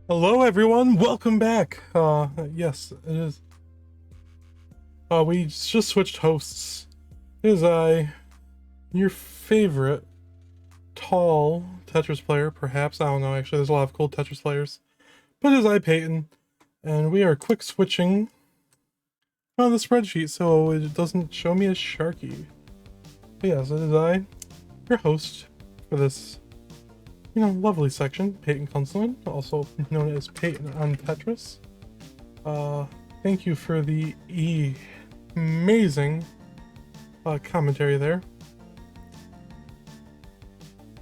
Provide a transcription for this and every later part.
Hello everyone, welcome back. Yes, it is. We just switched hosts. It is your favorite tall Tetris player, perhaps. I don't know, actually, there's a lot of cool Tetris players. But it is Peyton, and we are quick switching on the spreadsheet so it doesn't show me as Sharky. But yes, it is your host for this, lovely section, Peyton Kunstlerman, also known as Peyton on Tetris. Thank you for the amazing commentary there.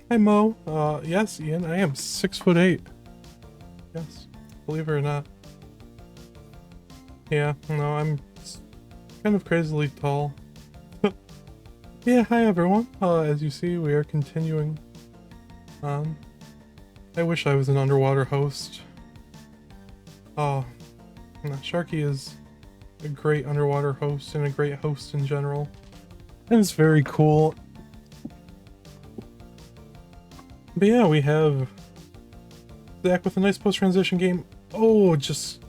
Hi Mo. Yes, Ian, I am 6'8". Yes, believe it or not. Yeah, no, I'm kind of crazily tall. Yeah, hi everyone. As you see, we are continuing on. I wish I was an underwater host. Sharky is a great underwater host and a great host in general. And it's very cool. But yeah, we have Zach with a nice post-transition game. Oh, just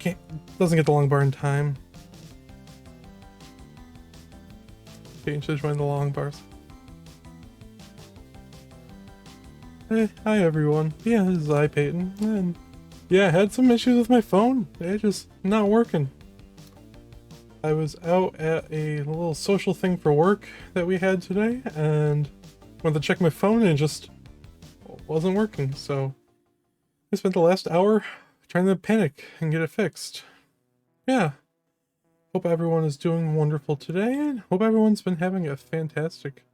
doesn't get the long bar in time. Peyton should join the long bars. Hey, hi everyone. Yeah, this is Peyton. And yeah, I had some issues with my phone. It's just not working. I was out at a little social thing for work that we had today and went to check my phone and it just wasn't working. So I spent the last hour trying to panic and get it fixed. Yeah. Hope everyone is doing wonderful today and hope everyone's been having a fantastic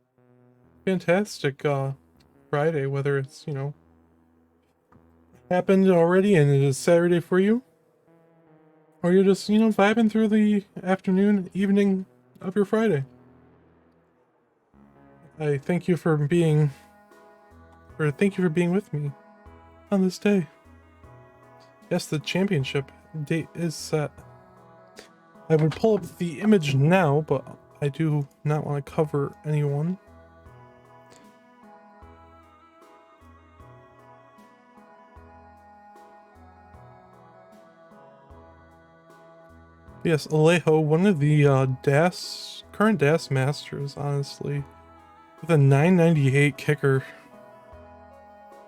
Friday, whether it's, happened already and it is Saturday for you, or you're just, vibing through the afternoon, evening of your Friday. Thank you for being with me on this day. Yes, the championship date is set. I would pull up the image now, but I do not want to cover anyone. Yes, Alejo, one of the current DAS masters, honestly, with a 998 kicker.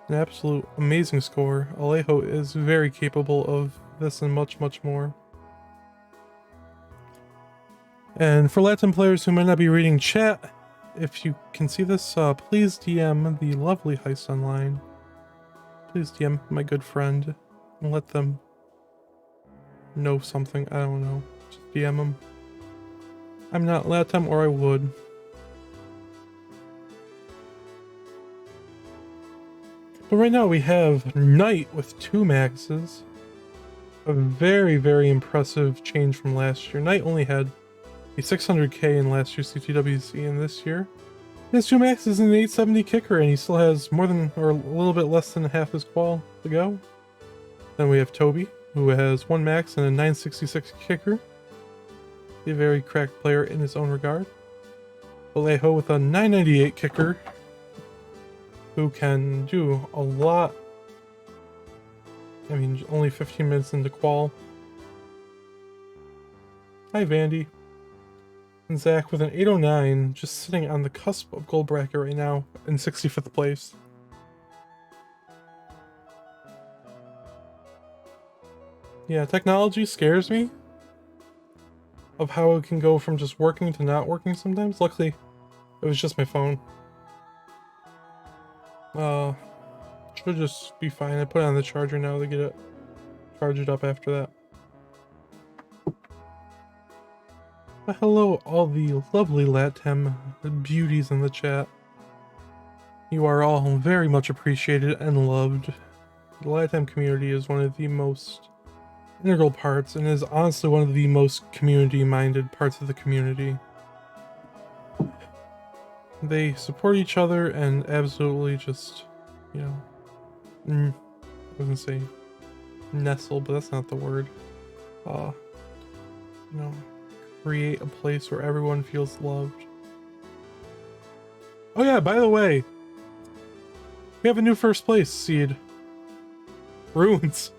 An absolute amazing score. Alejo is very capable of this and much, much more. And for Latin players who might not be reading chat, if you can see this, please DM the lovely Heist Online. Please DM my good friend and let them know something. I don't know. Just DM them. I'm not Latin, or I would. But right now we have Knight with 2 maxes. A very, very impressive change from last year. Knight only had a 600k in last year's CTWC, and this year he has 2 maxes and an 870 kicker, and he still has more than, or a little bit less than half his qual to go. Then we have Toby, who has 1 max and a 966 kicker. A very cracked player in his own regard. Alejo with a 998 kicker, who can do a lot. I mean, only 15 minutes into qual. Hi, Vandy. And Zach with an 809, just sitting on the cusp of gold bracket right now in 65th place. Yeah, technology scares me of how it can go from just working to not working sometimes. Luckily, it was just my phone. Should just be fine. I put it on the charger now to get it charged up after that. But hello, all the lovely Latem beauties in the chat. You are all very much appreciated and loved. The Latem community is one of the most integral parts and is honestly one of the most community-minded parts of the community. They support each other and absolutely just, I was gonna say nestle, but that's not the word. Create a place where everyone feels loved. Oh yeah, by the way, we have a new first place seed. Runes.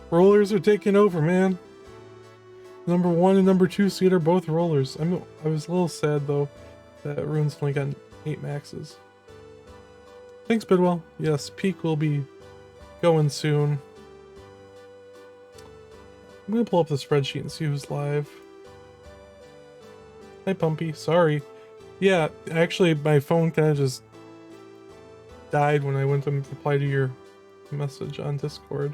Rollers are taking over, man. Number 1 and number 2 seed are both rollers. I was a little sad though that Rune's only got 8 maxes. Thanks, Bidwell. Yes, Peak will be going soon. I'm gonna pull up the spreadsheet and see who's live. Hi, Pumpy. Sorry. Yeah, actually, my phone kind of just died when I went to reply to your message on Discord.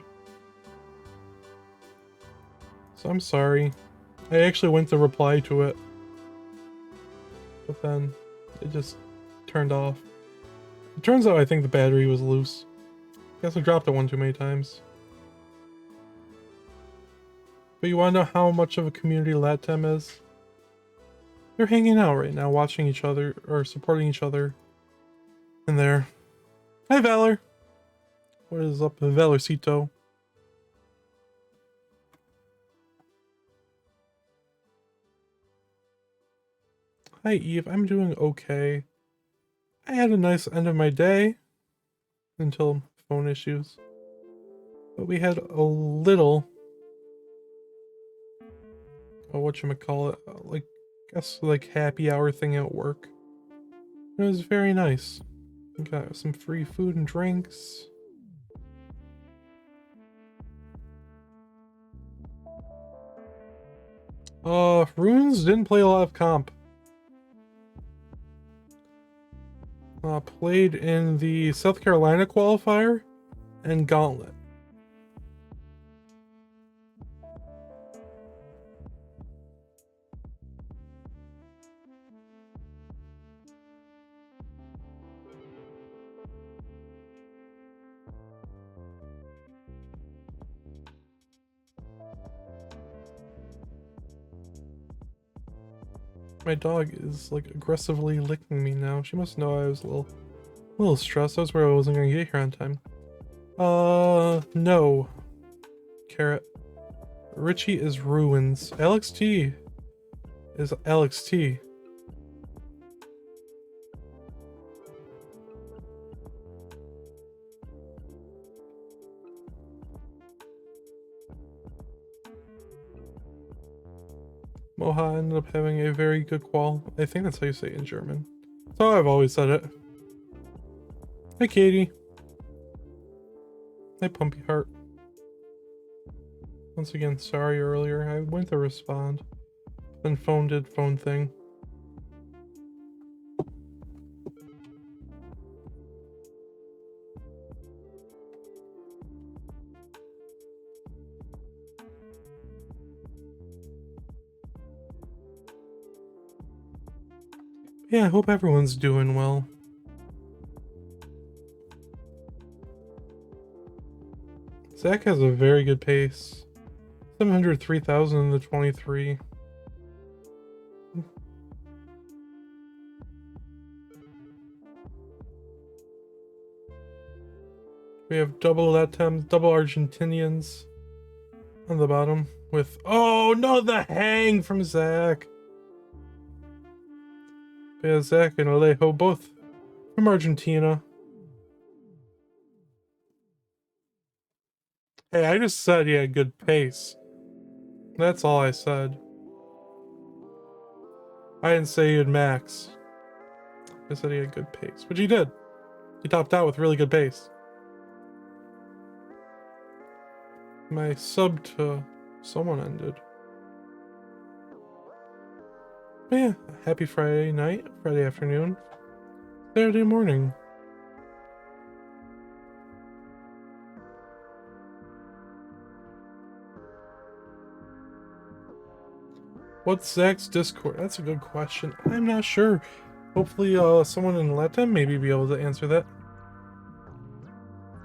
So I'm sorry. I actually went to reply to it, but then it just turned off. It turns out I think the battery was loose. Guess I dropped it one too many times. But you want to know how much of a community Latem is? They're hanging out right now, watching each other, or supporting each other in there. Hi, Valor! What is up, Valorcito? Hi, Eve. I'm doing okay. I had a nice end of my day until phone issues. But we had a little... oh, whatchamacallit, like, I guess, like, happy hour thing at work. It was very nice. We got some free food and drinks. Runes didn't play a lot of comp. Played in the South Carolina qualifier and Gauntlet. My dog is like aggressively licking me now. She must know I was a little stressed. That's where I wasn't gonna get here on time. No. Carrot. Richie is Ruins. Alex T is Alex T. Moha ended up having a very good qual. I think that's how you say it in German. That's how I've always said it. Hi, Katie. Hi, Pumpy Heart. Once again, sorry earlier. I went to respond. Then phone did phone thing. Yeah, I hope everyone's doing well. Zach has a very good pace. 703,000 in the 23. We have double Latins, double Argentinians on the bottom with, oh no, the hang from Zach. Yeah, Zach and Alejo, both from Argentina. Hey, I just said he had good pace. That's all I said. I didn't say he had max. I said he had good pace, which he did. He topped out with really good pace. My sub to someone ended. But yeah, happy Friday night, Friday afternoon, Saturday morning. What's Zach's Discord? That's a good question. I'm not sure. Hopefully someone in Latam maybe be able to answer that.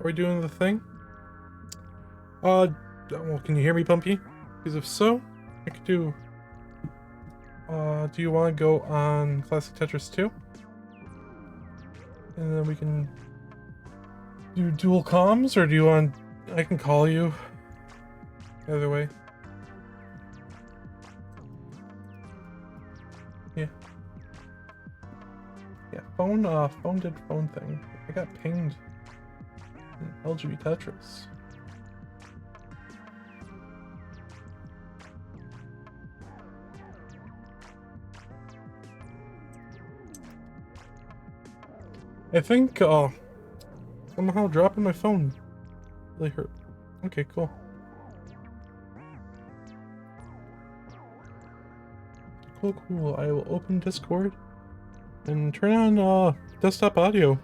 Are we doing the thing? Well, can you hear me, Pumpy? Because if so, I could do... do you want to go on Classic Tetris 2? And then we can do dual comms, or do you want... I can call you. Either way. Yeah. Yeah, phone did phone thing. I got pinged in LGB Tetris. I think somehow dropping my phone really hurt. Okay, cool. Cool. I will open Discord and turn on desktop audio.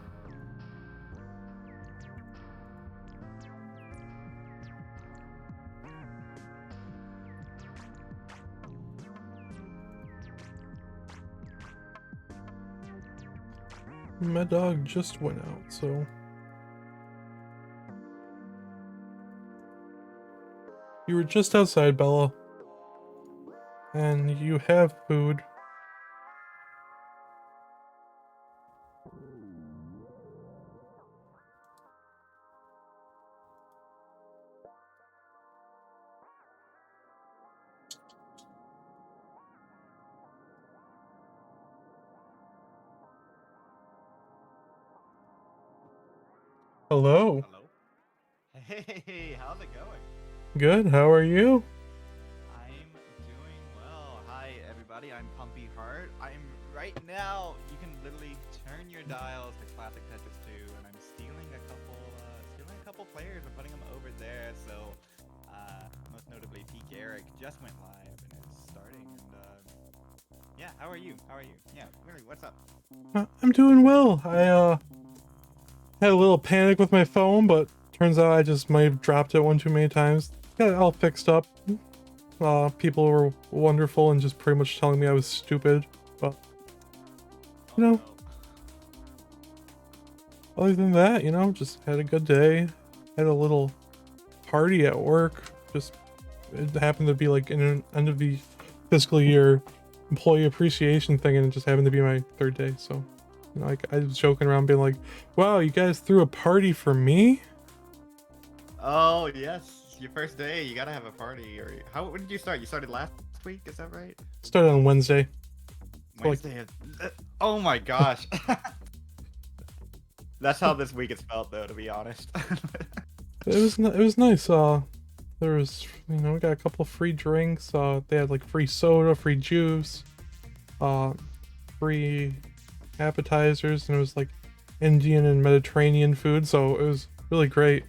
My dog just went out, so you were just outside, Bella, and you have food. Hello. Hello? Hey, how's it going? Good, how are you? I'm doing well. Hi, everybody. I'm Pumpy Heart. I'm right now. You can literally turn your dials to Classic Tetris 2, and I'm stealing a couple players and putting them over there. So, most notably, Peak Eric just went live and is starting. And yeah, how are you? Yeah, really, what's up? I'm doing well. I had a little panic with my phone, but turns out I just might have dropped it one too many times. Got it all fixed up. People were wonderful and just pretty much telling me I was stupid, but you know, other than that, just had a good day. Had a little party at work. Just it happened to be like in an end of the fiscal year employee appreciation thing, and it just happened to be my third day. So, like I was joking around, being like, "Wow, you guys threw a party for me?" Oh, yes. Your first day, you gotta have a party. Or when did you start? You started last week, is that right? Started on Wednesday. Wednesday. Oh my gosh. That's how this week has felt, though, to be honest. It was nice. There was, we got a couple free drinks. They had like free soda, free juice, free appetizers, and it was like Indian and Mediterranean food. So it was really great.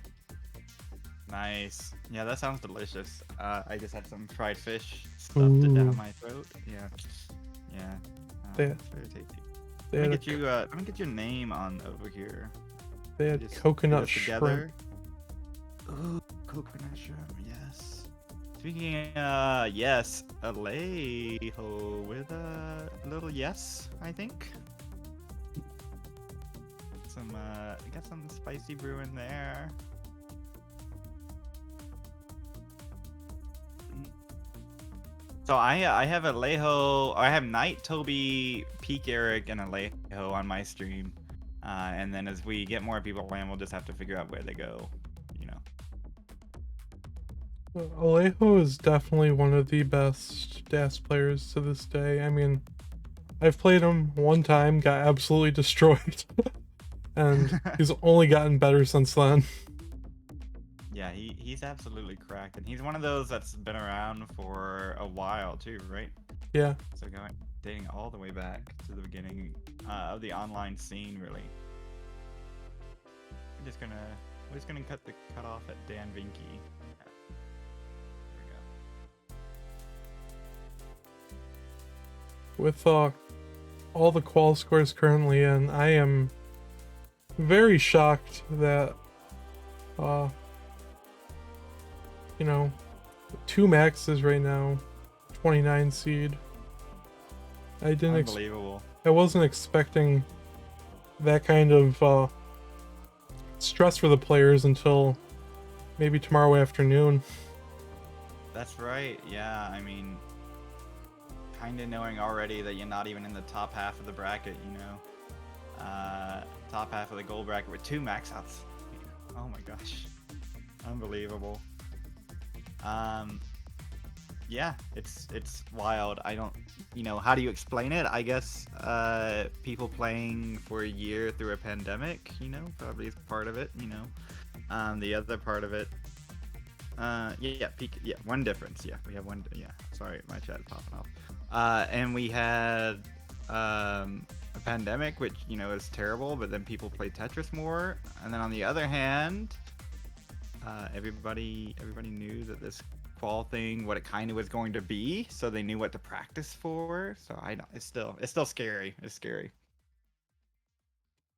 Nice. Yeah, that sounds delicious. I just had some fried fish stuffed it down my throat. Yeah. They- Very tasty. They Let had me get your name on over here. they had Just coconut put us shrimp. Ooh, coconut shrimp, yes. Speaking, yes, Alejo with a little yes, I think. Got some spicy brew in there. So I have Alejo, I have Knight, Toby, Peak Eric, and Alejo on my stream. And then as we get more people in, we'll just have to figure out where they go, Alejo is definitely one of the best DAS players to this day. I mean, I've played him one time, got absolutely destroyed, and he's only gotten better since then. Yeah, he's absolutely cracked, and he's one of those that's been around for a while too, right? Yeah. So dating all the way back to the beginning of the online scene, really. We're just gonna cut off at Dan Vinky. With all the qual scores currently in, I am very shocked that two maxes right now, 29 seed. I didn't Unbelievable. I wasn't expecting that kind of stress for the players until maybe tomorrow afternoon. That's right. Yeah, I mean, kind of knowing already that you're not even in the top half of the bracket, top half of the gold bracket with two max outs. Oh my gosh, unbelievable. Yeah, it's wild. I don't, how do you explain it? I guess people playing for a year through a pandemic, probably is part of it. The other part of it, one difference. Yeah, we have one. Yeah, sorry, my chat is popping off. And we had a pandemic, which you know is terrible, but then people play Tetris more. And then on the other hand, everybody knew that this qual thing, what it kind of was going to be, so they knew what to practice for. So I know it's still scary. It's scary.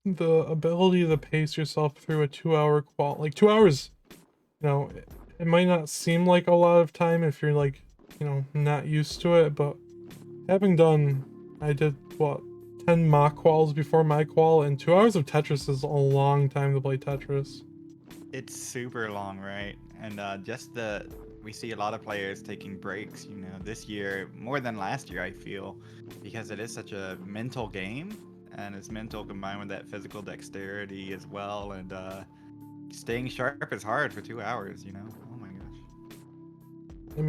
The ability to pace yourself through a 2-hour qual, like 2 hours, you know, it might not seem like a lot of time if you're like, you know, not used to it, but having done, I did what, 10 mock quals before my qual, and 2 hours of Tetris is a long time to play Tetris. It's super long, right? And we see a lot of players taking breaks, you know, this year more than last year, I feel, because it is such a mental game, and it's mental combined with that physical dexterity as well, and staying sharp is hard for 2 hours, you know. Oh my gosh. I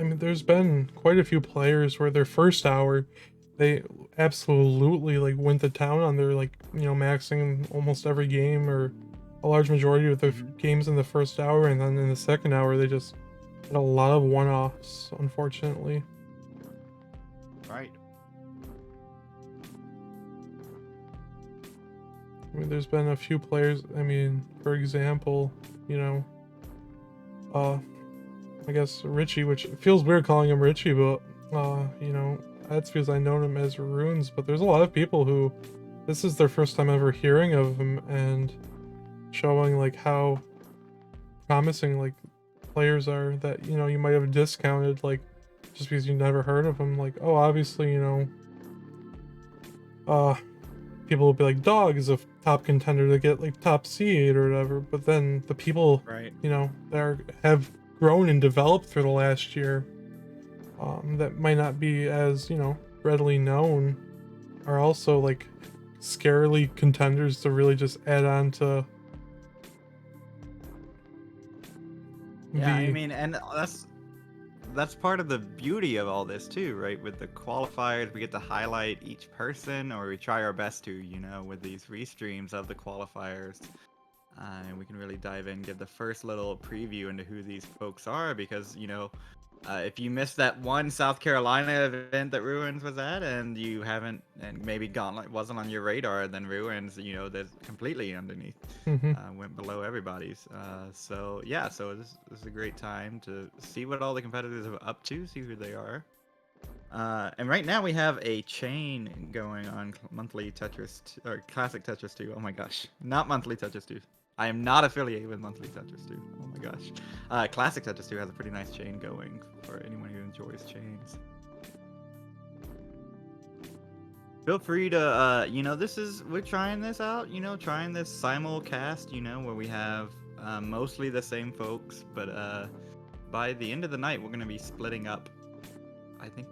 mean, there's been quite a few players where their first hour, they absolutely like went to town on their, like, you know, maxing almost every game or a large majority of the games in the first hour, and then in the second hour they just had a lot of one-offs, unfortunately. Right. I mean, there's been a few players, I mean, for example, you know, I guess Richie, which feels weird calling him Richie, but, you know, that's because I know him as Runes, but there's a lot of people who, this is their first time ever hearing of him, and showing, like, how promising, like, players are that, you know, you might have discounted, like, just because you never heard of them. Like, oh, obviously, you know, people will be like, Dog is a top contender to get, like, top C8 or whatever, but then the people, Right. you know, that have grown and developed through the last year, that might not be as, you know, readily known, are also, like, scarily contenders to really just add on to Yeah, I mean, and that's part of the beauty of all this too, right? With the qualifiers, we get to highlight each person, or we try our best to, you know, with these restreams of the qualifiers. And we can really dive in, give the first little preview into who these folks are, because, you know, if you missed that one South Carolina event that Ruins was at, and you haven't, and maybe Gauntlet wasn't on your radar, then Ruins, you know, that's completely underneath, went below everybody's. So yeah, so this is a great time to see what all the competitors are up to, see who they are. And right now we have a chain going on monthly Tetris, or Classic Tetris 2. Oh my gosh, not monthly Tetris 2. I am not affiliated with monthly Tetris 2. Oh my gosh. Classic Tetris 2 has a pretty nice chain going for anyone who enjoys chains. Feel free to, you know, we're trying this out, you know, trying this simulcast, you know, where we have mostly the same folks, but by the end of the night, we're going to be splitting up. I think,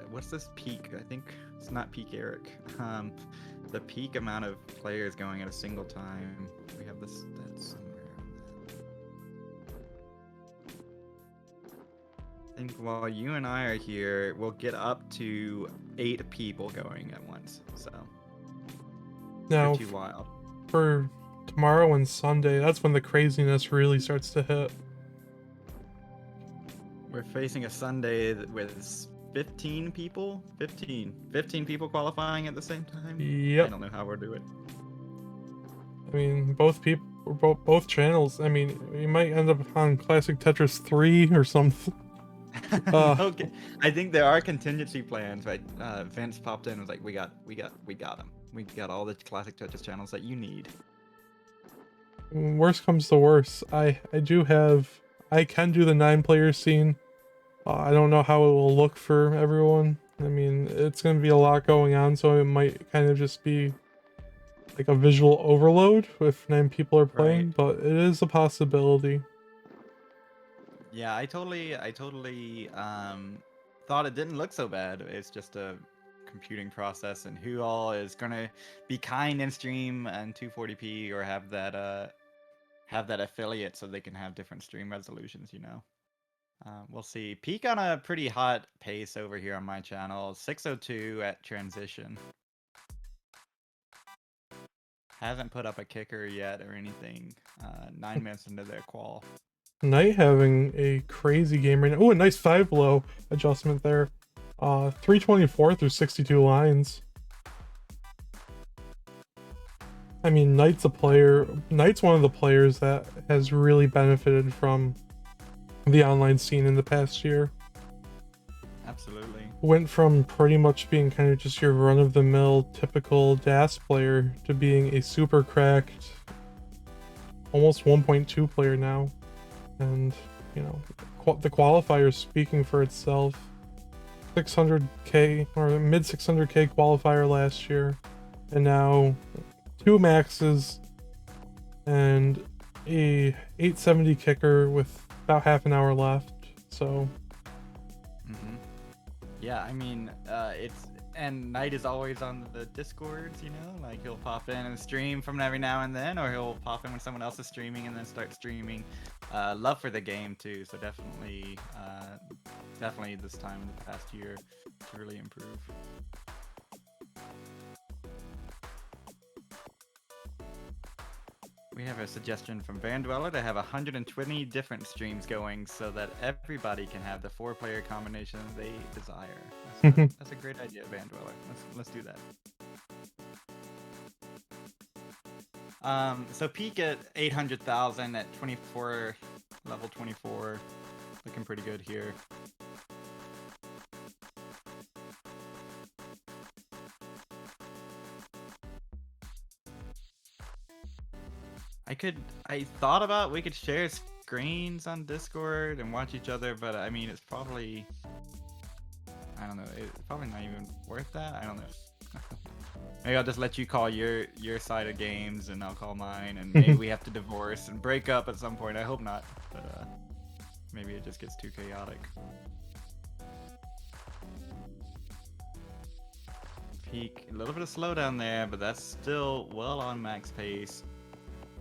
what's this peak? I think it's not peak Eric. The peak amount of players going at a single time. We have this stats somewhere. I think while you and I are here, we'll get up to 8 people going at once. So now pretty wild. For tomorrow and Sunday, that's when the craziness really starts to hit. We're facing a Sunday with 15 people? 15 people qualifying at the same time? Yep. I don't know how we'll do it. I mean, both channels. I mean, you might end up on Classic Tetris 3 or something. Okay. I think there are contingency plans, right? Vince popped in and was like, we got them. We got all the Classic Tetris channels that you need. Worst comes to worst, I can do the 9-player scene. I don't know how it will look for everyone. I mean, it's going to be a lot going on, so it might kind of just be like a visual overload if 9 people are playing, but it is a possibility. Yeah, I totally thought it didn't look so bad. It's just a computing process, and who all is gonna be kind and stream in 240p or have that affiliate so they can have different stream resolutions, you know. We'll see. Peak on a pretty hot pace over here on my channel. 602 at transition. Hasn't put up a kicker yet or anything. 9 minutes into their qual. Knight having a crazy game right now. Oh, a nice 5 below adjustment there. 324 through 62 lines. I mean, Knight's one of the players that has really benefited from the online scene in the past year. Absolutely. Went from pretty much being kind of just your run-of-the-mill typical DAS player to being a super cracked, almost 1.2 player now. And, you know, the qualifier is speaking for itself. 600k or mid 600k qualifier last year, and now 2 maxes and a 870 kicker with about half an hour left. So yeah, I mean, and Knight is always on the Discords, you know, like he'll pop in and stream from every now and then, or he'll pop in when someone else is streaming and then start streaming. Love for the game too, so definitely this time in the past year to really improve. We have a suggestion from Van Dweller to have 120 different streams going so that everybody can have the 4-player combination they desire. That's a great idea, Van Dweller. Let's do that. So peak at 800,000 at 24, level 24, looking pretty good here. I thought about we could share screens on Discord and watch each other, but I mean, it's probably, I don't know, it's probably not even worth that. I don't know. Maybe I'll just let you call your side of games and I'll call mine, and maybe we have to divorce and break up at some point. I hope not, but maybe it just gets too chaotic. Peak, a little bit of slowdown there, but that's still well on max pace.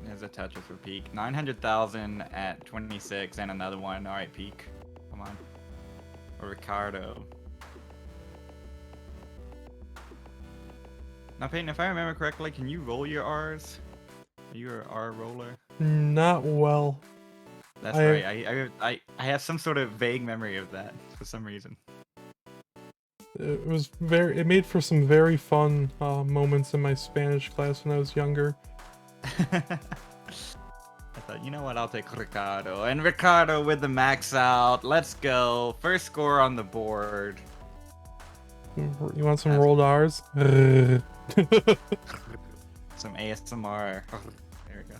There's a Tetris for peak. 900,000 at 26 and another one. Alright, peak. Come on. Or Ricardo. Now, Peyton, if I remember correctly, can you roll your R's? Are you an R roller? not well. That's right. I have some sort of vague memory of that for some reason. It made for some very fun moments in my Spanish class when I was younger. I thought, you know what, I'll take Ricardo. And Ricardo with the max out. Let's go. First score on the board. You want some rolled R's? Some ASMR. There we go.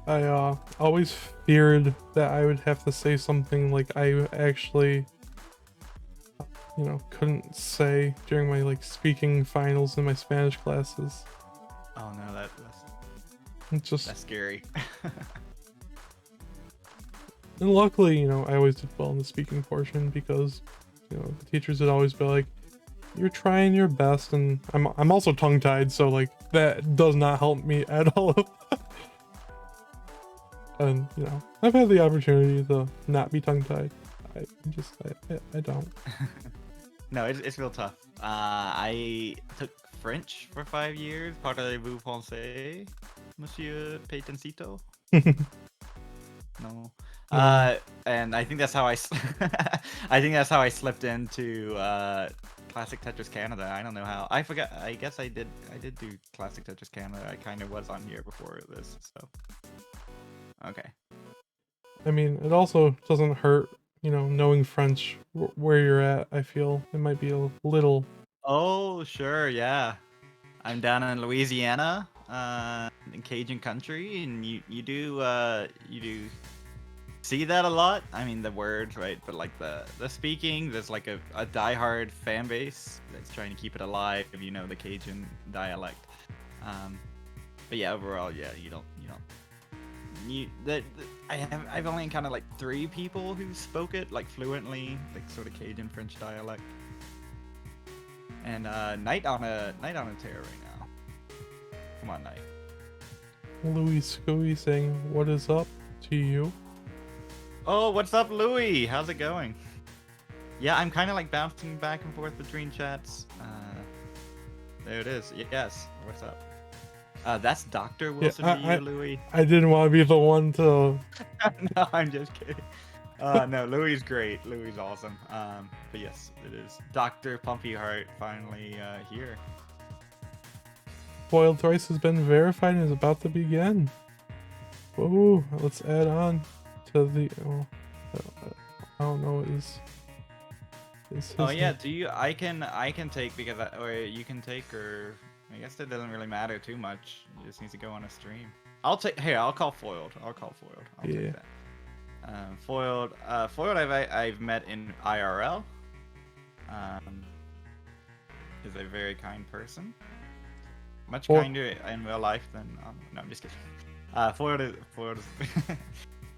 I always feared that I would have to say something like I actually, you know, couldn't say during my like speaking finals in my Spanish classes. Oh no, that's scary. And luckily, you know, I always did well in the speaking portion because, you know, the teachers would always be like, "You're trying your best," and I'm also tongue-tied, so like that does not help me at all. And you know, I've had the opportunity to not be tongue-tied. I don't. No, it's real tough. I took French for 5 years. Parlez-vous français, Monsieur Peytoncito? No. And I think that's how I slipped into Classic Tetris Canada. I don't know how. I forgot. I guess I did do Classic Tetris Canada. I kind of was on here before this, so. Okay. I mean, it also doesn't hurt, you know, knowing French where you're at. I feel it might be a little. Oh, sure, yeah. I'm down in Louisiana, in Cajun country, and you do see that a lot. I mean, the words, right? But like the speaking, there's like a diehard fan base that's trying to keep it alive. You know, the Cajun dialect. But yeah, overall, yeah, I've only encountered like 3 people who spoke it like fluently, like sort of Cajun French dialect. And Knight on a tear right now. Come on, Knight. Louis Scooey saying, "What is up to you?" Oh, what's up, Louis? How's it going? Yeah, I'm kind of like bouncing back and forth between chats. There it is. Yes. What's up? That's Dr. Wilson to you, Louis. I didn't want to be the one to. No, I'm just kidding. No, Louis is great. Louis is awesome. But yes, it is Dr. Pumpy Heart finally here. Foiled thrice has been verified and is about to begin. Whoa, let's add on to the. Oh, I don't know what is his Oh yeah, name. do you? I can take because or you can take, or I guess it doesn't really matter too much. You just need to go on a stream. I'll take. Hey, I'll call foiled. I'll Yeah. take that. Foiled. Foiled. I've met in IRL. Is a very kind person. Much kinder in real life than. No, I'm just kidding. Foiled is.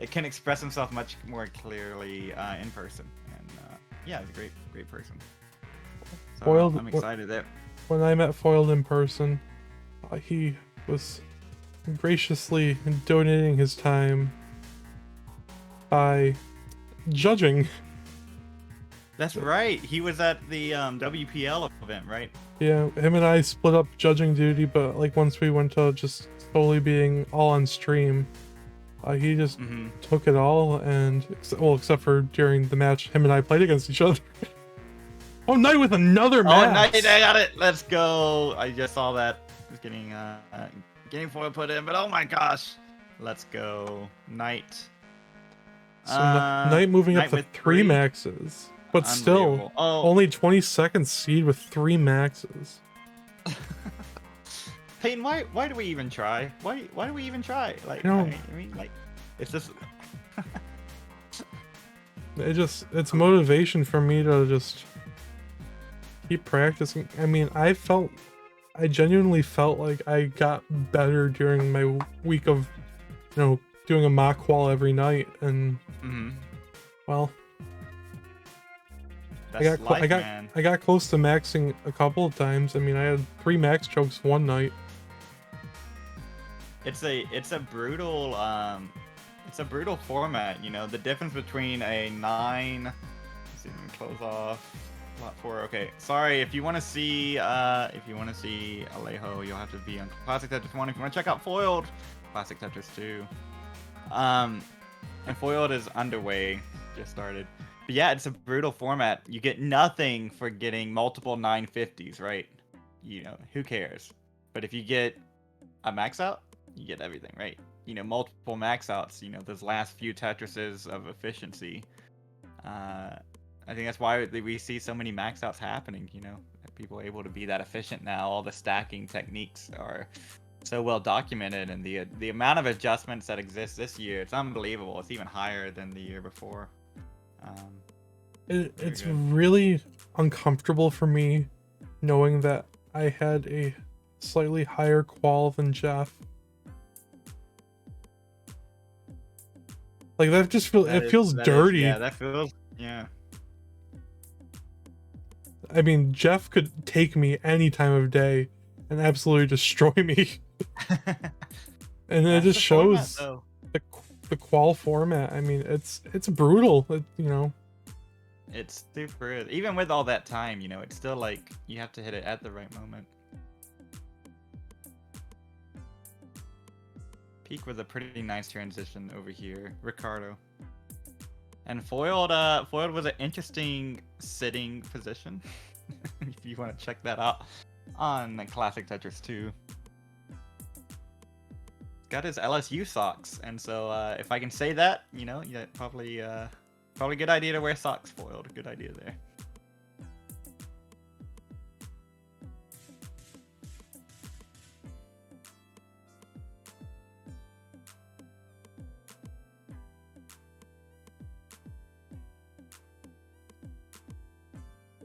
It can express himself much more clearly in person, and yeah, he's a great person. So Foiled, I'm excited there. When I met Foiled in person, he was graciously donating his time by judging. That's right. He was at the WPL event, right? Yeah, him and I split up judging duty, but like once we went to just solely being all on stream, he just took it all, and well, except for during the match, him and I played against each other. Oh, Knight with another match! Oh, Knight, I got it! Let's go! I just saw that. It's getting foil put in, but oh my gosh! Let's go. Knight. So Knight moving up to three maxes, but still only 22nd seed with 3 maxes. Payne, why do we even try? Why do we even try? Like, I mean, like, it's just. It's motivation for me to just keep practicing. I mean, I genuinely felt like I got better during my week of, doing a mock qual every night, and well, I got close to maxing a couple of times. I mean, I had 3 max chokes one night. It's a brutal format, the difference between a 9. Let's see, let me close off. Lot 4. Okay, sorry. If you want to see Alejo, you'll have to be on Classic Tetris 1. If you want to check out Foiled, Classic Tetris 2. And Foiled is underway, just started. But yeah, it's a brutal format. You get nothing for getting multiple 950s, right? Who cares? But if you get a max out, you get everything, right? Multiple max outs, those last few Tetrises of efficiency. I think that's why we see so many max outs happening, people are able to be that efficient now. All the stacking techniques are so well documented, and the amount of adjustments that exist this year, it's unbelievable. It's even higher than the year before. It's really uncomfortable for me knowing that I had a slightly higher qual than Jeff. Like, that just feels dirty. Yeah, that feels, yeah. I mean, Jeff could take me any time of day and absolutely destroy me. And it just shows the qual format. I mean, it's brutal, It's super, even with all that time, it's still like, you have to hit it at the right moment. Peak was a pretty nice transition over here, Ricardo. And Foiled was an interesting sitting position. If you want to check that out on Classic Tetris 2. Got his LSU socks, and so if I can say that, yeah, probably good idea to wear socks, Foiled. Good idea there.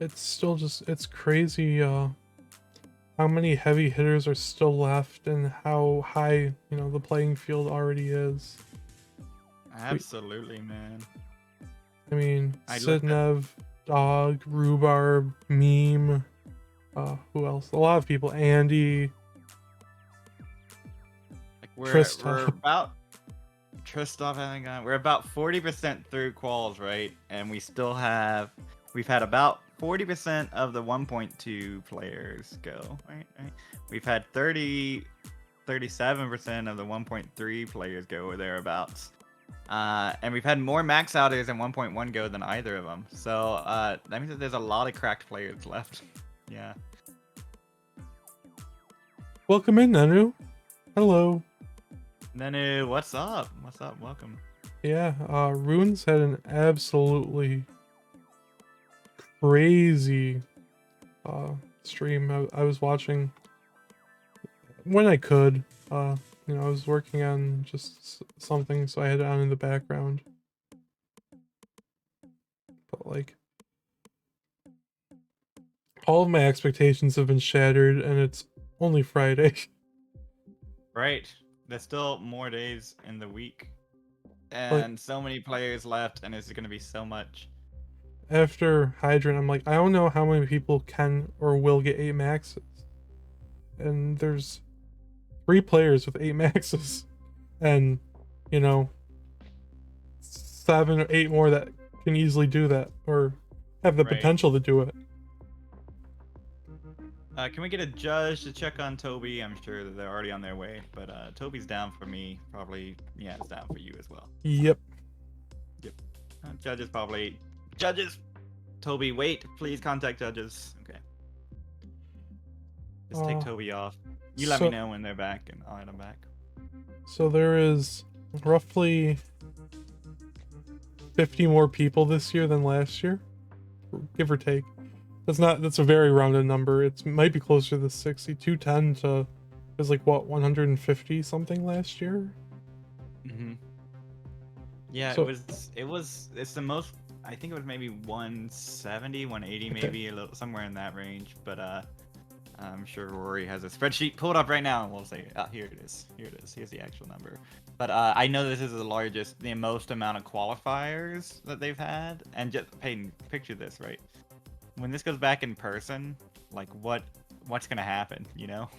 It's still it's crazy how many heavy hitters are still left and how high, the playing field already is. Absolutely, man. I mean, Sidnev, Dog, Rhubarb, Meme, who else? A lot of people. Andy. Like we're about Tristov having gone. We're about 40% through quals, right? And we've had about 40% of the 1.2 players go, right? We've had 37% of the 1.3 players go or thereabouts. And we've had more max outers in 1.1 go than either of them. So that means that there's a lot of cracked players left. Yeah. Welcome in, Nanu. Hello. Nanu, what's up? What's up? Welcome. Yeah, Runes had an absolutely crazy stream. I was watching when I could. You know, I was working on just something, so I had it on in the background. But like, all of my expectations have been shattered, and it's only Friday. Right. There's still more days in the week. Like, And so many players left, and it's going to be so much. after Hydrant, I'm like, I don't know how many people can or will get 8 maxes. And there's 3 players with 8 maxes. And, you know, 7 or 8 more that can easily do that, or have the Right. potential to do it. Can we get a judge to check on Toby? I'm sure that they're already on their way, but Toby's down for me. Probably, yeah, it's down for you as well. Yep. Judges probably. Judges! Toby, wait. Please contact judges. Okay. Just take Toby off. You let me know when they're back, and I'll add them back. So there is roughly 50 more people this year than last year, give or take. That's a very rounded number. It might be closer to 60. 210 to is like what, 150 something last year. Yeah, So, it's the most. I think it was maybe 170, 180, Okay. maybe a little somewhere in that range. But I'm sure Rory has a spreadsheet pulled up right now, and we'll say, here it is. Here's the actual number. But I know this is the most amount of qualifiers that they've had. And just Peyton, picture this, right? When this goes back in person, like what's gonna happen? You know,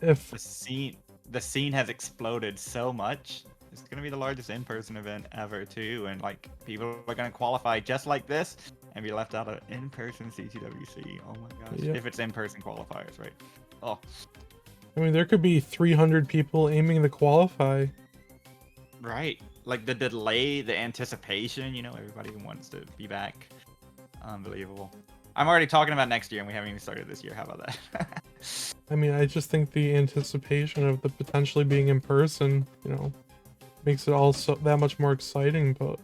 if the scene has exploded so much. It's gonna be the largest in-person event ever too, and like people are gonna qualify just like this and be left out of in-person CTWC. Oh my gosh! Yep. If it's in-person qualifiers, right? Oh, I mean, there could be 300 people aiming to qualify. right. Like the delay, the anticipation. You know, everybody wants to be back. Unbelievable. I'm already talking about next year, and we haven't even started this year. How about that? I mean, I just think the anticipation of the potentially being in person, you know, makes it all so that much more exciting. But,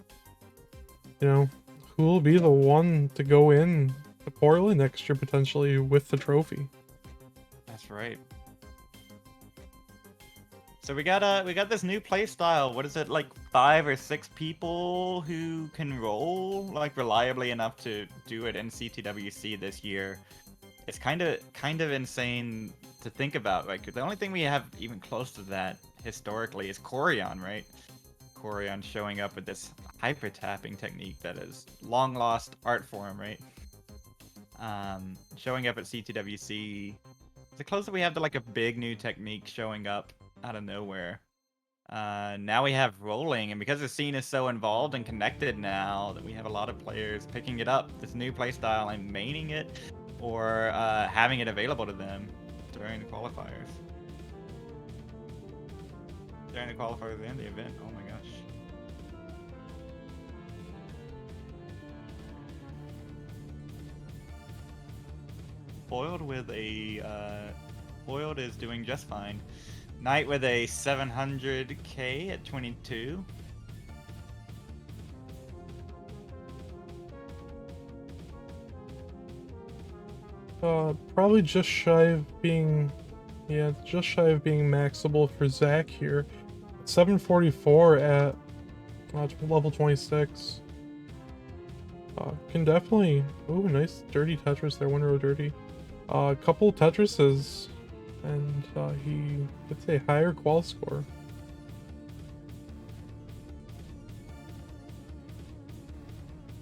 you know, who will be the one to go in to Portland next year potentially with the trophy? That's right. So we got this new play style. What is it, like 5 or 6 people who can roll like reliably enough to do it in CTWC this year? It's kind of insane to think about. Like the only thing we have even close to that historically is Corion, right? Corion showing up with this hyper tapping technique that is long lost art form, right? Showing up at CTWC. The closer we have to like a big new technique showing up out of nowhere. Now we have rolling, and because the scene is so involved and connected now, that we have a lot of players picking it up, this new playstyle, and maining it, or having it available to them during the qualifiers. During the qualifiers and the event. Oh my gosh. Foiled is doing just fine. Knight with a 700k at 22. Probably just shy of being, yeah, just shy of being maxable for Zach here. 744 at level 26. Can definitely, ooh, nice dirty Tetris there, 1 row dirty. A couple Tetrises, and he gets a higher qual score.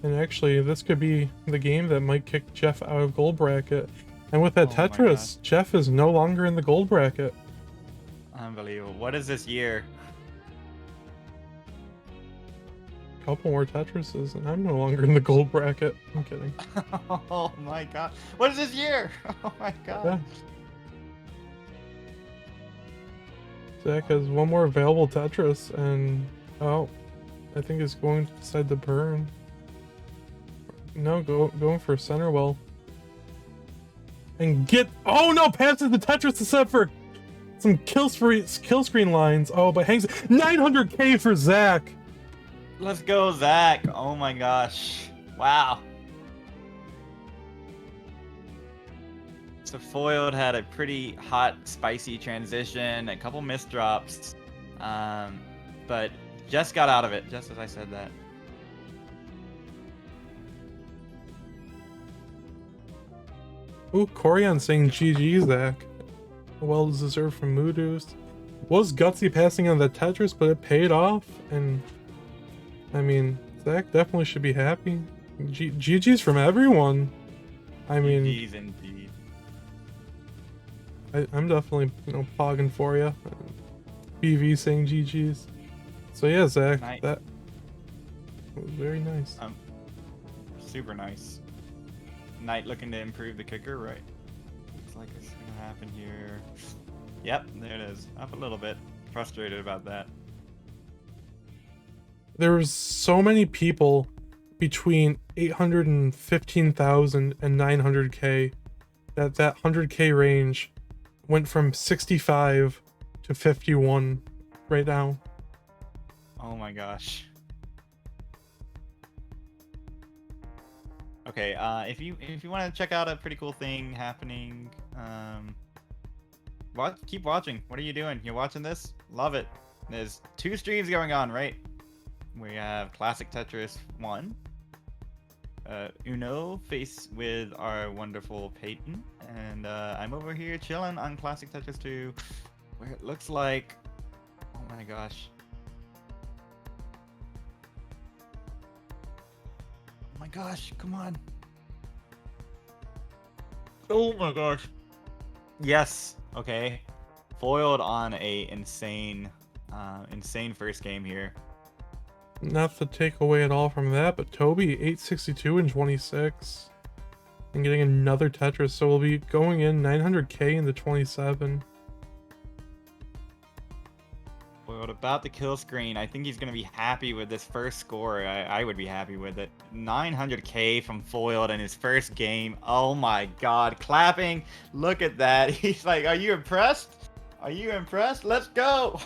And actually, this could be the game that might kick Jeff out of gold bracket. And with that Oh my Tetris, Jeff is no longer in the gold bracket. Unbelievable. What is this year? Couple more Tetrises, and I'm no longer in the gold bracket. I'm kidding. Oh my god. What is this year? Oh my god. Yeah. Zach has one more available Tetris, and oh, I think he's going to decide to burn. No, going for center well. And get... Oh no, passes the Tetris to set for some kill screen lines. Oh, but hangs 900k for Zach. Let's go, Zach. Oh my gosh. Wow. So Foiled had a pretty hot, spicy transition, a couple missed drops, but just got out of it, just as I said that. Ooh, Corian saying GG, Zach. Well deserved from Moodoost. Was gutsy passing on the Tetris, but it paid off, and I mean, Zach definitely should be happy. GG's from everyone. I mean, GG's indeed. I'm definitely, pogging for you. BV saying GG's. So yeah, Zach, Nice. that was very nice. Super nice. Knight looking to improve the kicker, right? Looks like it's gonna happen here. Yep, there it is. Up a little bit. Frustrated about that. There was so many people between 815,000 and 900k that 100k range went from 65 to 51 right now. Oh my gosh. Okay, if you want to check out a pretty cool thing happening, keep watching. What are you doing? You're watching this? Love it. There's 2 streams going on, right? We have Classic Tetris 1. Uno face with our wonderful Peyton, and I'm over here chilling on Classic Tetris 2, where it looks like, oh my gosh. Oh my gosh, come on. Oh my gosh. Yes, okay. Foiled on a insane first game here. Not to take away at all from that, but Toby 862 and 26 and getting another Tetris, so we'll be going in 900k into 27. Foiled about the kill screen. I think he's gonna be happy with this first score. I would be happy with it. 900k from Foiled in his first game. Oh my god, clapping. Look at that. He's like, are you impressed? Are you impressed? Let's go.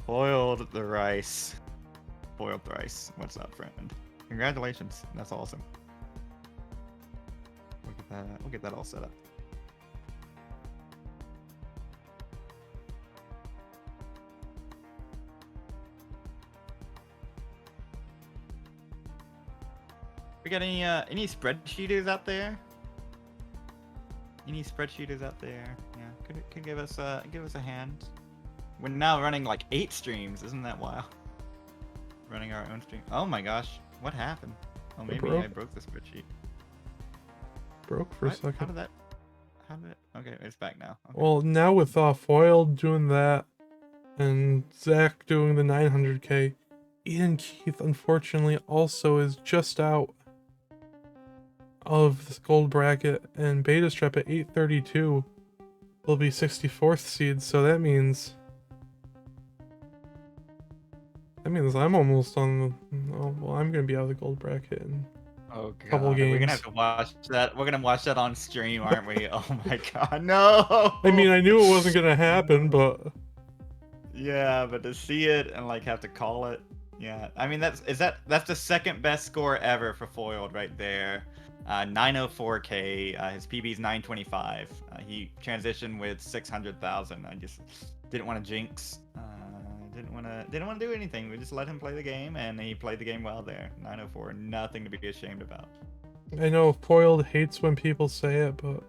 Foiled the rice. Foiled thrice. What's up, friend? Congratulations. That's awesome. Look at that. We'll get that all set up. We got any spreadsheeters out there? Any spreadsheeters out there? Yeah, could give us a hand. We're now running like 8 streams, isn't that wild? Running our own stream. Oh my gosh, what happened? Oh, maybe I broke the spreadsheet. Broke for a second. How did it? Okay, it's back now. Okay. Well, now with Foiled doing that and Zach doing the 900k, Ian Keith unfortunately also is just out of this gold bracket, and Beta Strap at 832 will be 64th seed, so that means I'm almost on the... Oh, well, I'm gonna be out of the gold bracket in a couple games. We're gonna have to watch that. We're gonna watch that on stream, aren't we? Oh my god, no! I mean, I knew it wasn't gonna happen, but... Yeah, but to see it and like have to call it, yeah. I mean, that's the second best score ever for Foiled right there. 904k. His PB is 925. He transitioned with 600,000. I just didn't want to jinx. Didn't want to do anything. We just let him play the game, and he played the game well there. 904, nothing to be ashamed about. I know Foiled hates when people say it, but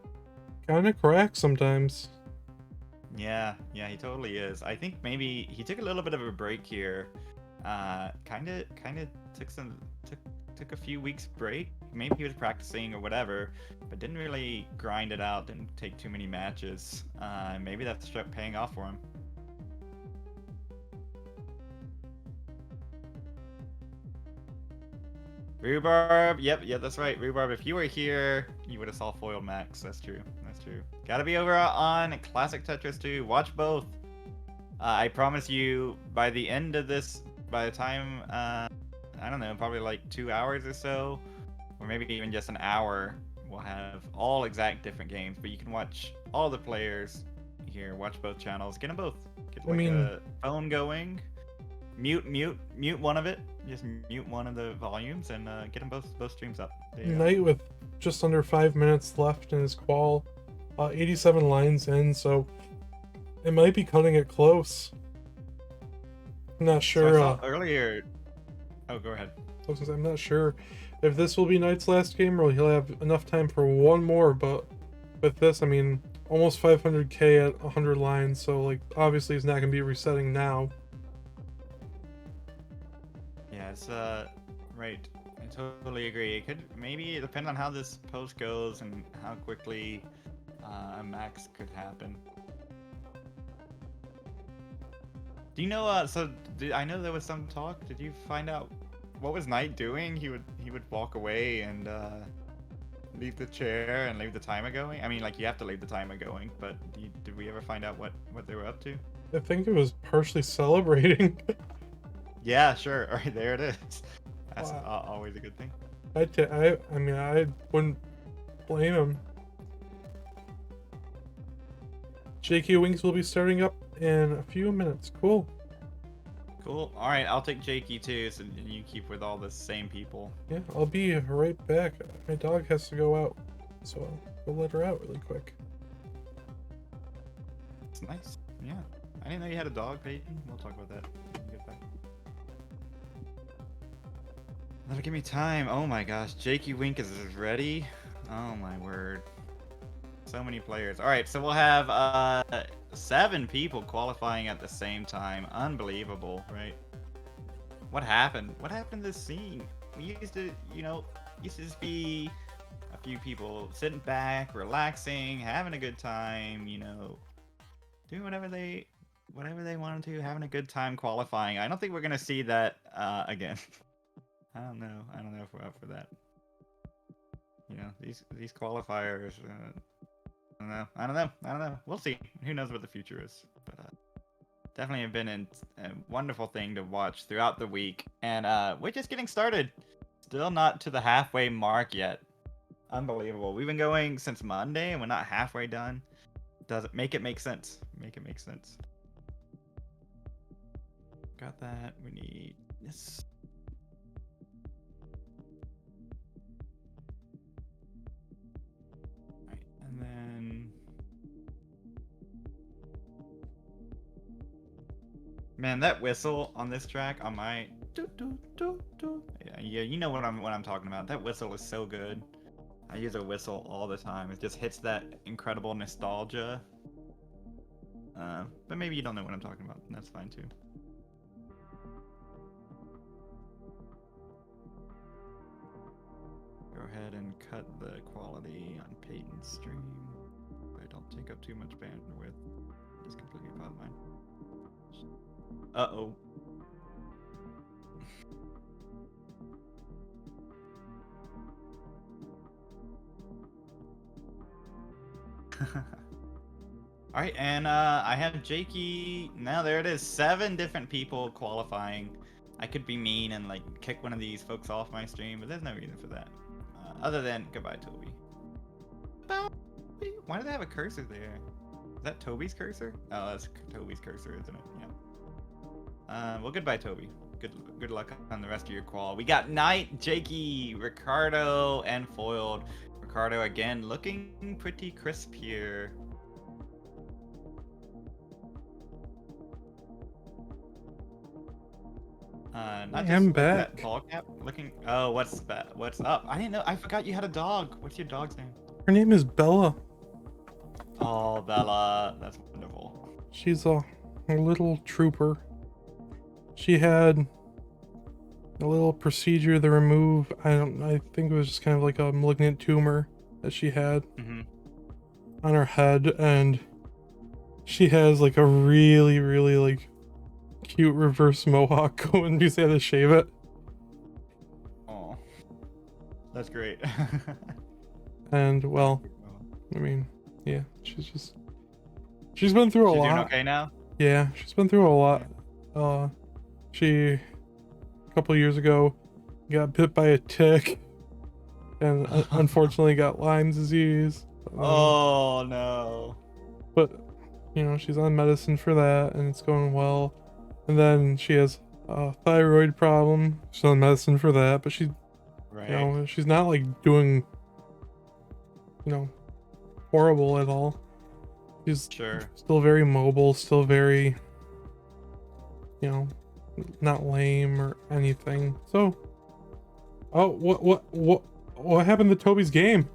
kind of correct sometimes. Yeah, he totally is. I think maybe he took a little bit of a break here. Kind of took a few weeks break. Maybe he was practicing or whatever, but didn't really grind it out. Didn't take too many matches. Maybe that's paying off for him. Rhubarb, yep, that's right. Rhubarb, if you were here, you would have saw Foiled Max. That's true. Gotta be over on Classic Tetris 2. Watch both. I promise you, by the end of this, by the time, I don't know, probably like 2 hours or so, or maybe even just an hour, we'll will have all exact different games, but you can watch all the players here. Watch both channels. Get them both. Get like a phone going. Mute one of it. Just mute one of the volumes and get them both streams up. Knight with just under 5 minutes left in his qual, 87 lines in, so it might be cutting it close. I'm not sure. So I saw earlier. Oh, go ahead. I'm not sure if this will be Knight's last game or he'll have enough time for one more, but with this, I mean, almost 500k at 100 lines, so like obviously he's not going to be resetting now. Yeah, it's right. I totally agree. It could maybe depend on how this post goes and how quickly a max could happen. Do you know? I know there was some talk. Did you find out what was Knight doing? He would walk away and leave the chair and leave the timer going. I mean, like you have to leave the timer going, but did we ever find out what they were up to? I think it was partially celebrating. Yeah, sure. All right, there it is. That's always a good thing. I mean, I wouldn't blame him. JQ Wings will be starting up in a few minutes. Cool. Cool. All right, I'll take Jakey too, so you keep with all the same people. Yeah, I'll be right back. My dog has to go out, so I'll let her out really quick. It's nice. Yeah. I didn't know you had a dog, Peyton. We'll talk about that when we get back. That'll give me time. Oh my gosh, Jakey Wink is ready. Oh my word. So many players. All right, so we'll have 7 people qualifying at the same time. Unbelievable, right? What happened? What happened to this scene? We used to, just be a few people sitting back, relaxing, having a good time, doing whatever they wanted to, having a good time qualifying. I don't think we're gonna see that again. I don't know if we're up for that. These qualifiers. I don't know. We'll see. Who knows what the future is? But definitely have been a wonderful thing to watch throughout the week, and we're just getting started. Still not to the halfway mark yet. Unbelievable. We've been going since Monday, and we're not halfway done. Does it make sense? Make it make sense. Got that. We need this. And then, man, that whistle on this track on my yeah, you know what I'm talking about. That whistle is so good. I use a whistle all the time. It just hits that incredible nostalgia. But maybe you don't know what I'm talking about. That's fine too. Go ahead and cut the quality on Peyton's stream, but don't take up too much bandwidth. Just completely pause mine. Uh-oh. Alright, and I have Jakey. Now there it is. 7 different people qualifying. I could be mean and like kick one of these folks off my stream, but there's no reason for that. Other than goodbye, Toby. Why do they have a cursor there? Is that Toby's cursor? Oh, that's Toby's cursor, isn't it? Yeah. Well, goodbye, Toby. Good luck on the rest of your qual. We got Knight, Jakey, Ricardo, and Foiled. Ricardo again looking pretty crisp here. Not just I'm back. That ball cap looking. Oh, what's that? What's up? I didn't know. I forgot you had a dog. What's your dog's name? Her name is Bella. Oh, Bella. That's wonderful. She's a little trooper. She had a little procedure to remove. I think it was just kind of like a malignant tumor that she had on her head, and she has like a really like cute reverse mohawk going because they had to shave it. Oh, that's great. And well, I mean, yeah, she's been through a lot. Doing okay now? Yeah, she's been through a lot. She a couple years ago got bit by a tick, and unfortunately got Lyme disease. Oh no. But you know, she's on medicine for that, and it's going well. And then she has a thyroid problem. She's on medicine for that, but she, Right. you know, she's not like doing, you know, horrible at all. She's Sure. still very mobile, still very, you know, not lame or anything. So, oh, what happened to Toby's game?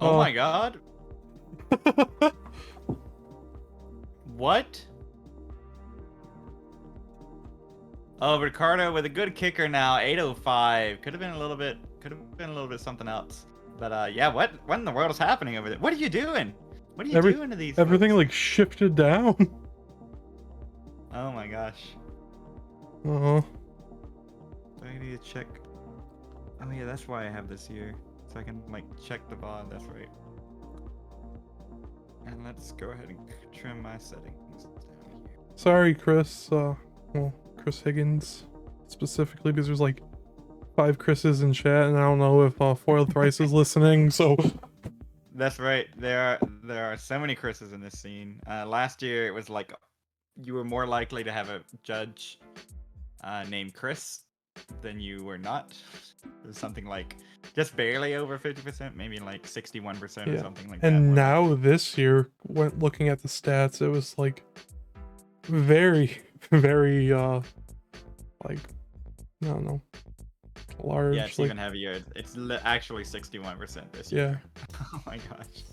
Oh my god. What? Oh, Ricardo with a good kicker now, 805. Could have been a little bit something else. But yeah, what in the world is happening over there? What are you doing? What are you doing to these Everything folks? like shifted down. Oh my gosh. Uh-huh. Do I need to check? Oh yeah, that's why I have this here. So I can like check the VOD, that's right. And let's go ahead and trim my settings down here. Sorry, Chris. Well, Chris Higgins specifically, because there's like 5 Chris's in chat, and I don't know if Foiled Thrice is listening. So that's right. There are so many Chris's in this scene. Last year it was like you were more likely to have a judge named Chris than you were not. It was something like just barely over 50%, maybe like 61% or something like that. And now this year, when looking at the stats, it was like very, very like, I don't know, large. Yeah, it's like, even heavier. It's actually 61% this year. Yeah. Oh my gosh.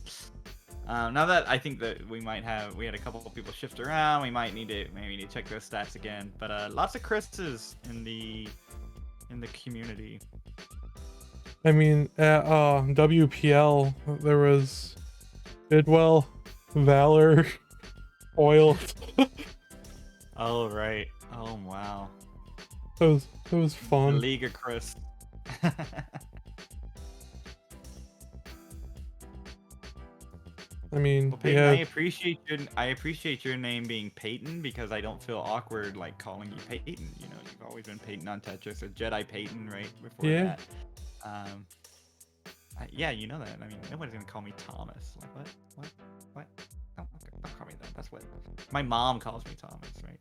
Now that I think that we had a couple of people shift around, we might need to check those stats again. But lots of Chris's in the community. I mean, at WPL, there was Bidwell, Valor, Oil. Oh right. Oh wow. It was The fun. League of Chris. I mean, Well, Peyton, yeah, I appreciate your name being Peyton because I don't feel awkward like calling you Peyton. You know, you've always been Peyton on Tetris, or Jedi Peyton, right? Before Yeah. that. Yeah, you know that. I mean, nobody's gonna call me Thomas. Like what? Don't call me that. That's what my mom calls me, Thomas, right?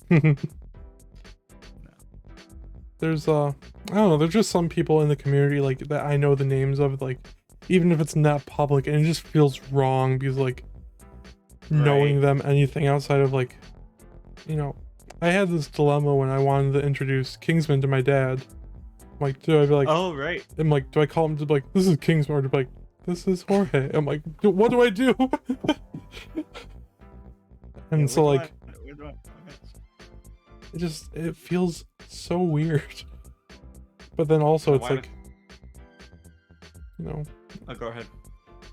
No. there's I don't know, there's just some people in the community like that I know the names of, like, even if it's not public, and it just feels wrong because like knowing Right. them anything outside of, like, you know, I had this dilemma when I wanted to introduce Kingsman to my dad. I'm like, do I be like, Oh right. I'm like, do I call him to be like, this is Kingsman, or to be like, this is Jorge? I'm like, what do I do? And Yeah, so which like, one? Which one? Okay. it feels so weird. But then also it's Why like, you know, Oh, go ahead.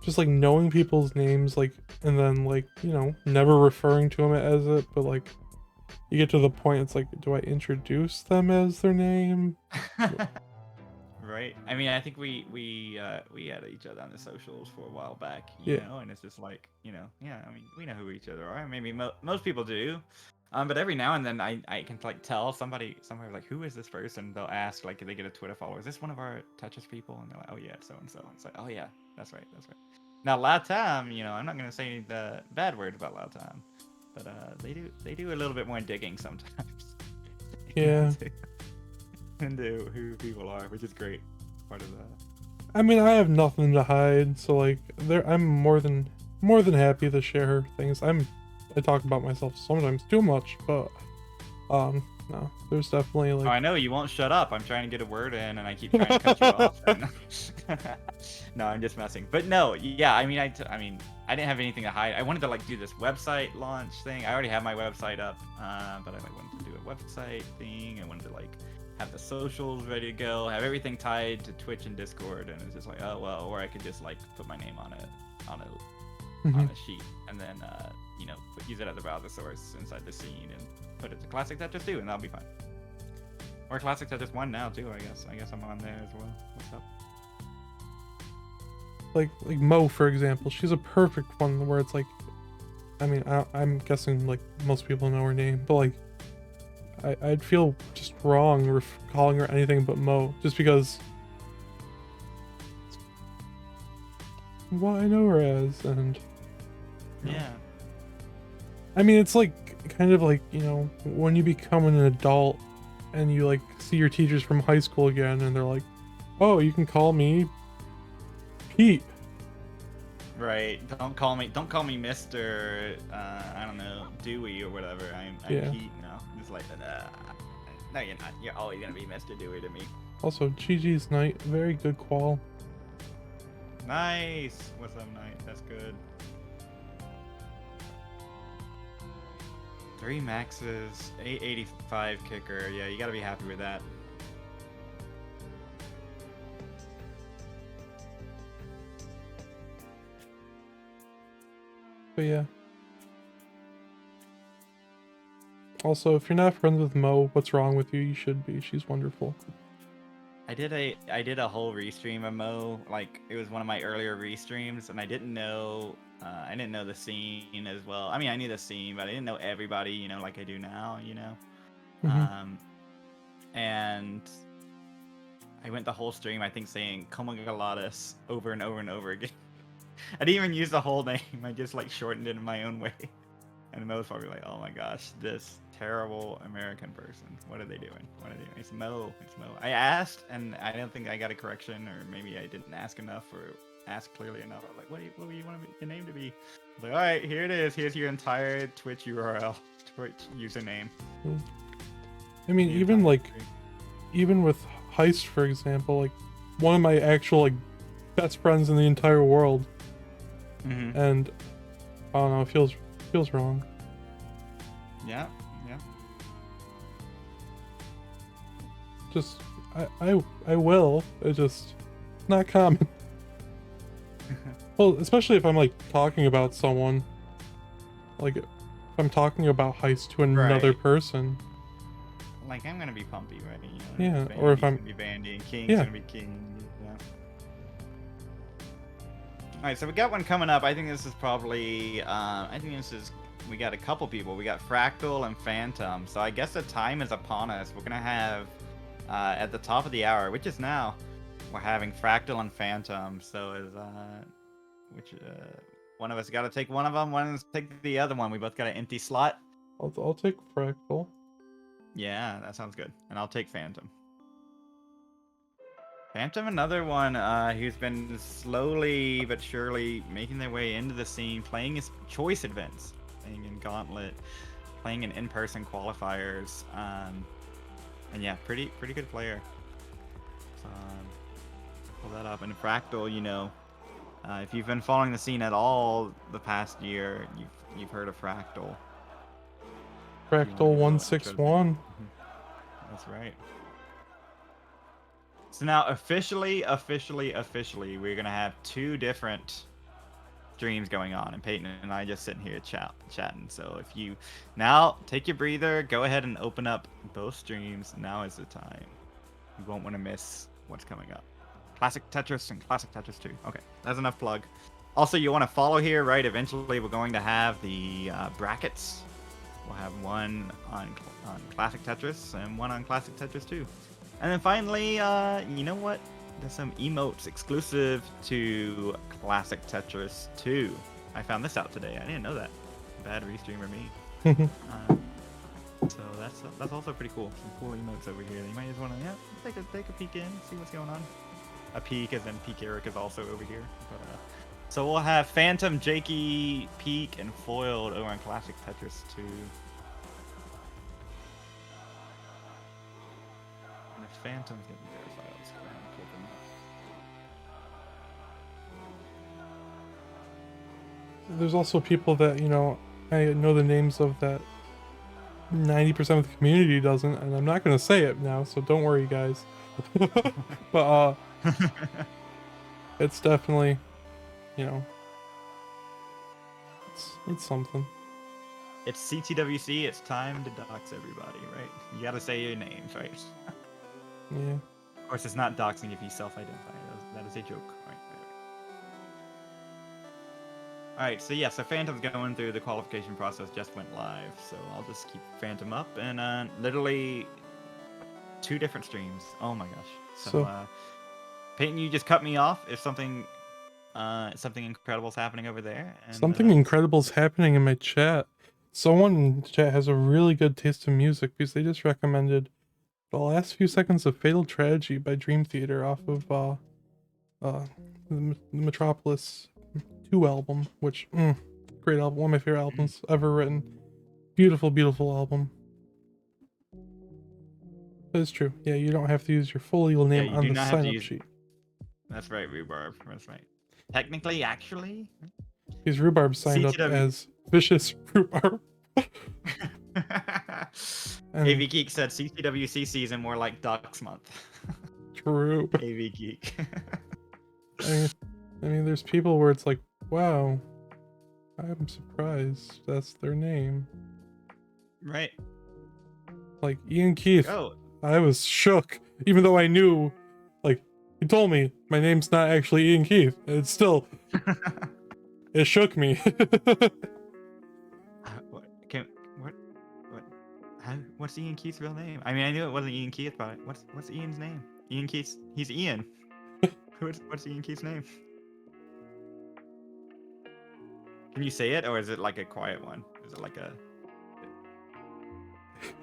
just like knowing people's names, like, and then like, you know, never referring to them as it, but like you get to the point, it's like, do I introduce them as their name? Right. I mean, I think we added each other on the socials for a while back, you Yeah. know, and it's just like, you know, yeah, I mean, we know who each other are. Maybe most people do. But every now and then I can like tell somebody like, who is this person? They'll ask, like, they get a Twitter follower, is this one of our Tetris people? And they're like, oh yeah, so and so. It's like, oh yeah, that's right. Now Lautam, you know, I'm not gonna say the bad words about Lautam, but they do a little bit more digging sometimes. Yeah. into who people are, which is great. Part of that. I mean, I have nothing to hide, so like, I'm more than happy to share things. I talk about myself sometimes too much, but no, there's definitely like. Oh, I know you won't shut up. I'm trying to get a word in, and I keep trying to cut you off. No, I'm just messing. But no, yeah, I mean, I didn't have anything to hide. I wanted to like do this website launch thing. I already have my website up, but I like wanted to do a website thing. I wanted to like have the socials ready to go, have everything tied to Twitch and Discord, and it's just like, oh well, or I could just like put my name on a sheet, and then you know, use it as a browser source inside the scene and put it to Classic Tetris 2, and that'll be fine. Or Classic Tetris 1 now too, I guess. I guess I'm on there as well. What's up? Like Mo, for example, she's a perfect one where it's like, I mean, I'm guessing like most people know her name, but like, I'd feel just wrong calling her anything but Mo, just because what I know her as, and you know. Yeah. I mean, it's like kind of like, you know, when you become an adult and you like see your teachers from high school again, and they're like, "Oh, you can call me Pete." Right. Don't call me Mr. I don't know, Dewey or whatever. I'm Yeah. Pete now. It's like, no, you're not. You're always gonna be Mr. Dewey to me. Also, GG's Knight, very good qual. Nice. What's up, Knight? That's good. 3 maxes, 885 kicker. Yeah, you gotta be happy with that. But yeah. Also, if you're not friends with Mo, what's wrong with you? You should be. She's wonderful. I did a whole restream of Mo. Like, it was one of my earlier restreams, and I didn't know the scene as well. I mean, I knew the scene, but I didn't know everybody, you know, like I do now, you know. And I went the whole stream, I think, saying "Como Galadas" over and over and over again. I didn't even use the whole name. I just like shortened it in my own way. And Mo was probably like, "Oh my gosh, this terrible American person. What are they doing? What are they doing?" It's Mo. It's Mo. I asked, and I don't think I got a correction, or maybe I didn't ask enough, or ask clearly enough. I was like, what do you want your name to be? I was like, all right, here it is. Here's your entire Twitch URL, Twitch username. I mean, even with Heist, for example, like one of my actual like best friends in the entire world, and I don't know, it feels wrong. Yeah. Just I will. It's just not common. Well, especially if I'm like talking about someone, like if I'm talking about Heist to another person. Like, I'm gonna be Pumpy, right? You know, Yeah, or if I'm gonna be Bandy, and King's yeah. gonna be King. Yeah. All right, so we got one coming up. I think this is probably. We got a couple people. We got Fractal and Phantom. So I guess the time is upon us. We're gonna have at the top of the hour, which is now, we're having Fractal and Phantom. So is one of us got to take one of them. One of us take the other one. We both got an empty slot. I'll take Fractal. Yeah, that sounds good. And I'll take Phantom. Phantom, another one who's been slowly but surely making their way into the scene, playing his choice events, playing in Gauntlet, playing in in-person qualifiers, and yeah, pretty good player. So, pull that up. And Fractal, you know, if you've been following the scene at all the past year, you've heard of Fractal. Fractal 161. That's right. So now officially, we're gonna have 2 different streams going on, and Peyton and I just sitting here chatting. So if you now take your breather, go ahead and open up both streams. Now is the time. You won't want to miss what's coming up. Classic Tetris and Classic Tetris 2. Okay, that's enough plug. Also, you want to follow here, right? Eventually, we're going to have the brackets. We'll have one on Classic Tetris and one on Classic Tetris 2. And then finally, you know what? There's some emotes exclusive to Classic Tetris 2. I found this out today. I didn't know that. Bad restreamer me. So that's also pretty cool. Some cool emotes over here. You might just want to take a peek in, see what's going on. A peek, as in Peak Eric is also over here. But, so we'll have Phantom, Jakey, Peak, and Foiled over on Classic Tetris 2. And if Phantom's getting verified, I'll just go ahead and click him up. There's also people that, you know, I know the names of that 90% of the community doesn't, and I'm not going to say it now, so don't worry, guys. But it's definitely, you know, it's something. It's CTWC. It's time to dox everybody, right? You gotta say your names, right? Yeah. Of course, it's not doxing if you self-identify. That is a joke, right? Alright, so yeah, so Phantom's going through the qualification process, just went live, so I'll just keep Phantom up, and literally 2 different streams. Oh my gosh. So, Peyton, you just cut me off if something incredible's happening over there. And, something incredible's happening in my chat. Someone in the chat has a really good taste in music because they just recommended the last few seconds of Fatal Tragedy by Dream Theater off of the Metropolis 2 album, which great album, one of my favorite albums ever written. Beautiful, beautiful album. That is true. Yeah, you don't have to use your full legal name on the sign-up sheet. That's right, Rhubarb. That's right. Technically, actually, because Rhubarb signed up as Vicious Rhubarb. AV Geek said CTWC season more like Ducks Month. True. AV Geek. I mean, there's people where it's like, wow, I'm surprised that's their name. Right. Like Ian Keith. Oh. I was shook, even though I knew, like, he told me my name's not actually Ian Keith. It's still, it shook me. What's Ian Keith's real name? I mean, I knew it wasn't Ian Keith, but what's Ian's name? Ian Keith. He's Ian. What's Ian Keith's name? Can you say it, or is it like a quiet one? Is it like a?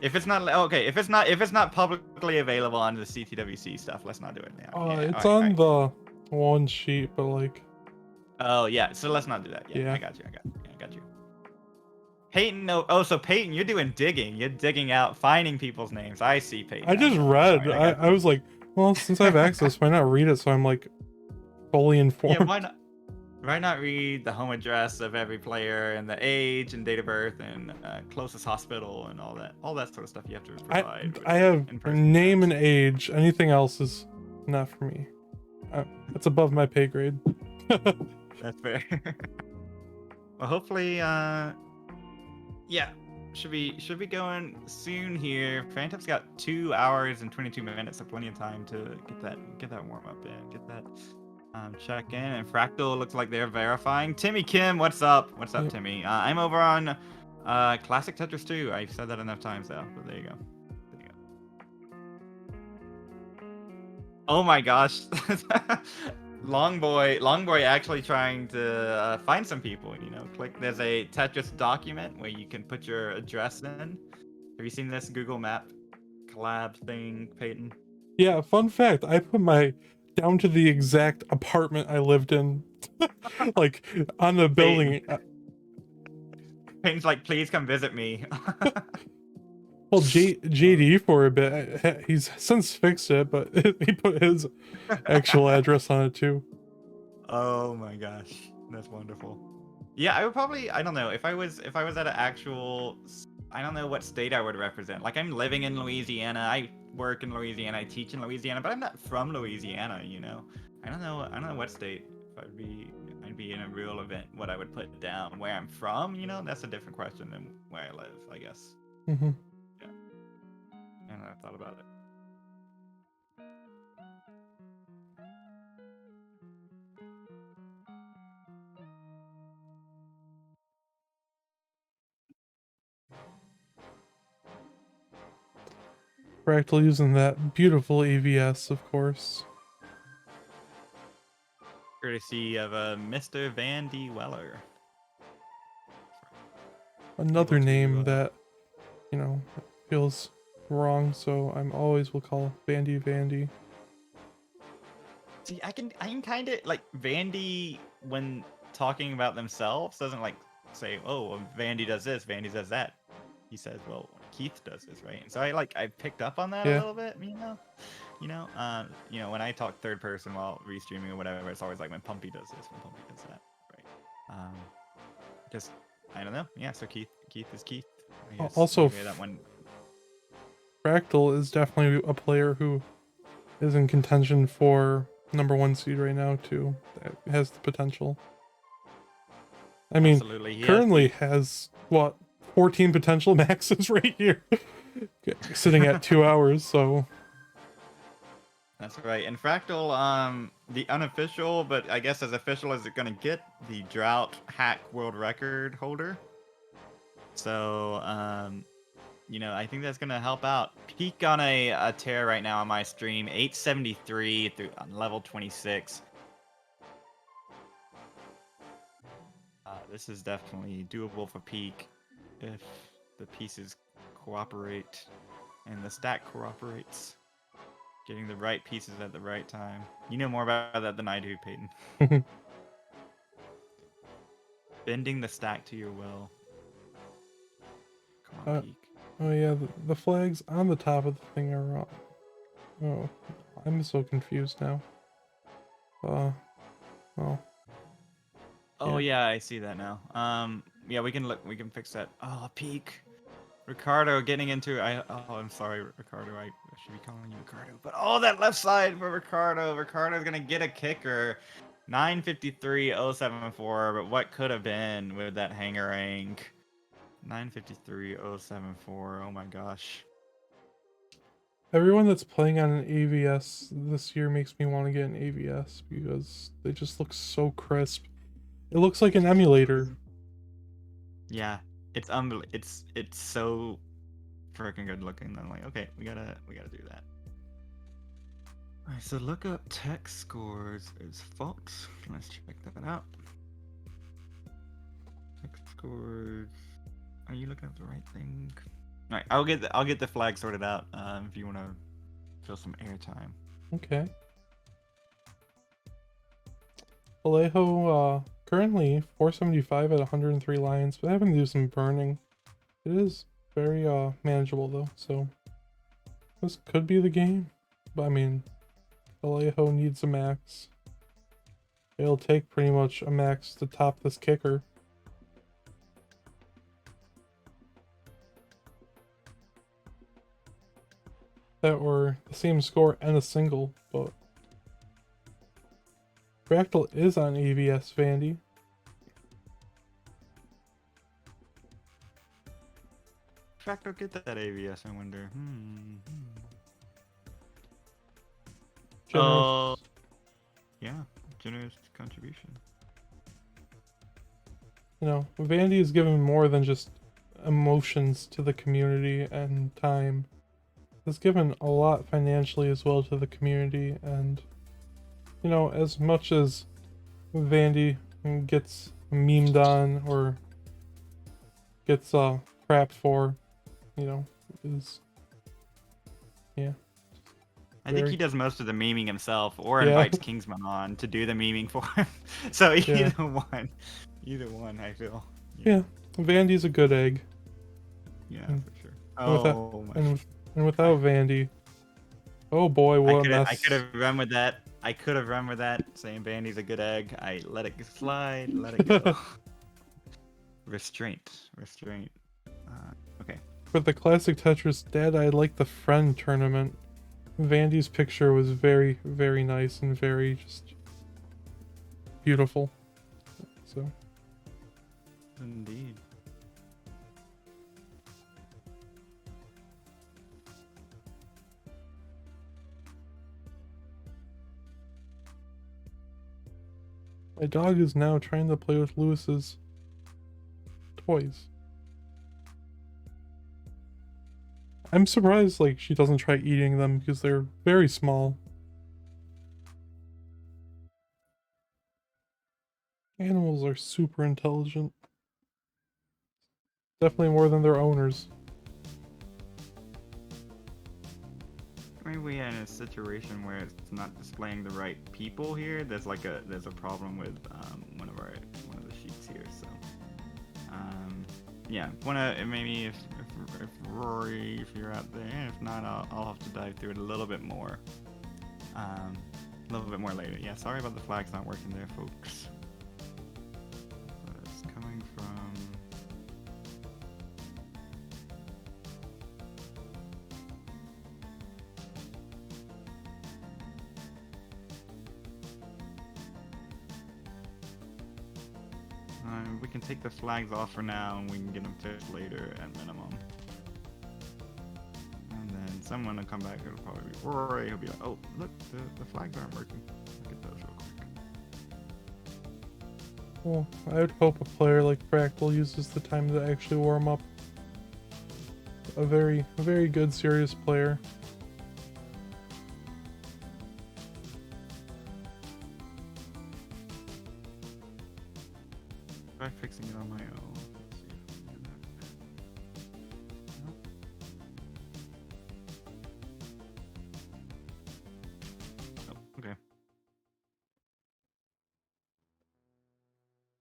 If it's not okay, if it's not publicly available on the CTWC stuff, let's not do it now. It's on the one sheet, but like. Oh yeah, so let's not do that. Yeah. I got you. Peyton, so Peyton, you're doing digging. You're digging out, finding people's names. I see, Peyton. I just read. I was like, well, since I have access, why not read it? So I'm like fully informed. Yeah, why not? Why not read the home address of every player and the age and date of birth and closest hospital and all that sort of stuff you have to provide. I have name and age. Anything else is not for me. It's above my pay grade. That's fair. Well, hopefully, yeah, should be going soon here. Phantom's got 2 hours and 22 minutes, so plenty of time to get that warm up in, get that check in. And Fractal looks like they're verifying. Timmy Kim, what's up? What's up, Timmy? I'm over on Classic Tetris 2. I've said that enough times though, but there you go. Oh my gosh. Longboy actually trying to find some people, you know. There's a Tetris document where you can put your address in. Have you seen this Google Map collab thing, Peyton? Yeah, fun fact, I put my down to the exact apartment I lived in, like on the building. Peyton's like, please come visit me. Well, JD for a bit, he's since fixed it, but he put his actual address on it too. Oh my gosh, that's wonderful. Yeah, I would probably, I don't know, if I was at an actual, I don't know what state I would represent. Like, I'm living in Louisiana, I work in Louisiana, I teach in Louisiana, but I'm not from Louisiana, you know. I don't know what state if I'd be in a real event, what I would put down. Where I'm from, you know, that's a different question than where I live, I guess. Mm-hmm. Yeah. And I thought about it. Fractal using that beautiful AVS, of course. Courtesy of Mr. Van D. Weller. Another name that, you know, feels wrong, so I'm always will call Vandy. See, I can kind of like Vandy when talking about themselves doesn't like say, oh, well, Vandy does this, Vandy does that. He says, well, Keith does this, right? And so I picked up on that a little bit, you know, when I talk third person while restreaming or whatever, it's always like when Pumpy does this, when Pumpy does that, right? Just I don't know, yeah. So Keith is Keith. I guess. Also, that one. Fractal is definitely a player who is in contention for #1 seed right now too. That has the potential. I mean, currently has what 14 potential maxes right here, sitting at 2 hours. So that's right. And Fractal, the unofficial, but I guess as official as it's gonna get, the drought hack world record holder. So, you know, I think that's gonna help out. Peak on a tear right now on my stream, 873 through on level 26. This is definitely doable for peak if the pieces cooperate and the stack cooperates. Getting the right pieces at the right time. You know more about that than I do, Peyton. Bending the stack to your will. Come on, peak. Oh yeah, the flags on the top of the thing are wrong. Oh, I'm so confused now. Oh. Oh yeah, I see that now. Yeah, we can fix that. Oh, peak. Ricardo getting into I'm sorry, Ricardo. I should be calling you Ricardo. But oh, that left side for Ricardo. Ricardo's gonna get a kicker. 953.074. But what could have been with that hanger rank? 953.074. Oh my gosh. Everyone that's playing on an AVS this year makes me want to get an AVS because they just look so crisp. It looks like an emulator. Yeah, it's it's so freaking good looking. I'm like, okay, we gotta do that. All right, so look up tech scores is Fox. Let's check that out. Tech scores. Are you looking up the right thing? All right, I'll get the flag sorted out. If you want to fill some airtime. Okay. Vallejo, currently 475 at 103 lions, but having to do some burning. It is very manageable though, so this could be the game. But I mean, Vallejo needs a max. It'll take pretty much a max to top this kicker. That were the same score and a single, but Fractal is on AVS, Vandy. In fact, I'll get that AVS, I wonder. Generous. Yeah, generous contribution. You know, Vandy is giving more than just emotions to the community and time. It's given a lot financially as well to the community, and you know, as much as Vandy gets memed on or gets crap for, you know, is I think he does most of the memeing himself, or Yeah. invites Kingsman on to do the memeing for him. So Yeah. either one, I feel. Yeah, Vandy's a good egg. Yeah, And- for sure. And without Vandy, oh boy, what a mess. I could have run with that. Saying Vandy's a good egg. I let it slide, let it go. Restraint. Okay. For the Classic Tetris Dad, I like the friend tournament. Vandy's picture was very, very nice and very just beautiful. So. Indeed. My dog is now trying to play with Lewis's toys. I'm surprised like she doesn't try eating them because they're very small. Animals are super intelligent. Definitely more than their owners. Maybe we're in a situation where it's not displaying the right people here. There's a problem with one of the sheets here. So yeah, maybe if Rory, if you're out there, if not, I'll have to dive through it a little bit more later. Yeah, sorry about the flags not working there, folks. It's coming from. We can take the flags off for now, and we can get them fixed later at minimum. And then someone will come back. It'll probably be Rory. He'll be like, "Oh, look, the flags aren't working. Look at those real Well, I would hope a player like Fractal uses the time to actually warm up. A very good, serious player. Try fixing it on my own. Let's see if I can do that. Oh, okay.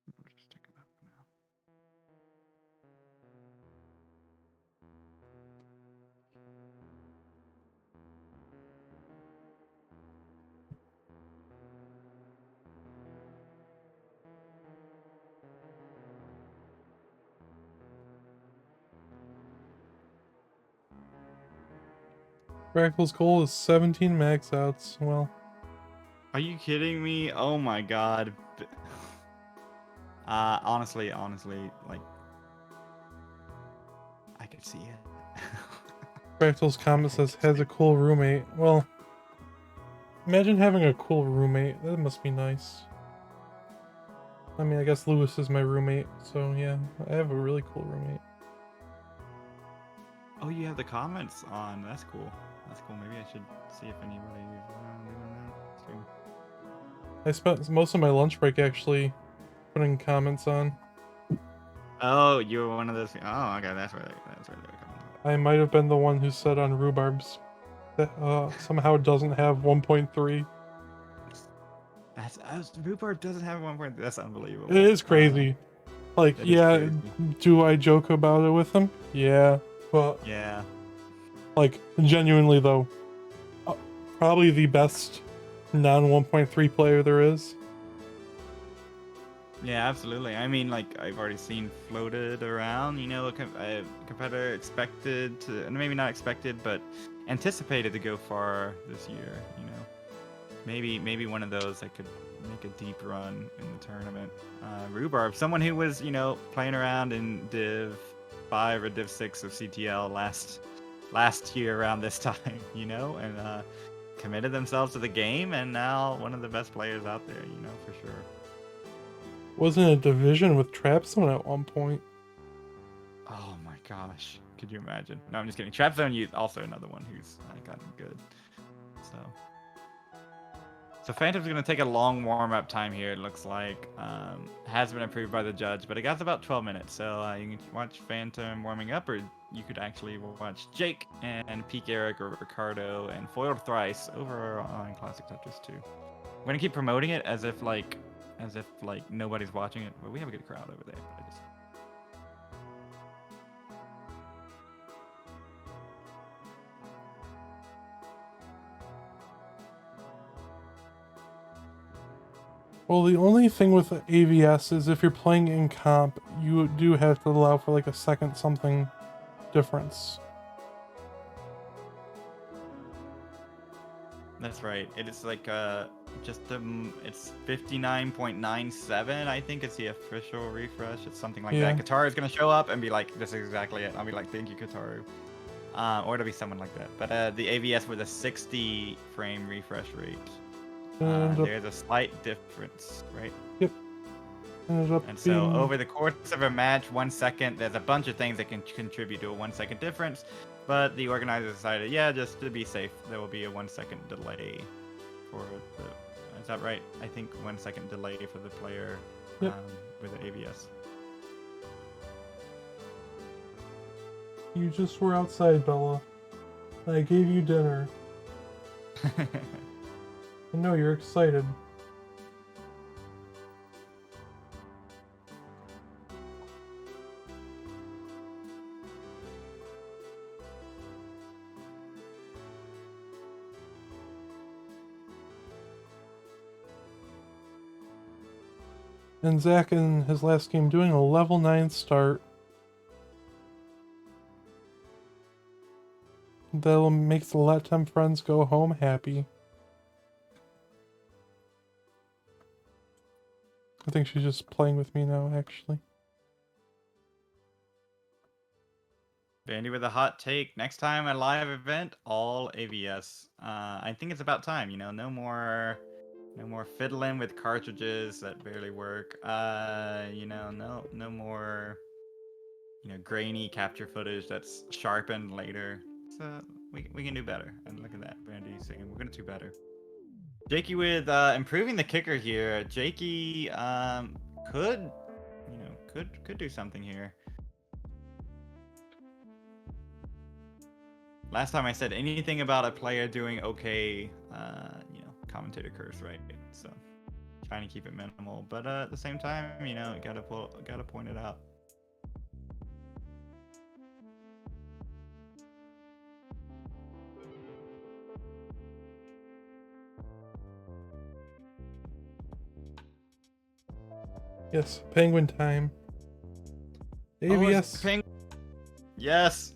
We'll just take it up now. Fractal's goal is 17 max outs. Well, Are you kidding me? Oh my god. Honestly, like, I could see it. Fractal's comment says has a cool roommate. Well, imagine having a cool roommate. That must be nice. I mean, I guess Lewis is my roommate, so yeah, I have a really cool roommate. Oh, you have the comments on. That's cool. That's cool. Maybe I should see if anybody is doing that stream. I spent most of my lunch break actually putting comments on. Oh, you were one of those. Oh, okay. That's where they're coming from. I might have been the one who said on Rhubarb's that somehow doesn't have 1.3. That's Rhubarb doesn't have 1 point. That's unbelievable. It is crazy. Like, yeah, crazy. do I joke about it with him? Yeah, but Yeah. like genuinely though, probably the best non 1.3 player there is. Yeah, absolutely. I mean, like, I've already seen floated around, you know, a competitor expected to, and maybe not expected, but anticipated to go far this year, you know. Maybe one of those that could make a deep run in the tournament. Rhubarb, someone who was, you know, playing around in Div 5 or Div 6 of CTL last year around this time, you know, and committed themselves to the game, and now one of the best players out there, you know, for sure. Wasn't a division with Trapzone at one point. Oh my gosh. Could you imagine? No, I'm just kidding. Trapzone Youth, also another one who's gotten good. So Phantom's going to take a long warm-up time here, it looks like. Has been approved by the judge, but it got about 12 minutes. So you can watch Phantom warming up, or you could actually watch Jake and Peak Eric or Ricardo and Foiled Thrice over on Classic Tetris 2. We're going to keep promoting it as if like nobody's watching it. Well, we have a good crowd over there, but I just... Well, the only thing with AVS is if you're playing in comp, you do have to allow for like a second something difference. That's right. It is like it's 59.97. I think it's the official refresh. It's something like that. Kataru is gonna show up and be like, "This is exactly it." I'll be like, "Thank you, Kataru," or it'll be someone like that. But the AVS with a 60 frame refresh rate. There's a slight difference, right? Yep. And so over the course of a match, 1 second, there's a bunch of things that can contribute to a 1 second difference. But the organizers decided, yeah, just to be safe, there will be a 1 second delay for the... Is that right? I think 1 second delay for the player with the ABS. You just were outside, Bella. I gave you dinner. I know you're excited. And Zach in his last game doing a level 9 start. That'll make the Let Them Friends go home happy. I think she's just playing with me now, actually. Vandy with a hot take. Next time a live event, all AVS. I think it's about time, you know, no more No more fiddling with cartridges that barely work. You know, no more, you know, grainy capture footage that's sharpened later. So we can do better. And look at that, Brandy singing. We're gonna do better. Jakey with improving the kicker here. Jakey could, you know, could do something here. Last time I said anything about a player doing okay, you know, commentator curse, right? So trying to keep it minimal, but at the same time, you know, gotta point it out. Yes, penguin time. AVS. Yes.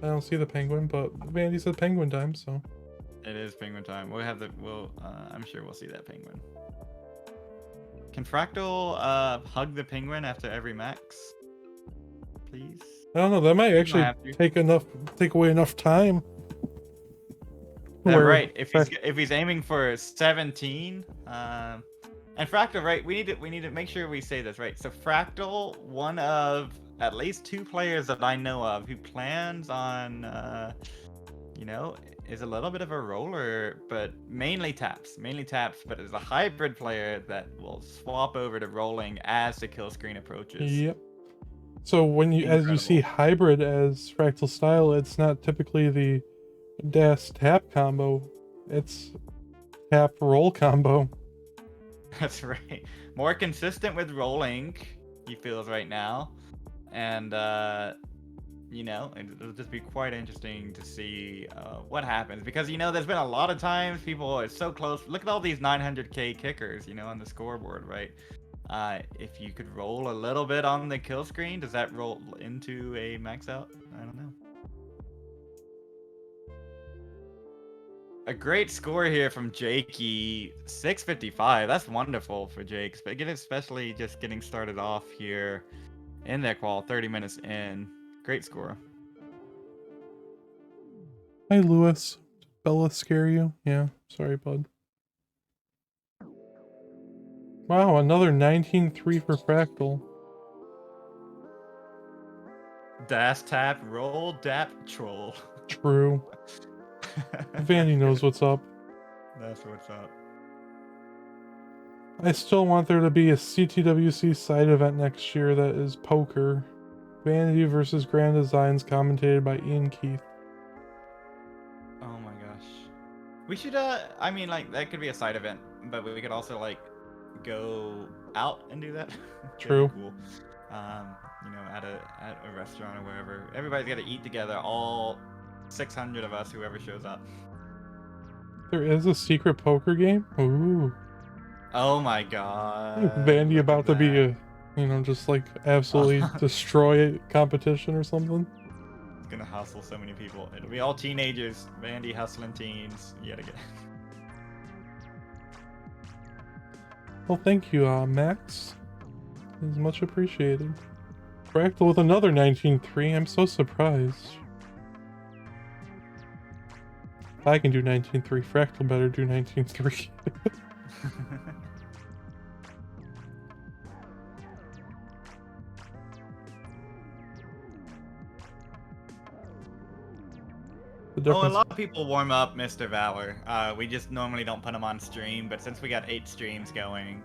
I don't see the penguin, but Vandy said penguin time, so. It is penguin time. I'm sure we'll see that penguin. Can Fractal hug the penguin after every max? Please? I don't know, that might actually take away enough time. Yeah, right. If he's aiming for 17, and Fractal, right? We need to make sure we say this, right? So Fractal, one of at least 2 players that I know of who plans on, you know, is a little bit of a roller, but mainly taps, but is a hybrid player that will swap over to rolling as the kill screen approaches. Yep. So when as you see hybrid as Fractal style, it's not typically the dash tap combo, it's tap roll combo. That's right. More consistent with rolling, he feels right now. And, you know, it'll just be quite interesting to see what happens. Because, you know, there's been a lot of times people are so close. Look at all these 900k kickers, you know, on the scoreboard, right? If you could roll a little bit on the kill screen, does that roll into a max out? I don't know. A great score here from Jakey, 655. That's wonderful for Jakes, but especially just getting started off here in their qual, 30 minutes in. Great score. Hi, Lewis. Bella scare you? Yeah, sorry, bud. Wow, another 19-3 for Fractal. Dash tap, roll, dap, troll. True. Vandy knows what's up. That's what's up. I still want there to be a CTWC side event next year that is poker. Vanity versus Grand Designs, commentated by Ian Keith. Oh my gosh. We should, I mean, like, that could be a side event, but we could also, like, go out and do that. True. Cool. You know, at a restaurant or wherever. Everybody's got to eat together, all 600 of us, whoever shows up. There is a secret poker game? Ooh. Oh my god. Vandy about to be a, you know, just like absolutely destroy competition or something. It's gonna hustle so many people. It'll be all teenagers. Vandy hustling teens yet again. Well, thank you, Max. It's much appreciated. Fractal with another 19-3. I'm so surprised. If I can do 19-3, Fractal better do 19-3. Oh, a lot of people warm up Mr. Valor. We just normally don't put them on stream, but since we got 8 streams going,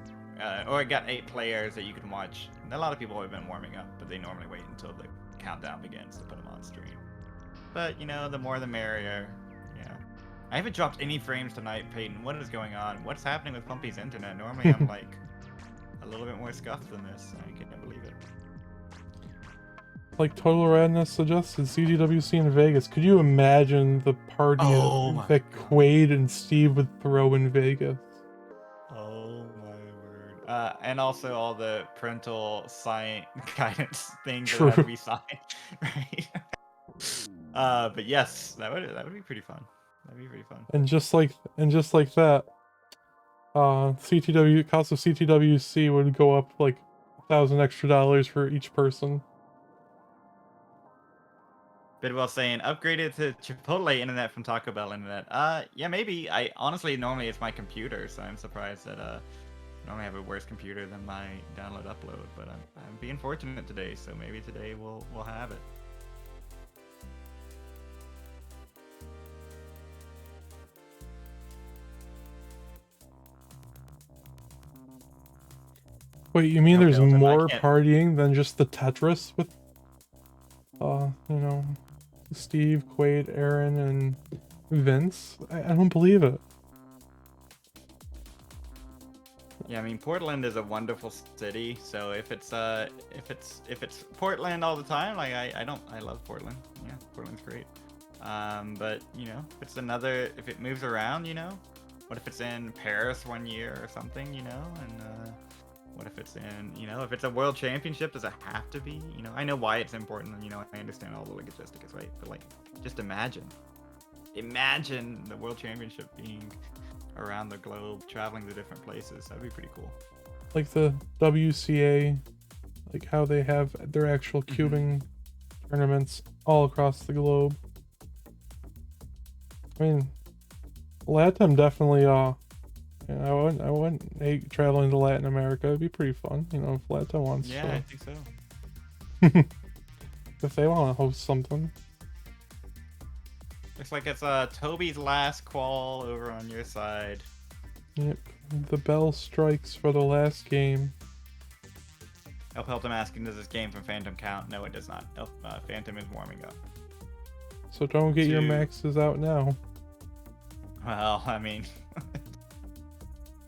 or got 8 players that you can watch, a lot of people have been warming up, but they normally wait until the countdown begins to put them on stream. But, you know, the more the merrier. Yeah. I haven't dropped any frames tonight, Peyton. What is going on? What's happening with Pumpy's internet? Normally I'm like a little bit more scuffed than this. I can't believe it. Like Total Radness suggested, CTWC in Vegas. Could you imagine the party that Quaid and Steve would throw in Vegas? Oh my word. And also all the parental sign guidance things that have to be signed, right? But yes, that would be pretty fun. That'd be pretty fun. And just like that, cost of CTWC would go up like $1,000 extra for each person. Bidwell saying upgraded to Chipotle internet from Taco Bell internet. Yeah, maybe. I honestly normally it's my computer, so I'm surprised that I normally have a worse computer than my download upload. But I'm being fortunate today, so maybe today we'll have it. Wait, you mean No, there's Belton, I more can't- partying than just the Tetris with, you know, Steve, Quaid, Aaron, and Vince? I don't believe it. Yeah, I mean Portland is a wonderful city, so if it's Portland all the time, like I love Portland. Yeah, Portland's great. But you know, if it moves around, you know, what if it's in Paris one year or something, you know, and what if it's in, you know, if it's a world championship, does it have to be? You know, I know why it's important, and you know, I understand all the logistics, right? But like, just imagine the world championship being around the globe, traveling to different places. That'd be pretty cool. Like the WCA, like how they have their actual cubing tournaments all across the globe. I mean, LATAM definitely, yeah, I wouldn't hate traveling to Latin America. It'd be pretty fun, you know, if LATAM wants Yeah, to. I think so. If they want to host something. Looks like it's Toby's last qual over on your side. Yep. The bell strikes for the last game. Elpelton asking, does this game from Phantom count? No, it does not. Phantom is warming up. So don't get your Two. maxes out now. Well, I mean,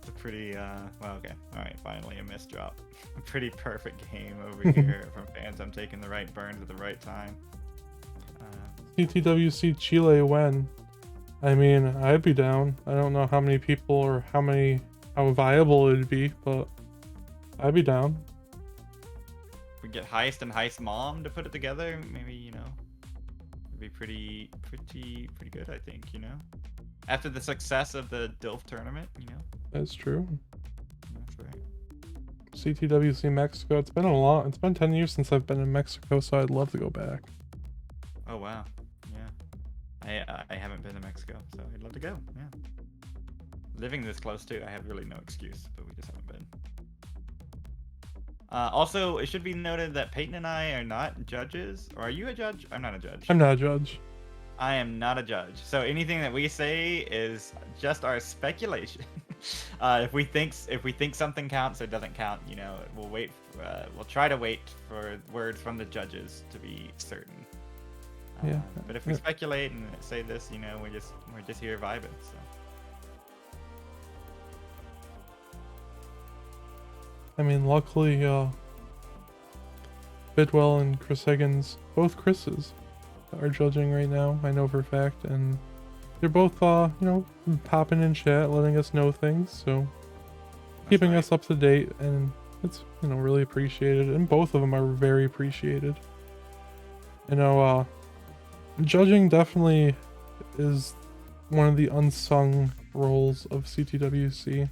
it's a pretty, well, okay. Alright, finally a miss drop. A pretty perfect game over here from Phantom, taking the right burns at the right time. CTWC Chile when? I mean, I'd be down. I don't know how many people or how viable it'd be, but I'd be down. If we get Heist and Heist Mom to put it together, maybe, you know, it'd be pretty good, I think, you know? After the success of the DILF tournament, you know? That's true. That's right. CTWC Mexico. It's been 10 years since I've been in Mexico, so I'd love to go back. Oh, wow. Yeah. I haven't been to Mexico, so I'd love to go, yeah. Living this close to, I have really no excuse, but we just haven't been. Also, it should be noted that Peyton and I are not judges. Or are you a judge? I'm not a judge. I'm not a judge. I am not a judge. So anything that we say is just our speculation. If we think something counts or doesn't count, you know, we'll try to wait for words from the judges to be certain. Yeah. But if we speculate and say this, you know, we're just here vibing. So. I mean, luckily, Bidwell and Chris Higgins, both Chris's, are judging right now. I know for a fact, and they're both, you know, popping in chat, letting us know things. So keeping us up to date, and it's, you know, really appreciated. And both of them are very appreciated. You know, judging definitely is one of the unsung roles of CTWC.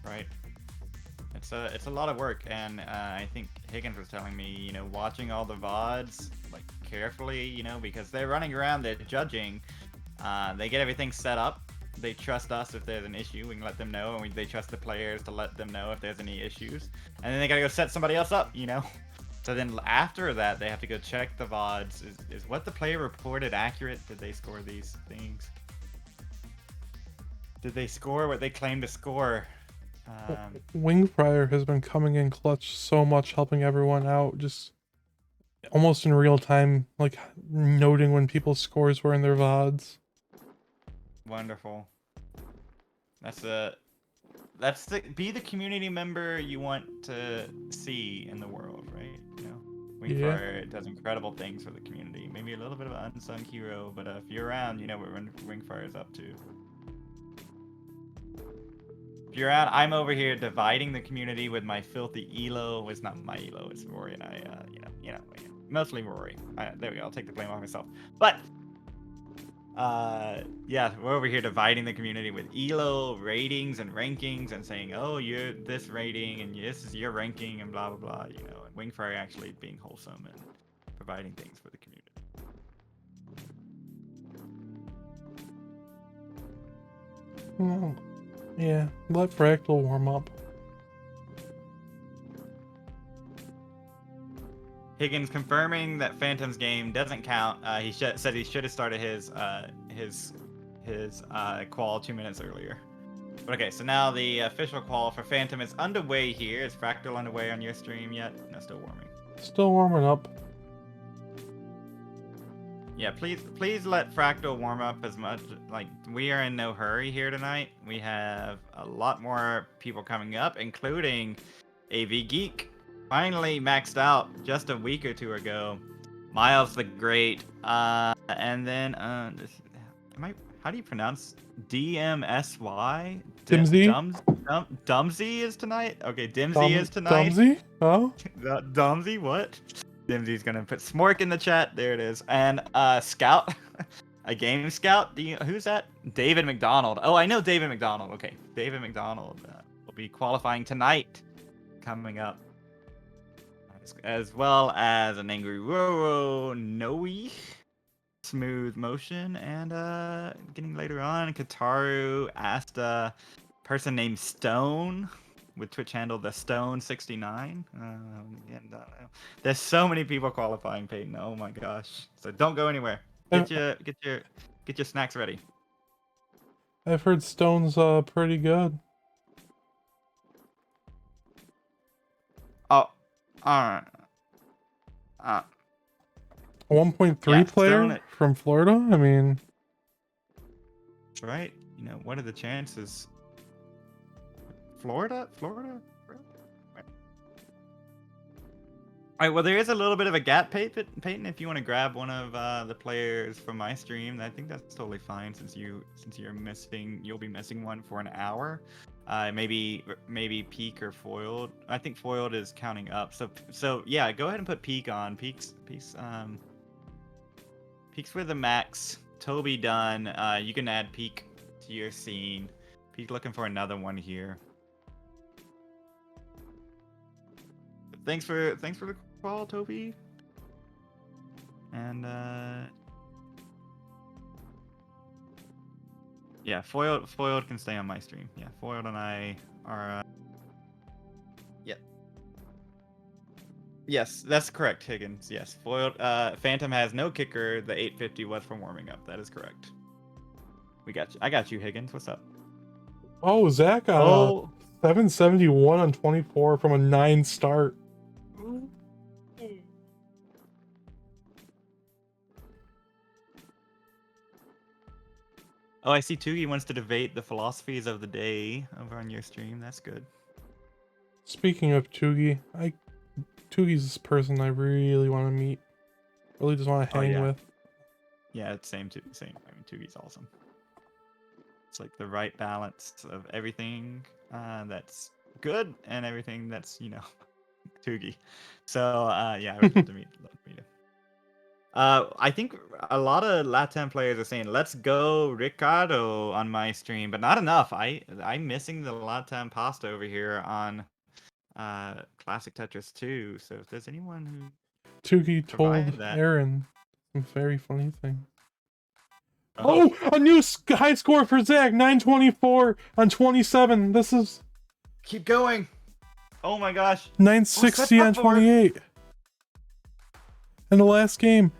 Right. It's a lot of work, and I think Higgins was telling me, you know, watching all the VODs like carefully, you know, because they're running around, they're judging, they get everything set up. They trust us if there's an issue, we can let them know, and they trust the players to let them know if there's any issues, and then they gotta go set somebody else up, you know. So then after that, they have to go check the VODs. Is what the player reported accurate? Did they score these things? Did they score what they claimed to score? Wingfire has been coming in clutch so much, helping everyone out, just almost in real time, like noting when people's scores were in their VODs. Wonderful. Be the community member you want to see in the world, right? You know, Wingfire does incredible things for the community. Maybe a little bit of an unsung hero, but if you're around, you know what Wingfire is up to. If you're around, I'm over here dividing the community with my filthy elo. It's not my elo, it's Rory and I. You know, mostly Rory. There we go. I'll take the blame off myself. But yeah, we're over here dividing the community with elo ratings and rankings and saying, oh, you're this rating and this is your ranking and blah blah blah, you know, and Wingfire actually being wholesome and providing things for the community. No. Yeah, let Fractal warm up. Higgins confirming that Phantom's game doesn't count. He said he should have started his qual 2 minutes earlier. But okay, so now the official qual for Phantom is underway here. Is Fractal underway on your stream yet? No, still warming. Still warming up. Yeah, please let Fractal warm up as much. Like, we are in no hurry here tonight. We have a lot more people coming up, including AV Geek. Finally maxed out just a week or two ago. Miles the Great. And then how do you pronounce DMSY? Dimsy? Dumsy is tonight? Okay, Dimsy is tonight. Dumsy? Oh? Dumsy, what? Dimsy's gonna put Smork in the chat. There it is. And Scout, a game scout. Who's that? David McDonald. Oh, I know David McDonald. Okay, David McDonald will be qualifying tonight, coming up, as well as an Angry Roro, Noe, Smooth Motion, and getting later on, Kataru, Asta, person named Stone, with Twitch handle the Stone69. And there's so many people qualifying, Peyton. Oh my gosh! So don't go anywhere. Get your snacks ready. I've heard Stone's pretty good. Oh, alright. A 1.3 Yeah, player from Florida? I mean... That's right. You know, what are the chances? Florida? Alright, well, there is a little bit of a gap, Peyton. If you want to grab one of the players from my stream, I think that's totally fine since you're missing. You'll be missing one for an hour. Maybe Peak or Foiled. I think Foiled is counting up. So yeah, go ahead and put Peak on. Peak's with the max. Toby done. You can add Peak to your scene. Peak looking for another one here. Thanks for the call, Toby. And yeah, Foiled can stay on my stream. Yeah, Foiled and I are yeah. Yes, that's correct, Higgins. Yes, Foiled Phantom has no kicker. The 850 was from warming up. That is correct. We got you. I got you, Higgins. What's up? Oh, Zach got 771 on 24 from a 9 start. Oh, I see Tugi wants to debate the philosophies of the day over on your stream. That's good. Speaking of Tugi, Tugi's this person I really want to meet. Really just want to hang with. Yeah, it's same. I mean, Tugi's awesome. It's like the right balance of everything that's good and everything that's, Tugi. So, yeah, I would love to meet him. I think a lot of Latam players are saying, let's go Ricardo on my stream, but not enough. I'm missing the Latam pasta over here on Classic Tetris 2. So if there's anyone who Tugi told that. Aaron some very funny things. Oh, a new high score for Zach, 924 on 27. This is... Keep going. Oh my gosh. 960 on 28. In the last game.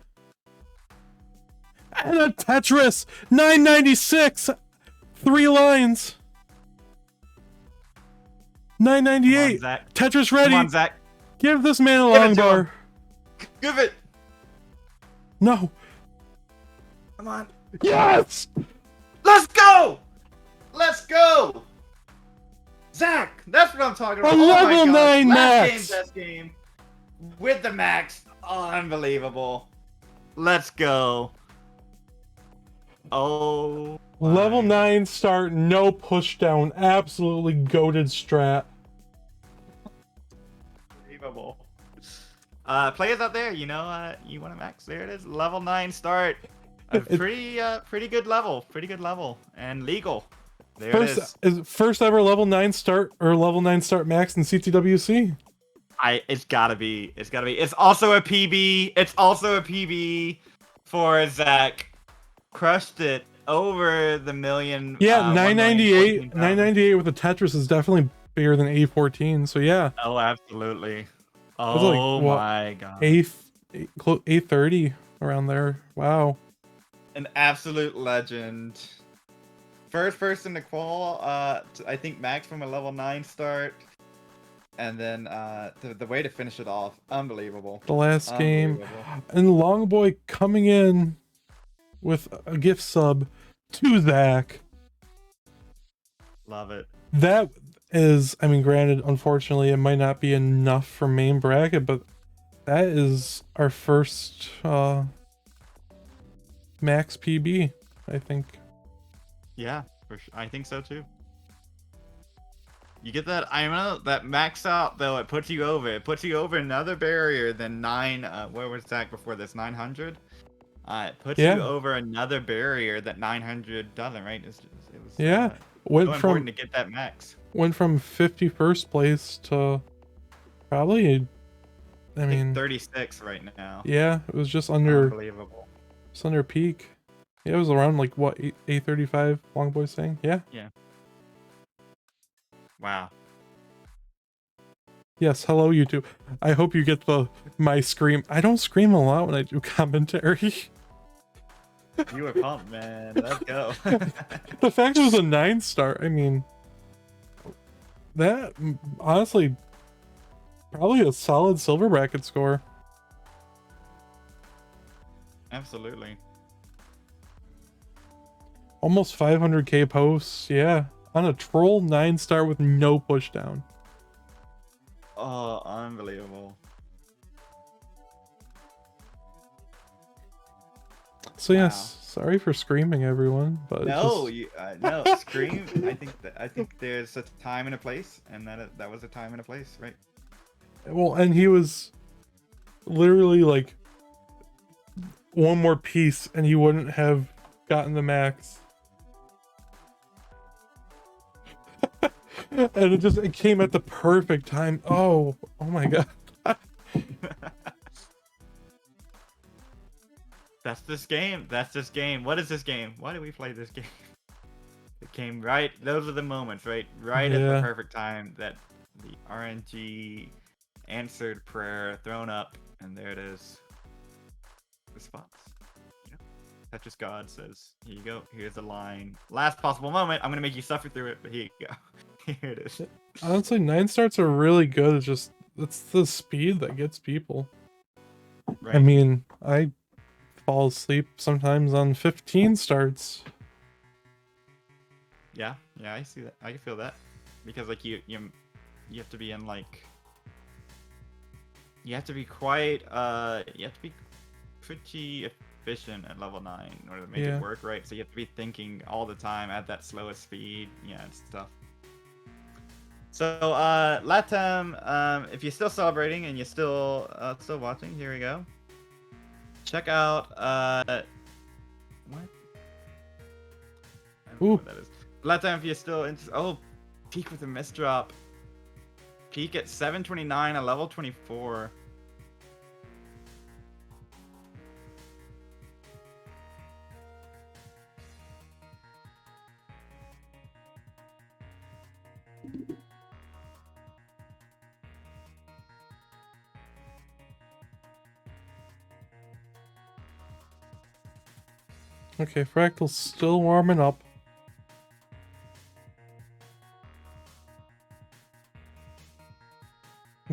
And a Tetris, 996. 3 lines. 998. Come on, Zach. Tetris ready. Come on, Zach. Give this man a long bar. Give it. No. Come on. Yes. Let's go. Let's go. Zach, that's what I'm talking about. A level 9 max. Best game. With the max. Unbelievable. Let's go. Oh. Level 9 start, no push down. Absolutely goated strat. Unbelievable. Players out there, you want to max? There it is. Level 9 start. Pretty good level. Pretty good level. And legal. There it is. First ever level 9 start or level 9 start max in CTWC. It's gotta be. It's also a PB. It's also a PB for Zach. Crushed it over the million. Yeah, 1,014,000. 998 with the Tetris is definitely bigger than A14. So yeah, Oh, absolutely. that's like Oh what my god. A30 around there. Wow. An absolute legend. First person to qual, I think max from a level 9 start. And then the way to finish it off, unbelievable. The last game, Unbelievable. and Longboy coming in with a gift sub to Zach. Love it. That is, I mean, granted, unfortunately, it might not be enough for main bracket, but that is our first max PB, I think. Yeah, for sure. I think so too. You get that? I know that max out though. It puts you over. It puts you over another barrier than 9. Where was that before this? 900. It puts Yeah. you over another barrier that 900 doesn't. Right? It was. Yeah. So important to get that max. Went from 51st place to probably, I mean, 36 right now. Yeah, it was just under. Unbelievable. Just under peak. Yeah, it was around like what, 835. Longboy saying. Yeah. Yeah. Wow. Yes, hello YouTube. I hope you get my scream. I don't scream a lot when I do commentary. You were pumped, man. Let's go. The fact it was a 9-star, I mean, that honestly probably a solid silver bracket score. Absolutely. Almost 500k posts, yeah. On a troll 9-star with no pushdown. Oh, unbelievable. So yes, sorry for screaming, everyone. But no, no scream. I think there's a time and a place, and that was a time and a place, right? Well, and he was literally like one more piece, and he wouldn't have gotten the max. And it came at the perfect time. Oh my god. That's this game. That's this game. What is this game? Why do we play this game? It came right. Those are the moments, right? Right at the perfect time that the RNG answered prayer thrown up, and there it is. Response. Tetris God says, "Here you go. Here's a line. Last possible moment. I'm gonna make you suffer through it, but here you go. Here it is." Honestly, 9-stars are really good. It's just it's the speed that gets people. Right. I mean, I fall asleep sometimes on 15 starts. Yeah, I see that. I can feel that because like you have to be in like you have to be quite you have to be pretty efficient at level 9 in order to make it work, right? So you have to be thinking all the time at that slowest speed. Yeah, it's tough. So Latam, if you're still celebrating and you're still watching, here we go. Check out what? I don't know what that is. Latam, if you're still interested. Oh, peak with a mist drop. Peak at 729 at level 24. Okay, Fractal's still warming up.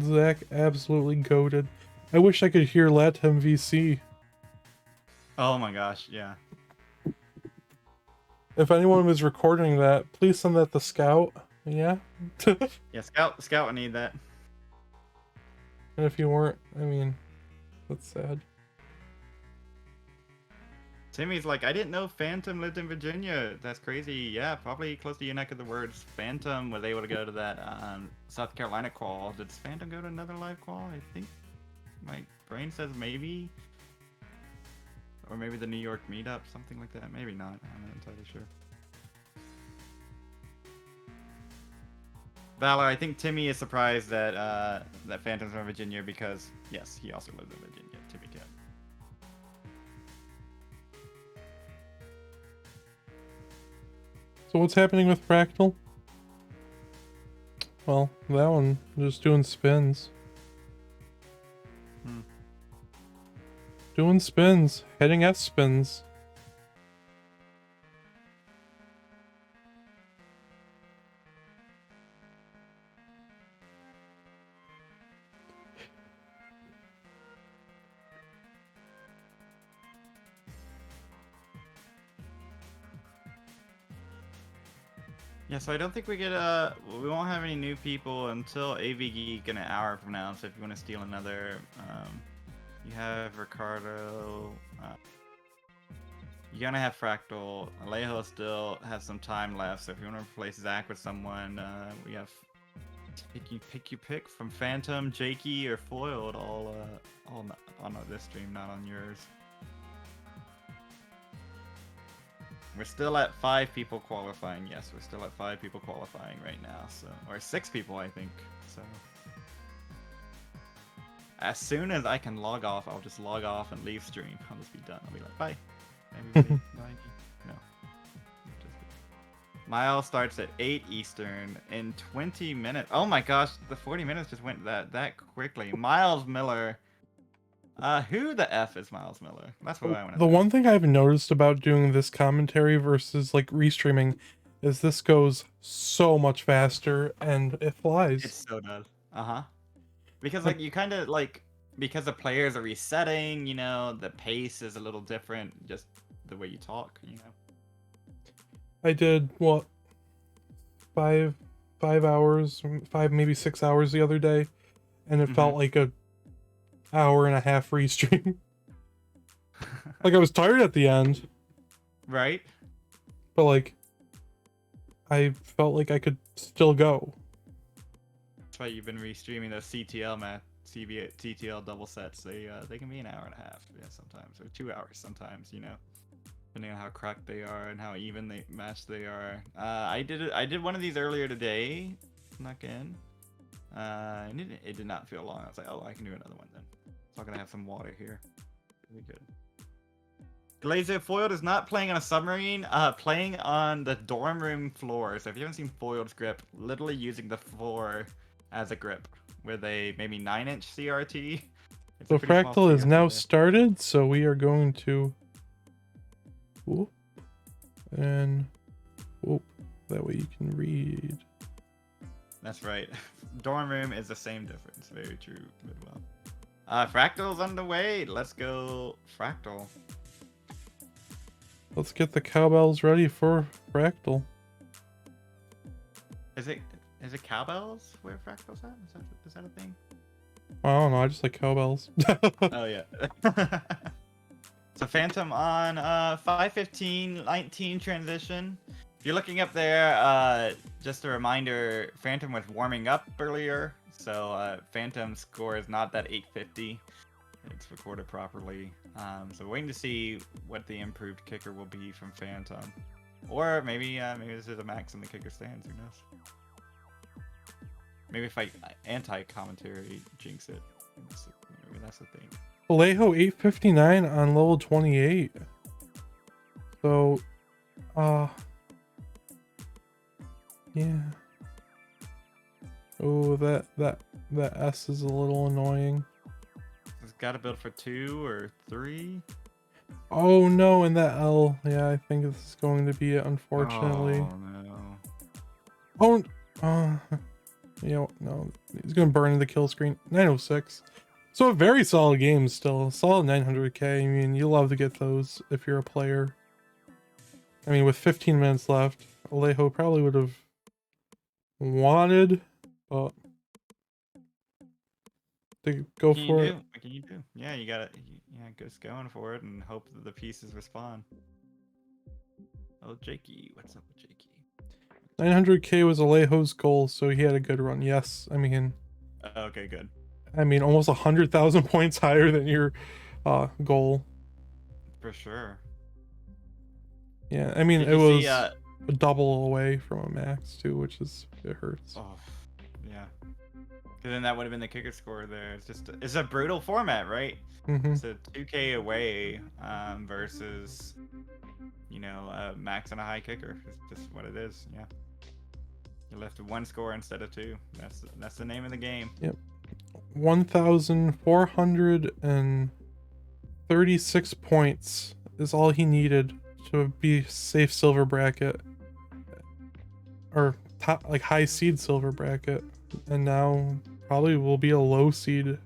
Zach absolutely goated. I wish I could hear Latam VC. Oh my gosh, yeah. If anyone was recording that, please send that to Scout. Yeah? Yeah, Scout would need that. And if you weren't, I mean, that's sad. Timmy's like, I didn't know Phantom lived in Virginia. That's crazy. Yeah, probably close to your neck of the woods. Phantom was able to go to that South Carolina qual. Did Phantom go to another live qual? I think my brain says maybe. Or maybe the New York meetup, something like that. Maybe not. I'm not entirely sure. Valor, I think Timmy is surprised that that Phantom's from Virginia because, yes, he also lives in Virginia. Timmy can. So what's happening with Fractal? Well, that one just doing spins. Doing spins, hitting S spins. Yeah, so I don't think we get we won't have any new people until AV Geek in an hour from now. So if you want to steal another, you have Ricardo. You're gonna have Fractal. Alejo still has some time left, so if you want to replace Zach with someone, we have pick your pick from Phantom, Jakey, or Foiled. All on this stream, not on yours. We're still at 5 people qualifying. Yes, we're still at 5 people qualifying right now. So, or 6 people, I think. So, as soon as I can log off, I'll just log off and leave stream. I'll just be done. I'll be like, bye, everybody. Bye. No. Mile starts at 8 Eastern in 20 minutes. Oh my gosh, the 40 minutes just went that quickly. Miles Miller. Who the F is Miles Miller? That's what I want to know. The one thing I've noticed about doing this commentary versus like restreaming is this goes so much faster and it flies. It so does. Because like you kind of like, because the players are resetting, you know, the pace is a little different, just the way you talk, you know. I did what, 5 hours, 5 maybe 6 hours the other day, and it felt like a hour and a half restream. Like I was tired at the end, right? but like I felt like I could still go. That's why you've been restreaming those CTL double sets. They can be an hour and a half, yeah, sometimes, or 2 hours sometimes, you know, depending on how cracked they are and how even they matched they are. I did one of these earlier today, snuck in. And it did not feel long. I was like, oh, I can do another one then. So I'm gonna have some water here. Really good. Glazer Foiled is not playing on a submarine, playing on the dorm room floor. So if you haven't seen Foiled's grip, literally using the floor as a grip with a maybe 9-inch CRT. So Fractal is now started, so we are going to whoop and whoop. That way you can read. That's right. Dorm room is the same difference. Very true. Good well. Fractal's underway. Let's go Fractal. Let's get the cowbells ready for Fractal. Is it cowbells where Fractal's at? Is that a thing? I don't know, I just like cowbells. Oh yeah. So Phantom on 5:15:19 transition. If you're looking up there, just a reminder, Phantom was warming up earlier, so Phantom's score is not that 850. It's recorded properly. So we're waiting to see what the improved kicker will be from Phantom. Or maybe this is a max in the kicker stands, who knows? Maybe if I anti-commentary jinx it. Maybe that's the thing. Alejo 859 on level 28. So, yeah. Oh, that S is a little annoying. It's got to build for 2 or 3. Oh no, and that L. Yeah, I think this is going to be it, unfortunately. Oh no. You know, no, he's gonna burn the kill screen. 906. So a very solid game still. A solid 900k. I mean, you love to get those if you're a player. I mean, with 15 minutes left, Alejo probably would have wanted, but to go for it. What can you do? Yeah, you gotta, just going for it and hope that the pieces respond. Oh, Jakey, what's up with Jakey? 900k was Alejo's goal, so he had a good run. Yes, I mean. Okay, good. I mean, almost 100,000 points higher than your goal. For sure. Yeah, I mean, it was a double away from a max too, which is, it hurts. Oh, yeah. Because then that would have been the kicker score there. It's a brutal format, right? Mm-hmm. It's a 2k away versus, you know, a max and a high kicker. It's just what it is. Yeah. You're left with one score instead of two. That's the name of the game. Yep. 1,436 points is all he needed to be safe silver bracket, or top, like high seed silver bracket, and now probably will be a low seed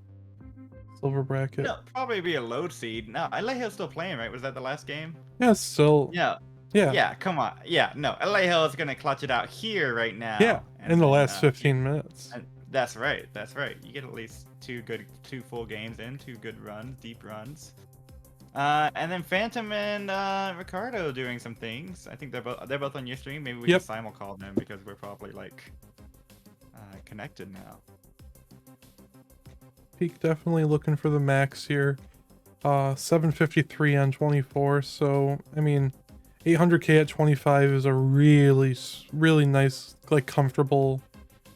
silver bracket. No, probably be a low seed. No, Alejio's still playing, right? Was that the last game? Yeah, still. Yeah. Yeah. Yeah, come on. Yeah, no, Alejo is gonna clutch it out here right now. Yeah, in the last 15 minutes. And that's right. That's right. You get at least two full games in, two good runs, deep runs. And then Phantom and Ricardo doing some things. I think they're both on your stream. Maybe we can simulcall them because we're probably like connected now. Peak definitely looking for the max here. 753 on 24. So I mean, 800k at 25 is a really nice, like, comfortable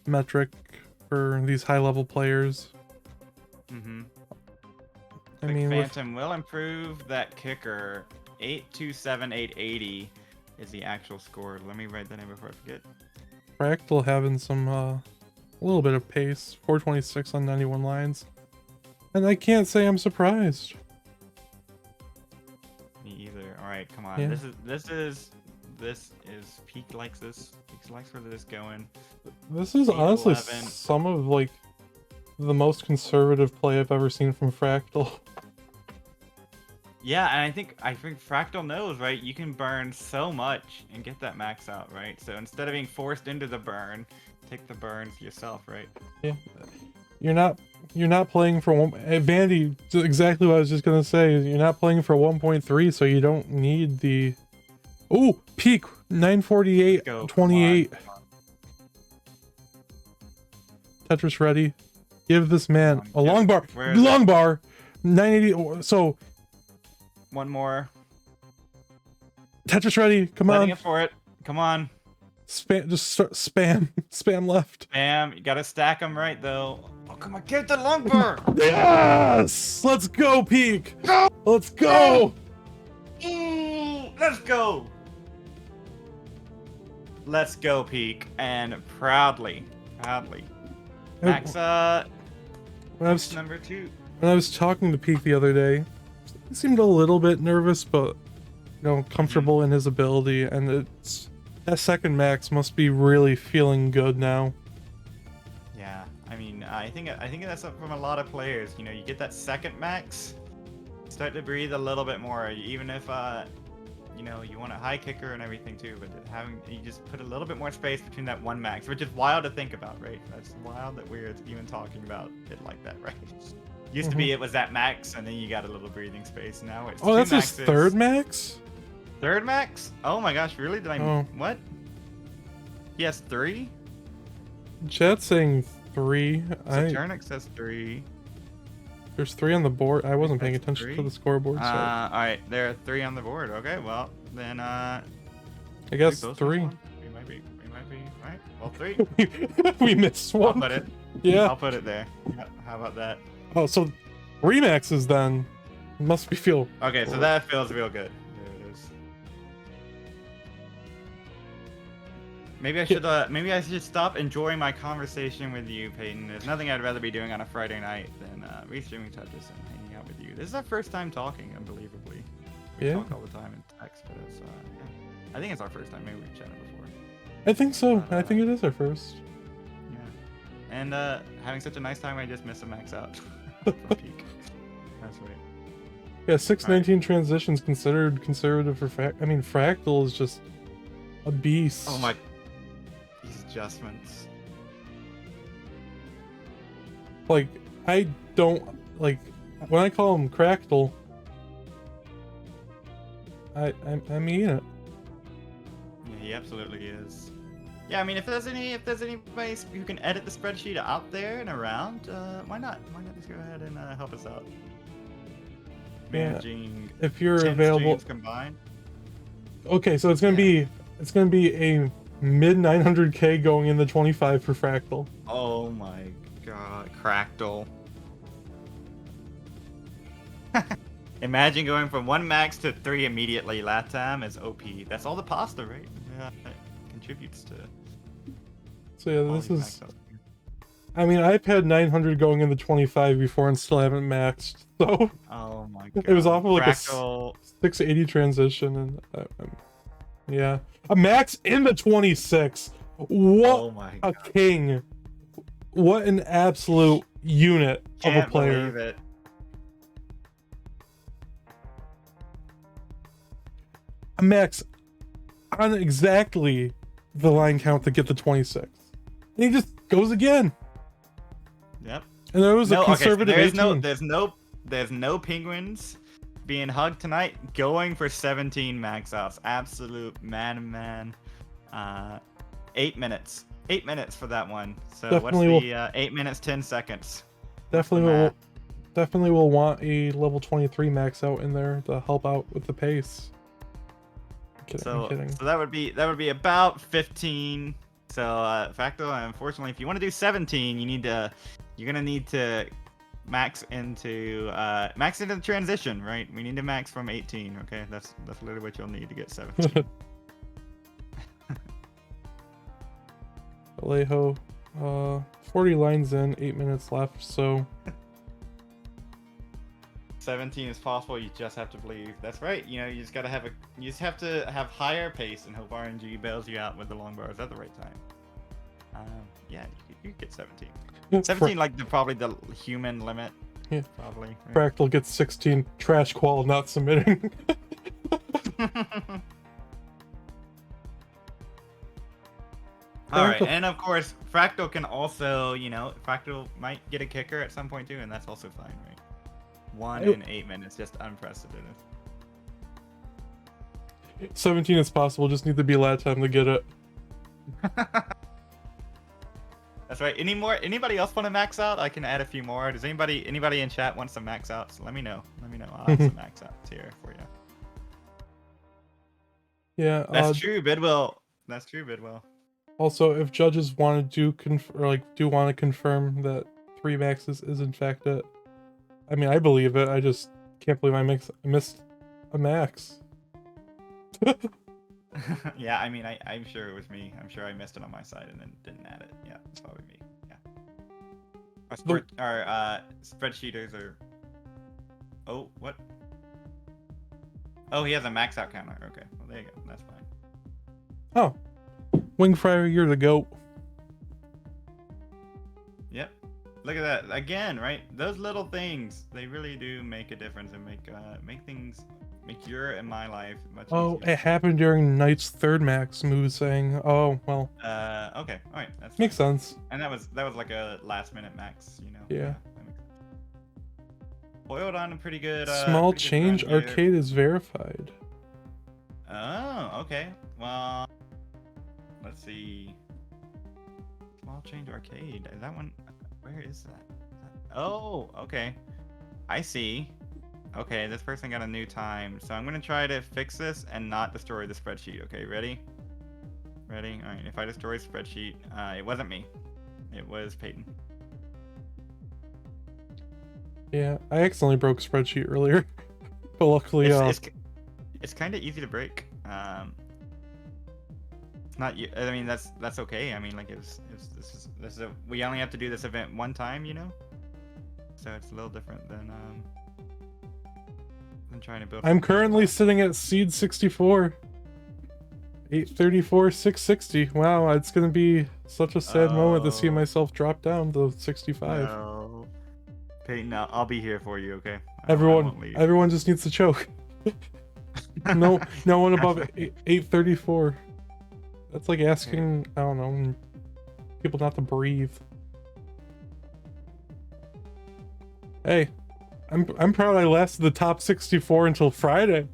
metric for these high level players. Mm-hmm. I mean, Phantom will improve that kicker. 827,880 is the actual score. Let me write that in before I forget. Fractal having some a little bit of pace. 426 on 91 lines, and I can't say I'm surprised. Me either. All right, come on. Yeah. This is Peak likes this. Peak likes where this is going. This is honestly 11. some of like the most conservative play I've ever seen from Fractal. Yeah, and I think Fractal knows, right? You can burn so much and get that max out, right? So instead of being forced into the burn, take the burns yourself, right? Yeah, you're not playing for one. Vandy, exactly what I was just gonna say. You're not playing for 1.3, so you don't need the. Oh, Peak 948 28. Come on. Tetris ready. Give this man a long bar. Where is Long bar. 980. So one more. Tetris ready. Come Letting on. it for it. Come on. Spam. Just start spam left. Bam. You gotta stack them right though. Oh come on, get the long bar. Yes. Let's go, Peak. Let's go. Let's go. Let's go, Peak, and proudly. Max, When I was number 2. when I was talking to Peak the other day, he seemed a little bit nervous, but comfortable in his ability, and it's that second max must be really feeling good now. Yeah, I mean, I think that's up from a lot of players. You know, you get that second max, start to breathe a little bit more, even if you want a high kicker and everything too, but you just put a little bit more space between that one max, which is wild to think about, right? That's wild that we're even talking about it like that, right? Used to be it was that max, and then you got a little breathing space. Now it's Oh, that's his third max? Third max? Oh my gosh, really? Did I what? He has 3? Chat's saying 3. Saturnix says 3. There's 3 on the board. I wasn't paying attention 3? to the scoreboard. So Alright, there are 3 on the board. Okay, well, then I guess 3. We might be, right? Well, 3. We missed one. I'll put it. Yeah. I'll put it there. Yeah, how about that? Oh, so 3 maxes then. Must be feel. Okay, so that feels real good. There it is. Maybe I should stop enjoying my conversation with you, Peyton. There's nothing I'd rather be doing on a Friday night than restreaming Tetris and hanging out with you. This is our first time talking, unbelievably. We talk all the time in text, but it's I think it's our first time. Maybe we've chatted before. I think so. I think it is our first. Yeah. And having such a nice time, I just missed a max out from Peak. That's right. Yeah, 619 transitions considered conservative for Fractal is just a beast. Oh my. These adjustments. Like, I don't like when I call him Cractal. I mean it. Yeah, he absolutely is. Yeah, I mean, if there's anybody who can edit the spreadsheet out there and around, why not? Why not just go ahead and help us out? Managing. Yeah, if you're 10 available. streams combined. Okay, so it's gonna be a mid 900k going in the 25 for Fractal. Oh my god, Cractal. Imagine going from 1 max to 3 immediately. Last time is OP. That's all the pasta, right? Yeah, it contributes to. So yeah, all this these is. max ups. I mean, I've had 900 going into 25 before and still haven't maxed. So Oh my god. it was off of like Fractal. a 680 transition, and yeah, a max in the 26. What Oh my a god. king! What an absolute unit of a Can't player! believe it. A max on exactly the line count to get the 26, and he just goes again. Yep. And there was a conservative okay, 18. there's no penguins being hugged tonight. Going for 17 max outs. Absolute man. 8 minutes. 8 minutes for that one. So Definitely what's the 8 minutes 10 seconds? Definitely will want a level 23 max out in there to help out with the pace. I'm kidding. So that would be about 15. So Fractal, unfortunately, if you want to do 17, you're gonna need to max into the transition, right? We need to max from 18. Okay, that's literally what you'll need to get 17. Alejo, 40 lines in, 8 minutes left, so 17 is possible. You just have to believe. That's right. You know, you just have to have higher pace and hope RNG bails you out with the long bars at the right time. Yeah, you get 17. 17 like probably the human limit. Yeah. Probably. Right? Fractal gets 16. Trash qual not submitting. All right, and of course, Fractal can also, Fractal might get a kicker at some point too, and that's also fine, right? 1 in 8 minutes, just unprecedented. 17 is possible, just need to be lat time to get it. That's right. Anybody else want to max out? I can add a few more. Does anybody in chat want some max outs? Let me know. I'll have some max outs here for you. Yeah, that's true, Bidwell. That's true, Bidwell. Also, if judges want to do want to confirm that 3 maxes is in fact it, I mean, I believe it. I just can't believe I missed a max. Yeah, I mean, I'm sure it was me. I'm sure I missed it on my side and then didn't add it. Yeah, it's probably me. Yeah. Our spreadsheeters are. Oh, what? Oh, he has a max out counter. Okay, well there you go. That's fine. Oh, Wing Fryer, you're the GOAT. Yep. Look at that again, right? Those little things, they really do make a difference and make your and my life much easier. Oh, it happened during Knight's 3rd max move saying, oh, well. Okay, all right, that's makes fine. sense. And that was like a last minute max, Yeah. Boiled on a pretty good. Small change arcade is verified. Oh, okay. Well, let's see. Small change arcade. Is that one? Where is that? Oh, okay. I see. Okay, this person got a new time. So I'm going to try to fix this and not destroy the spreadsheet. Okay, ready? Ready? All right, if I destroy spreadsheet, it wasn't me. It was Peyton. Yeah, I accidentally broke spreadsheet earlier. But luckily, it's kind of easy to break. It's not. I mean, that's okay. I mean, like we only have to do this event one time, So it's a little different than trying to build. I'm currently sitting at seed 64. 834, 660. Wow, it's gonna be such a sad moment to see myself drop down to 65. No. Peyton, I'll be here for you, okay? Everyone just needs to choke. No one above 834. That's like asking, I don't know, people not to breathe. Hey, I'm proud I lasted the top 64 until Friday.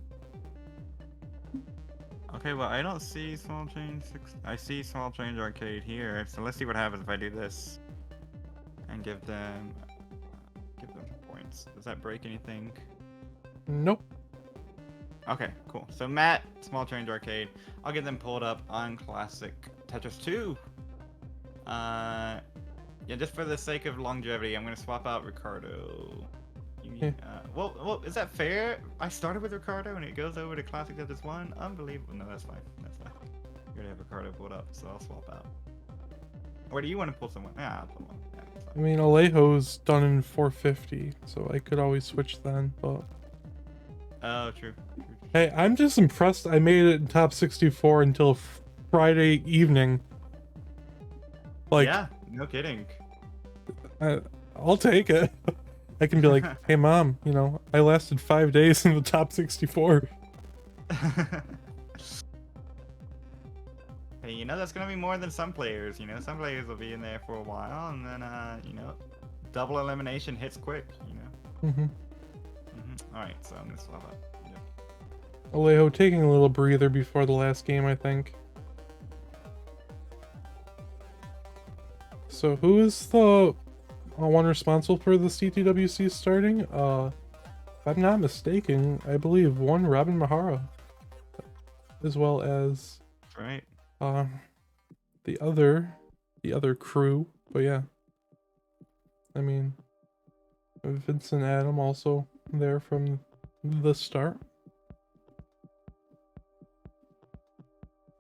Okay, well, I don't see small change. I see small change arcade here. So let's see what happens if I do this and give them points. Does that break anything? Nope. Okay, cool. So Matt, small change arcade. I'll get them pulled up on Classic Tetris 2. Yeah, just for the sake of longevity, I'm gonna swap out Ricardo. Yeah. Well, is that fair? I started with Ricardo and it goes over to Classic Tetris 1. Unbelievable. No, that's fine. That's fine. You already have Ricardo pulled up, so I'll swap out. Or do you want to pull someone? Yeah, I'll pull one. Yeah, that's I fine. mean, Alejo's done in 450, so I could always switch then, but... Oh, true. Hey, I'm just impressed I made it in top 64 until Friday evening. Like, yeah, no kidding. I'll take it. I can be like, hey mom, you know, I lasted 5 days in the top 64. Hey, you know, that's gonna be more than some players. You know, some players will be in there for a while, and then, you know, double elimination hits quick. You know. All right, so I'm gonna swap up. Yep. Alejo taking a little breather before the last game, I think. So who is the one responsible for the CTWC starting? If I'm not mistaken, I believe one Robin Mahara, as well as Right. the other crew. But yeah, I mean, Vincent Adam also there from the start.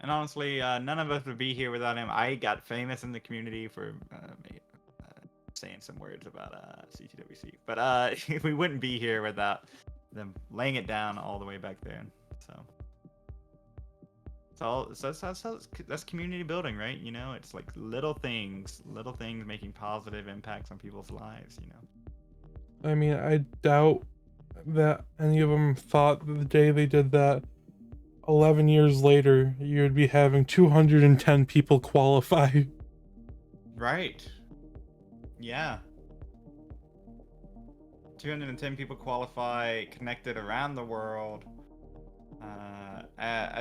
And honestly, none of us would be here without him. I got famous in the community for saying some words about CTWC, but we wouldn't be here without them laying it down all the way back then. So that's community building, right? You know, it's like little things making positive impacts on people's lives. You know. I mean, I doubt that any of them thought that the day they did that 11 years later, you'd be having 210 people qualify. Right. Yeah. 210 people qualify, connected around the world.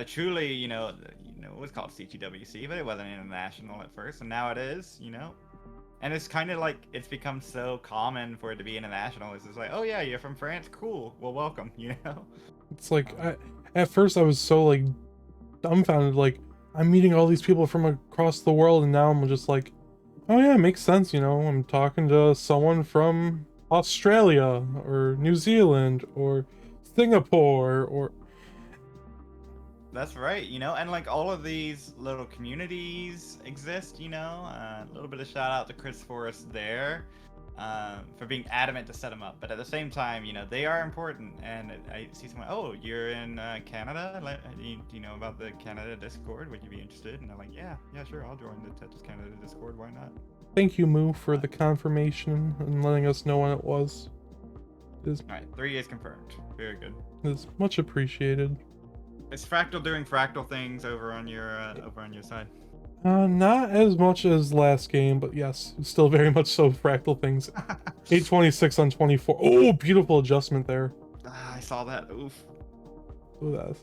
Truly, you know, it was called CTWC, but it wasn't international at first, and now it is, you know. And it's kind of like it's become so common for it to be international. It's just like, oh yeah, you're from France, cool. Well, welcome, you know. It's like at first I was so like dumbfounded, like I'm meeting all these people from across the world, and now I'm just like, oh yeah, it makes sense, you know. I'm talking to someone from Australia or New Zealand or Singapore or... That's right, you know, and like all of these little communities exist, you know. A little bit of shout out to Chris Forrest there for being adamant to set them up, but at the same time, you know, they are important. And I see someone, oh, you're in Canada. Do you know about the Canada Discord? Would you be interested? And I'm like, yeah, sure, I'll join the Tetris Canada Discord. Why not? Thank you, Moo, for the confirmation and letting us know when it was. All right, 3 is confirmed. Very good. It's much appreciated. Is Fractal doing Fractal things over on your side? Not as much as last game, but yes, still very much so Fractal things. 826 on 24. Oh, beautiful adjustment there. I saw that. Oof. Look at that.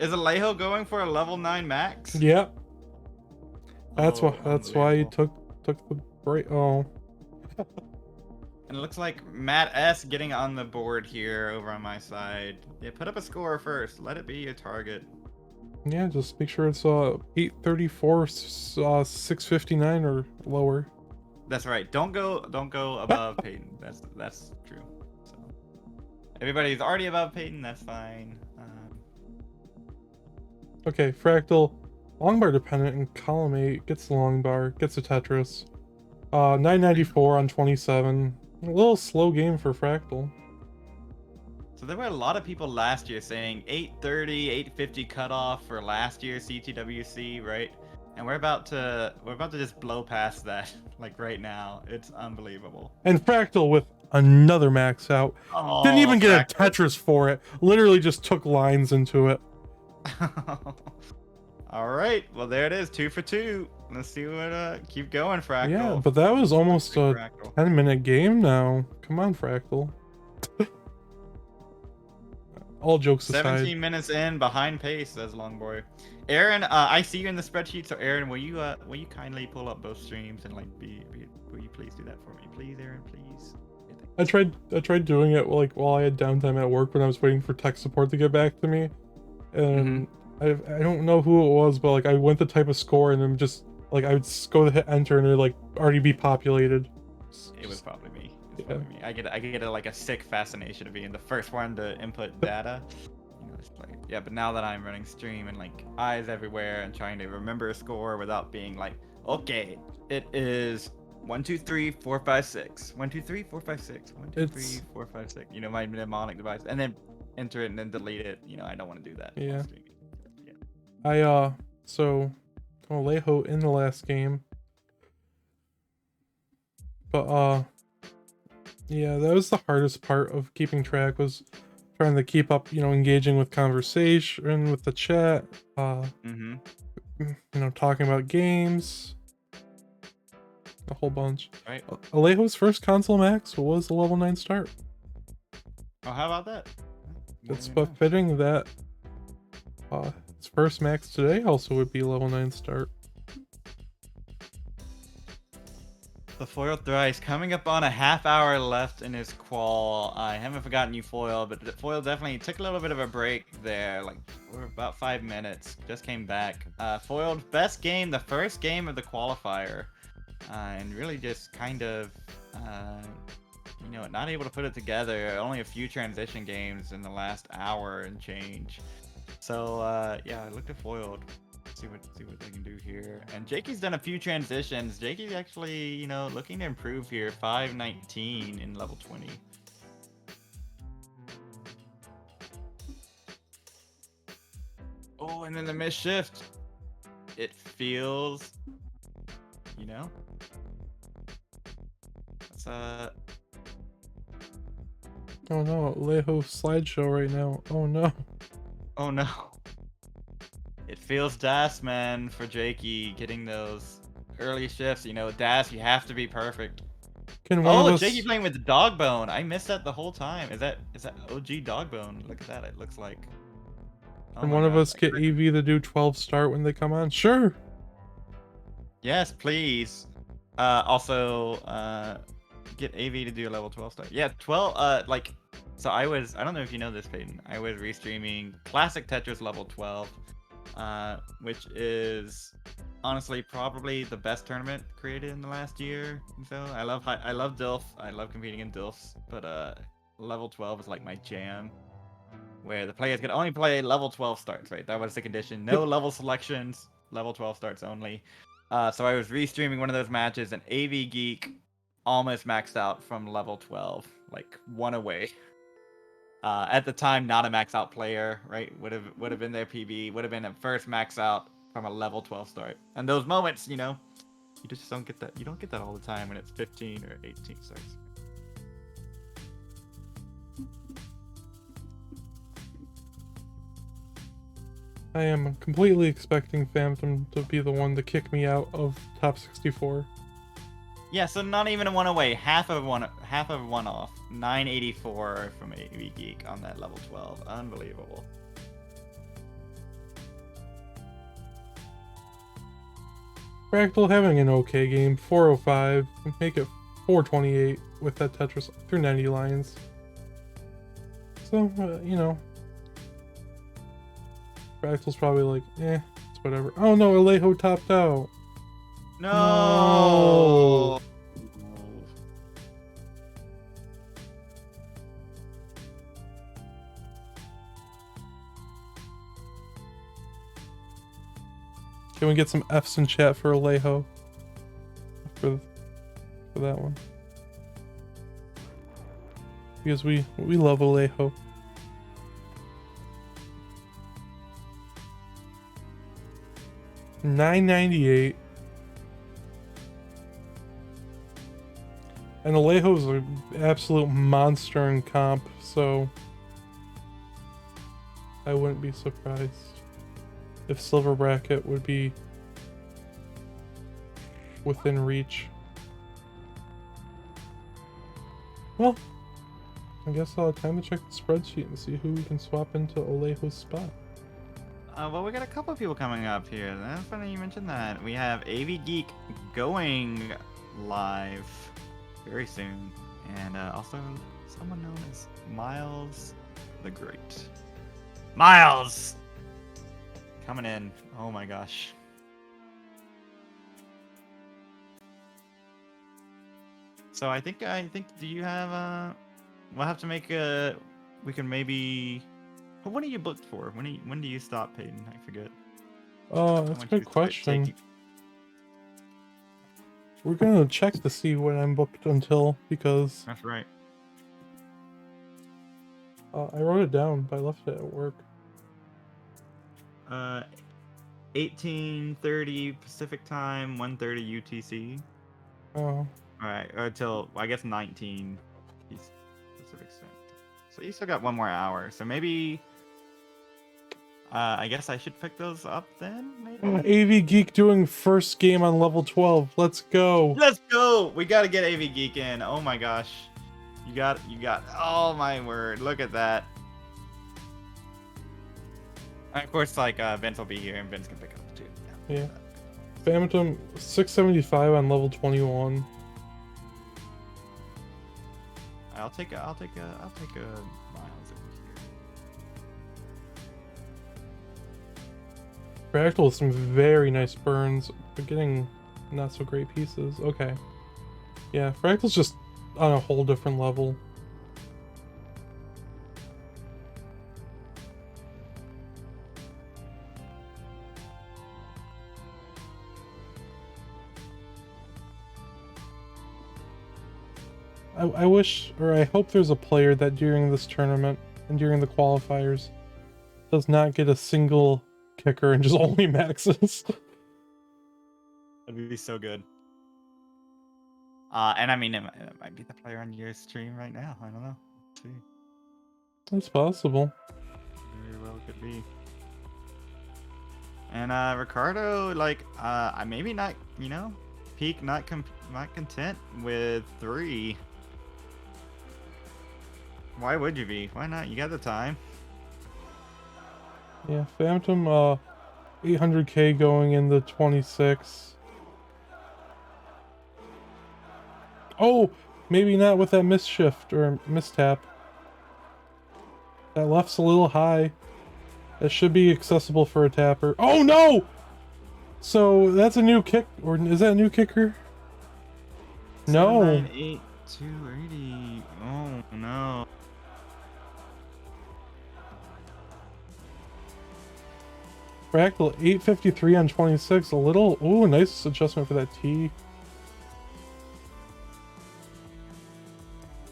Is Alejo going for a level 9 max? Yep. That's Oh, why he took the break. Oh. And it looks like Matt S getting on the board here over on my side. Yeah, put up a score first. Let it be your target. Yeah, just make sure it's 834, 659 or lower. That's right. Don't go above Peyton. That's true. So everybody's already above Peyton. That's fine. Okay, Fractal, long bar dependent in column 8, gets the long bar, gets a Tetris. 994 on 27. A little slow game for Fractal. So there were a lot of people last year saying 830, 850 cutoff for last year's CTWC, right? And we're about to just blow past that, like right now. It's unbelievable. And Fractal with another max out. Oh, Didn't even get Fractal. a Tetris for it. Literally just took lines into it. All right, well there it is, 2 for 2. Let's see what keep going, Fractal. Yeah, but that was almost a Fractal. 10-minute game now. Come on, Fractal. All jokes aside. 17 minutes in, behind pace, says Longboy. Aaron, I see you in the spreadsheet, so Aaron, will you kindly pull up both streams and like will you please do that for me, please, Aaron, please? I tried doing it like while I had downtime at work when I was waiting for tech support to get back to me, and I don't know who it was, but like I went to type a score and then just like I would go to hit enter and it like already be populated. It was probably me. It's funny to me. I get like a sick fascination of being the first one to input data. You know, it's like, yeah, but now that I'm running stream and like eyes everywhere and trying to remember a score without being like, okay, it is 1, 2, 3, 4, 5, 6. 1, 2, 3, 4, 5, 6. 1, 2, 3, 4, 5, 6. You know, my mnemonic device, and then enter it and then delete it. You know, I don't want to do that. Yeah. On streaming. Yeah. So Alejo in the last game. But yeah, that was the hardest part of keeping track, was trying to keep up, engaging with conversation with the chat, talking about games, a whole bunch. Right. Alejo's first console max was a level 9 start. Oh, how about that? It's befitting that his first max today also would be a level 9 start. The foil thrice coming up on a half hour left in his qual. I haven't forgotten you, foil, but the foil definitely took a little bit of a break there. Like, we're about 5 minutes. Just came back. Foiled best game, the first game of the qualifier, and really just kind of, not able to put it together. Only a few transition games in the last hour and change. So yeah, I looked at foiled. See what they can do here. And Jakey's done a few transitions. Jakey's actually, looking to improve here. 519 in level 20. Oh, and then the missed shift. It feels, it's Oh no, Alejo slideshow right now. Oh no. Oh no. It feels Das, man, for Jakey getting those early shifts. Das, you have to be perfect. Can one of us... Jakey playing with the dog bone. I missed that the whole time. Is that OG dog bone? Look at that. It looks like. Can one of us get AV to do 12 start when they come on? Sure. Yes, please. Also, get AV to do a level 12 start. Yeah, 12. So I don't know if you know this, Peyton. I was restreaming Classic Tetris level 12. Which is honestly probably the best tournament created in the last year. So I love DILF. I love competing in DILFs, but level 12 is like my jam, where the players can only play level 12 starts. Right, that was the condition. No level selections, level 12 starts only. So I was restreaming one of those matches, and AV Geek almost maxed out from level 12, like one away. At the time, not a max out player, right? Would have been their PB, would have been a first max out from a level 12 start. And those moments, you just don't get that. You don't get that all the time when it's 15 or 18 starts. I am completely expecting Phantom to be the one to kick me out of top 64. Yeah, so not even a one away, half of one off. 984 from AV Geek on that level 12. Unbelievable. Fractal having an okay game, 405. Make it 428 with that Tetris 390 lines. So, Fractal's probably like, it's whatever. Oh no, Alejo topped out. No. Can we get some F's in chat for Alejo? For that one. Because we love Alejo. $9.98. And Alejo's an absolute monster in comp, so I wouldn't be surprised if Silver Bracket would be within reach. Well, I guess I'll have time to check the spreadsheet and see who we can swap into Alejo's spot. Well, we got a couple of people coming up here. That's funny you mentioned that. We have AV Geek going live very soon, and also someone known as Miles the Great. Miles! Coming in. Oh my gosh. So I think do you have we'll have to make a we can maybe when are you booked for? When do you stop, Peyton? I forget. That's a When good you start question. taking We're gonna check to see when I'm booked until, because That's right. I wrote it down, but I left it at work. 18:30 Pacific time, 1:30 UTC. Oh, Alright, until I guess 19 Pacific Standard. So you still got one more hour. So maybe I guess I should pick those up then, maybe? AV Geek doing first game on level 12. Let's go. Let's go! We gotta get AV Geek in. Oh my gosh. You got oh my word, look at that. And of course, like Vince will be here and Vince can pick it up too. Yeah. Phantom 675 on level 21. I'll take a Miles over here. Fractal with some very nice burns, but getting not so great pieces. Okay. Yeah, Fractal's just on a whole different level. I wish, or I hope there's a player that during this tournament and during the qualifiers does not get a single kicker and just only maxes. That'd be so good. And I mean, it might be the player on your stream right now. I don't know. Let's see. That's possible. Very well could be. And Ricardo, like, maybe not, you know, peak, not content with 3. Why would you be? Why not? You got the time. Yeah, Phantom 800k going in the 26. Oh, maybe not with that misshift or mistap. That left's a little high. That should be accessible for a tapper. Oh no! So that's a new kick, or is that a new kicker? No. 798 280. Oh no. Fractal 853 on 26. A little, ooh, nice adjustment for that T.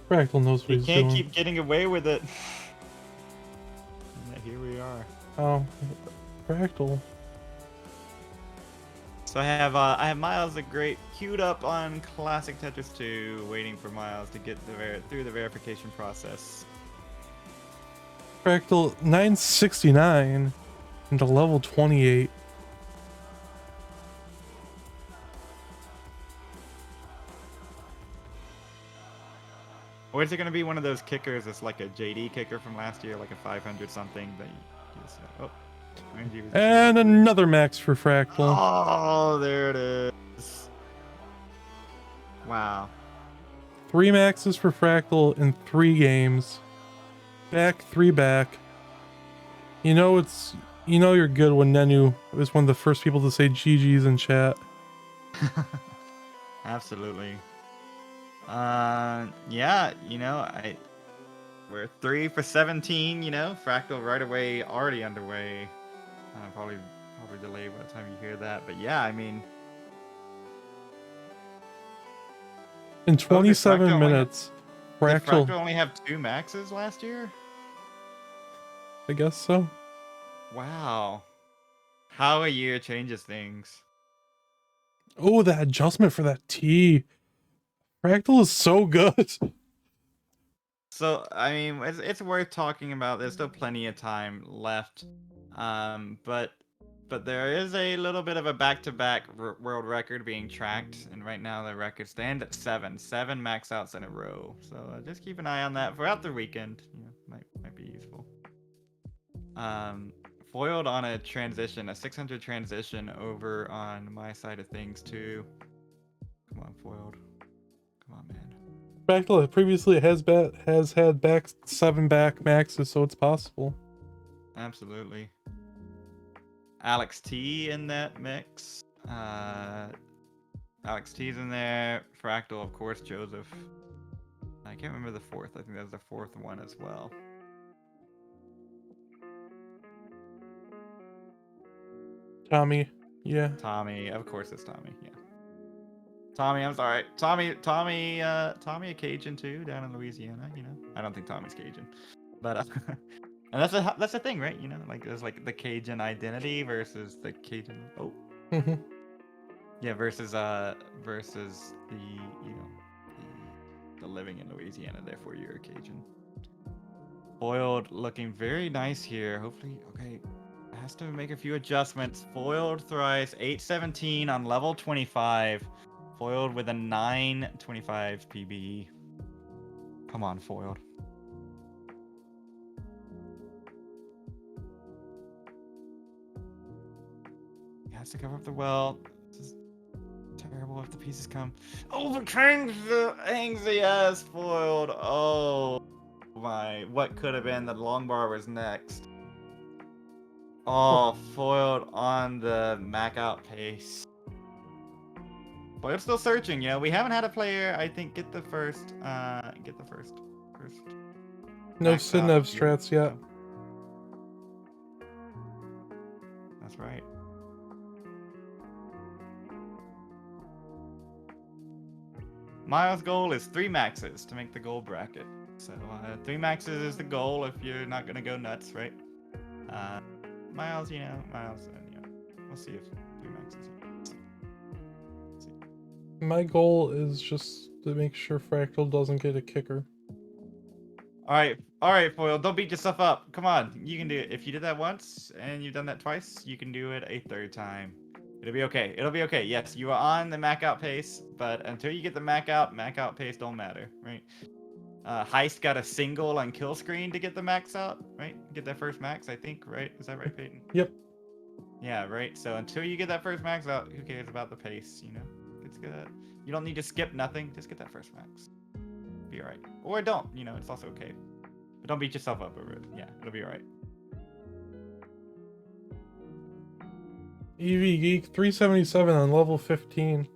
Fractal knows what He he's can't doing. keep getting away with it. And here we are. Oh, Fractal. So I have Miles the Great queued up on Classic Tetris 2, waiting for Miles to get through the verification process. Fractal 969 into level 28. Or is it going to be one of those kickers that's like a JD kicker from last year, like a 500 something that you just, And another max for Fractal. Oh, there it is. Wow. 3 maxes for Fractal in 3 games. Back 3 back. You know you're good when Nenu is one of the first people to say GG's in chat. Absolutely. Yeah, we're 3 for 17, Fractal right away, already underway. Probably delayed by the time you hear that, but yeah, I mean, in 27 minutes, did Fractal only have 2 maxes last year? I guess so. Wow. How a year changes things. Oh, that adjustment for that T. Fractal is so good. So, I mean, it's worth talking about. There's still plenty of time left. But there is a little bit of a back-to-back world record being tracked, and right now the record stands at 7 max outs in a row. So just keep an eye on that throughout the weekend. Might be useful. Foiled on a 600 transition over on my side of things too. Come on, foiled. Come on, man. Fractal previously has had 7 back maxes, so it's possible. Absolutely. Alex T in that mix. Alex T's in there. Fractal, of course, Joseph. I can't remember the fourth. I think that was the fourth one as well. Tommy. Yeah. Tommy, of course it's Tommy. Yeah. Tommy, I'm sorry. Tommy a Cajun too, down in Louisiana. You know, I don't think Tommy's Cajun, but and that's the thing, right? You know, like there's like the Cajun identity versus the Cajun. Oh. Mm-hmm. Yeah, versus versus the you know the living in Louisiana. Therefore, you're a Cajun. Foiled looking very nice here. Hopefully, okay. Has to make a few adjustments. Foiled thrice, 817 on level 25. Foiled with a 925 PB. Come on, foiled. He has to cover up the well. This is terrible if the pieces come. Oh, the hangs the ass foiled. Oh my. What could have been the long bar was next. Oh, foiled on the Mac out pace. Well, it's still searching, you know. We haven't had a player, I think, get the first. No max out Sidnev here. strats yet. That's right. Miles' goal is 3 maxes to make the goal bracket. So 3 maxes is the goal if you're not gonna go nuts, right? Miles, you know, we'll see if 3 maxes. My goal is just to make sure Fractal doesn't get a kicker. All right, Foil. Don't beat yourself up. Come on, you can do it. If you did that once and you've done that twice, you can do it a third time. It'll be okay. It'll be okay. Yes, you are on the Mac out pace, but until you get the Mac out pace don't matter, right? Heist got a single on kill screen to get the max out, right? Get that first max, I think, right? Is that right, Peyton? Yep. Yeah, right. So until you get that first max out, who cares about the pace? You know, it's good. You don't need to skip nothing. Just get that first max. Be alright. Or don't. You know, it's also okay. But don't beat yourself up over it. Yeah, it'll be alright. EV Geek 377 on level 15.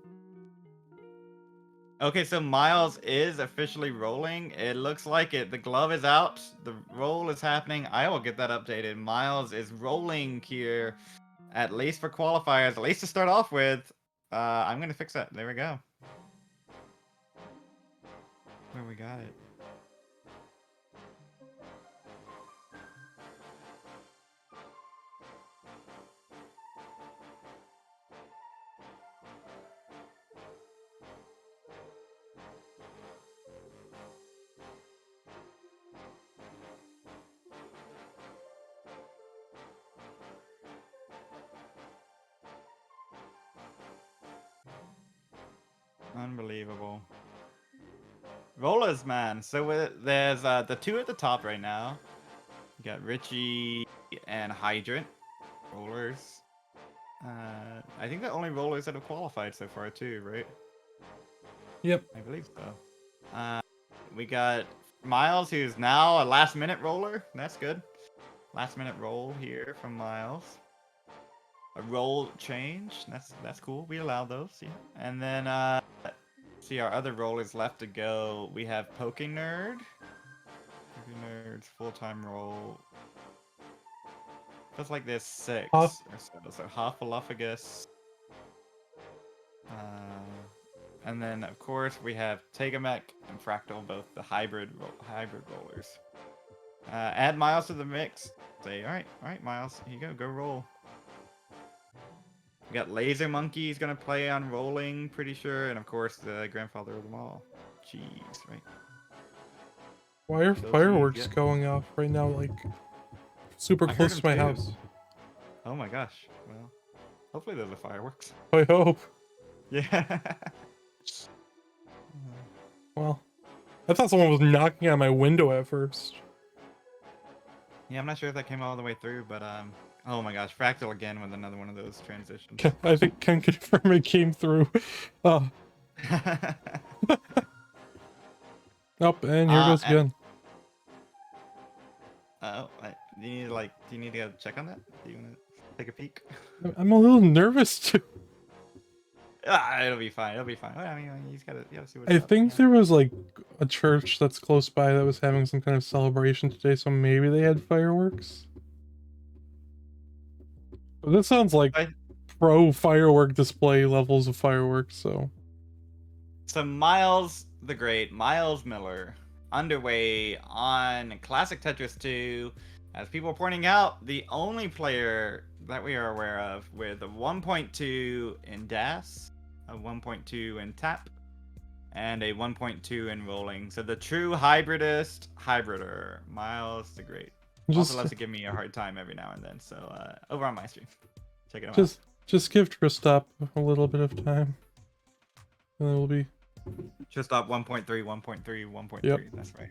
Okay, so Miles is officially rolling. It looks like it. The glove is out. The roll is happening. I will get that updated. Miles is rolling here, at least for qualifiers, at least to start off with. I'm gonna fix that. There we go. There we got it. Unbelievable. Rollers, man. So there's the 2 at the top right now. You got Richie and Hydrant. Rollers. I think the only rollers that have qualified so far too, right? Yep. I believe so. We got Miles, who's now a last minute roller. That's good. Last minute roll here from Miles. A roll change. That's cool. We allow those, yeah. And then see our other rollers left to go. We have Poking Nerd. Poking Nerd's full-time roll. Feels like there's 6 Huff. or so. So Huffaluffagus. And then of course we have Tegamech and Fractal, both the hybrid rollers. Add Miles to the mix. Say, all right, Miles, here you go roll. We got Laser Monkey, he's gonna play on rolling, pretty sure, and of course the grandfather of them all. Jeez, right? Why are So fireworks geez, yeah. going off right now, like super I heard close to them my too. house? Oh my gosh. Well, hopefully those are fireworks. I hope. Yeah. Well, I thought someone was knocking on my window at first. Yeah, I'm not sure if that came all the way through, but oh my gosh, Fractal again with another one of those transitions. I think can confirm it came through. Oh. Nope, and here goes again. Oh, do you need to go check on that? Do you want to take a peek? I'm a little nervous too. It'll be fine. It'll be fine. I mean, you gotta see what's I up. think Yeah. there was like a church that's close by that was having some kind of celebration today, so maybe they had fireworks. But this sounds like I, pro firework display levels of fireworks, so. So Miles the Great, Miles Miller, underway on Classic Tetris 2. As people are pointing out, the only player that we are aware of with a 1.2 in DAS, a 1.2 in TAP, and a 1.2 in rolling. So the true hybridist hybrider, Miles the Great. Also loves to give me a hard time every now and then. So over on my stream, check it out. Just give Tristop a little bit of time, and it will be. Just up 1.3, 1.3, 1.3. Yep. That's right.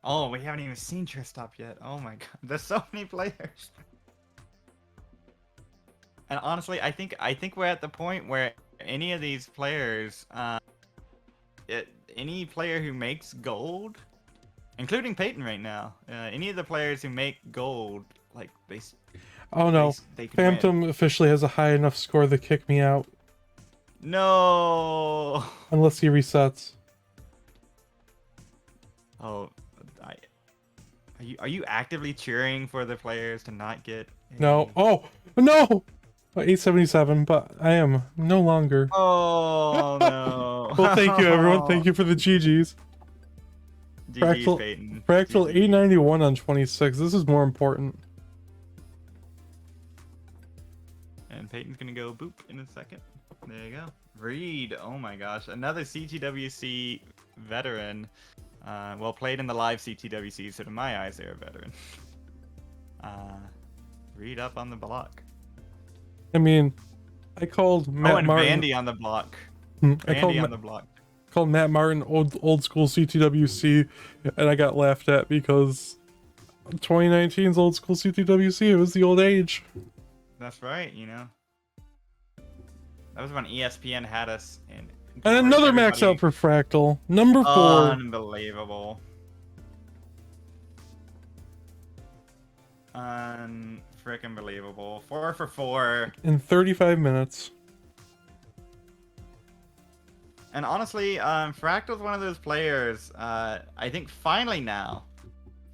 Oh, we haven't even seen Tristop yet. Oh my god, there's so many players. And honestly, I think we're at the point where any of these players, any player who makes gold, including Peyton right now, any of the players who make gold, like they. Oh no, they can Phantom win. officially has a high enough score to kick me out. No. Unless he resets. Oh, are you actively cheering for the players to not get? No. Oh no. 877, but I am no longer. Oh no. Well, thank you everyone. Thank you for the GGs. GG's, Peyton. Fractal GG. 891 on 26. This is more important. And Peyton's gonna go boop in a second. There you go. Reed. Oh my gosh, another CTWC veteran. Well, played in the live CTWC, so to my eyes, they're a veteran. Reed up on the block. I mean, I called Matt Martin. Vandy on the block. Vandy on the block. Called Matt Martin old school CTWC, and I got laughed at because 2019's old school CTWC, it was the old age. That's right, you know. That was when ESPN had us in. And another max out for Fractal. Number 4. Unbelievable. Unfrickin' believable. 4 for 4. In 35 minutes. And honestly, Fractal's one of those players, I think finally now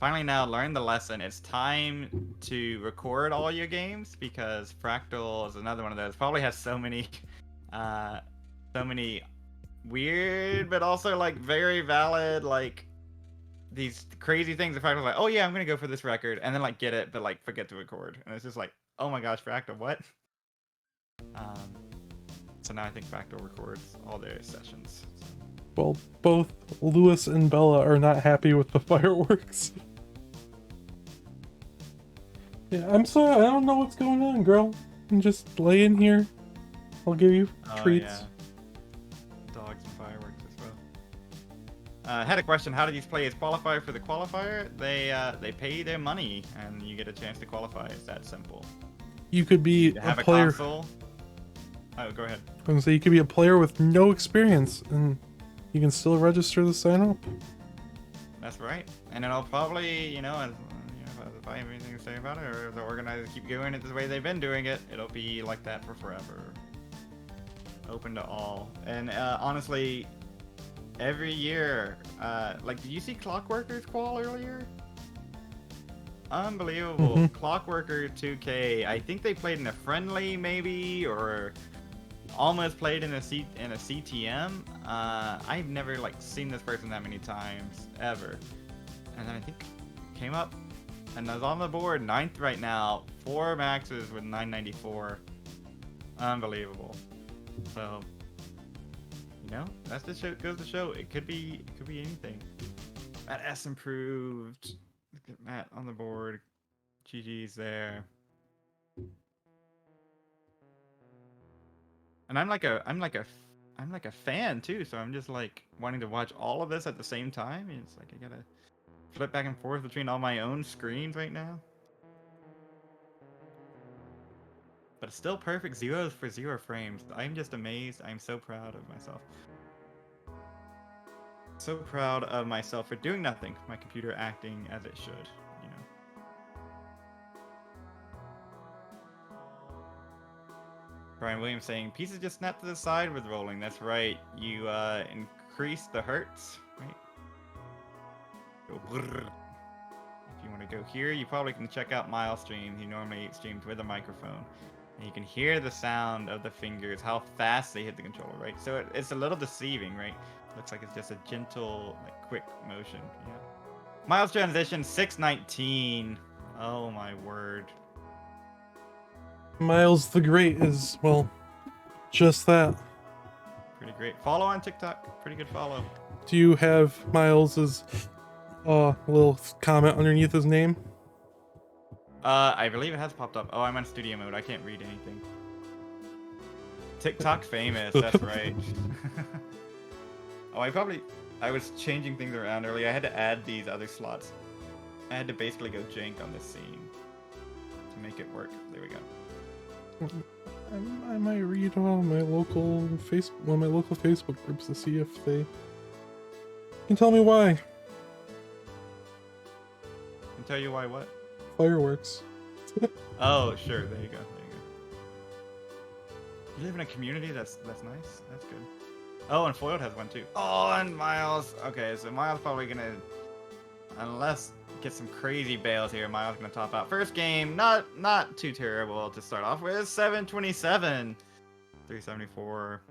learned the lesson. It's time to record all your games, because Fractal is another one of those. Probably has so many weird, but also like very valid, like these crazy things. The Fractal's like, oh yeah, I'm gonna go for this record, and then like get it, but like forget to record. And it's just like, oh my gosh, Fractal, what? So now I think Fractal records all their sessions. Well, both Lewis and Bella are not happy with the fireworks. Yeah, I'm sorry, I don't know what's going on, girl. And just lay in here. I'll give you treats. Yeah. Dogs and fireworks as well. I had a question. How do these players qualify for the qualifier? They pay their money and you get a chance to qualify. It's that simple. You could be You have a player. console. Oh, go ahead. I was gonna say you could be a player with no experience, and you can still register to sign up. That's right. And it'll probably, if I have anything to say about it, or if the organizers keep doing it the way they've been doing it, it'll be like that for forever. Open to all. And honestly, every year, did you see Clockworkers qual earlier? Unbelievable. Clockworker 2K. I think they played in a friendly, maybe, or almost played in a CTM. I've never seen this person that many times ever. And then I think came up and is on the board 9th right now. 4 maxes with 994. Unbelievable. So, that's the show. Goes to show it could be anything. Matt S improved. Look at Matt on the board. GG's there. And I'm like a fan too, so I'm just wanting to watch all of this at the same time. It's like I gotta flip back and forth between all my own screens right now. But it's still perfect 0 for 0 frames. I'm just amazed. I'm so proud of myself. So proud of myself for doing nothing. My computer acting as it should, Brian Williams saying, pieces just snap to the side with rolling. That's right. You increase the hertz, right? Go brrr. If you want to go here, you probably can check out Miles' stream. He normally streams with a microphone. And you can hear the sound of the fingers, how fast they hit the controller, right? So it's a little deceiving, right? Looks like it's just a gentle, like, quick motion. Yeah. Miles transition 619. Oh my word. Miles the Great is, well, just that. Pretty great. Follow on TikTok. Pretty good follow. Do you have Miles's little comment underneath his name? I believe it has popped up. Oh, I'm on studio mode. I can't read anything. TikTok famous. That's right. Oh, I was changing things around earlier. I had to add these other slots. I had to basically go jank on this scene to make it work. There we go. I might read my local Facebook groups to see if they can tell me why. Can tell you why what? Fireworks. Oh, sure. There you go. You live in a community? That's nice. That's good. Oh, and Foiled has one too. Oh, and Miles. Okay, so Miles probably gonna, unless get some crazy bails here, Miles gonna top out. First game, not too terrible to start off with. 727, 374.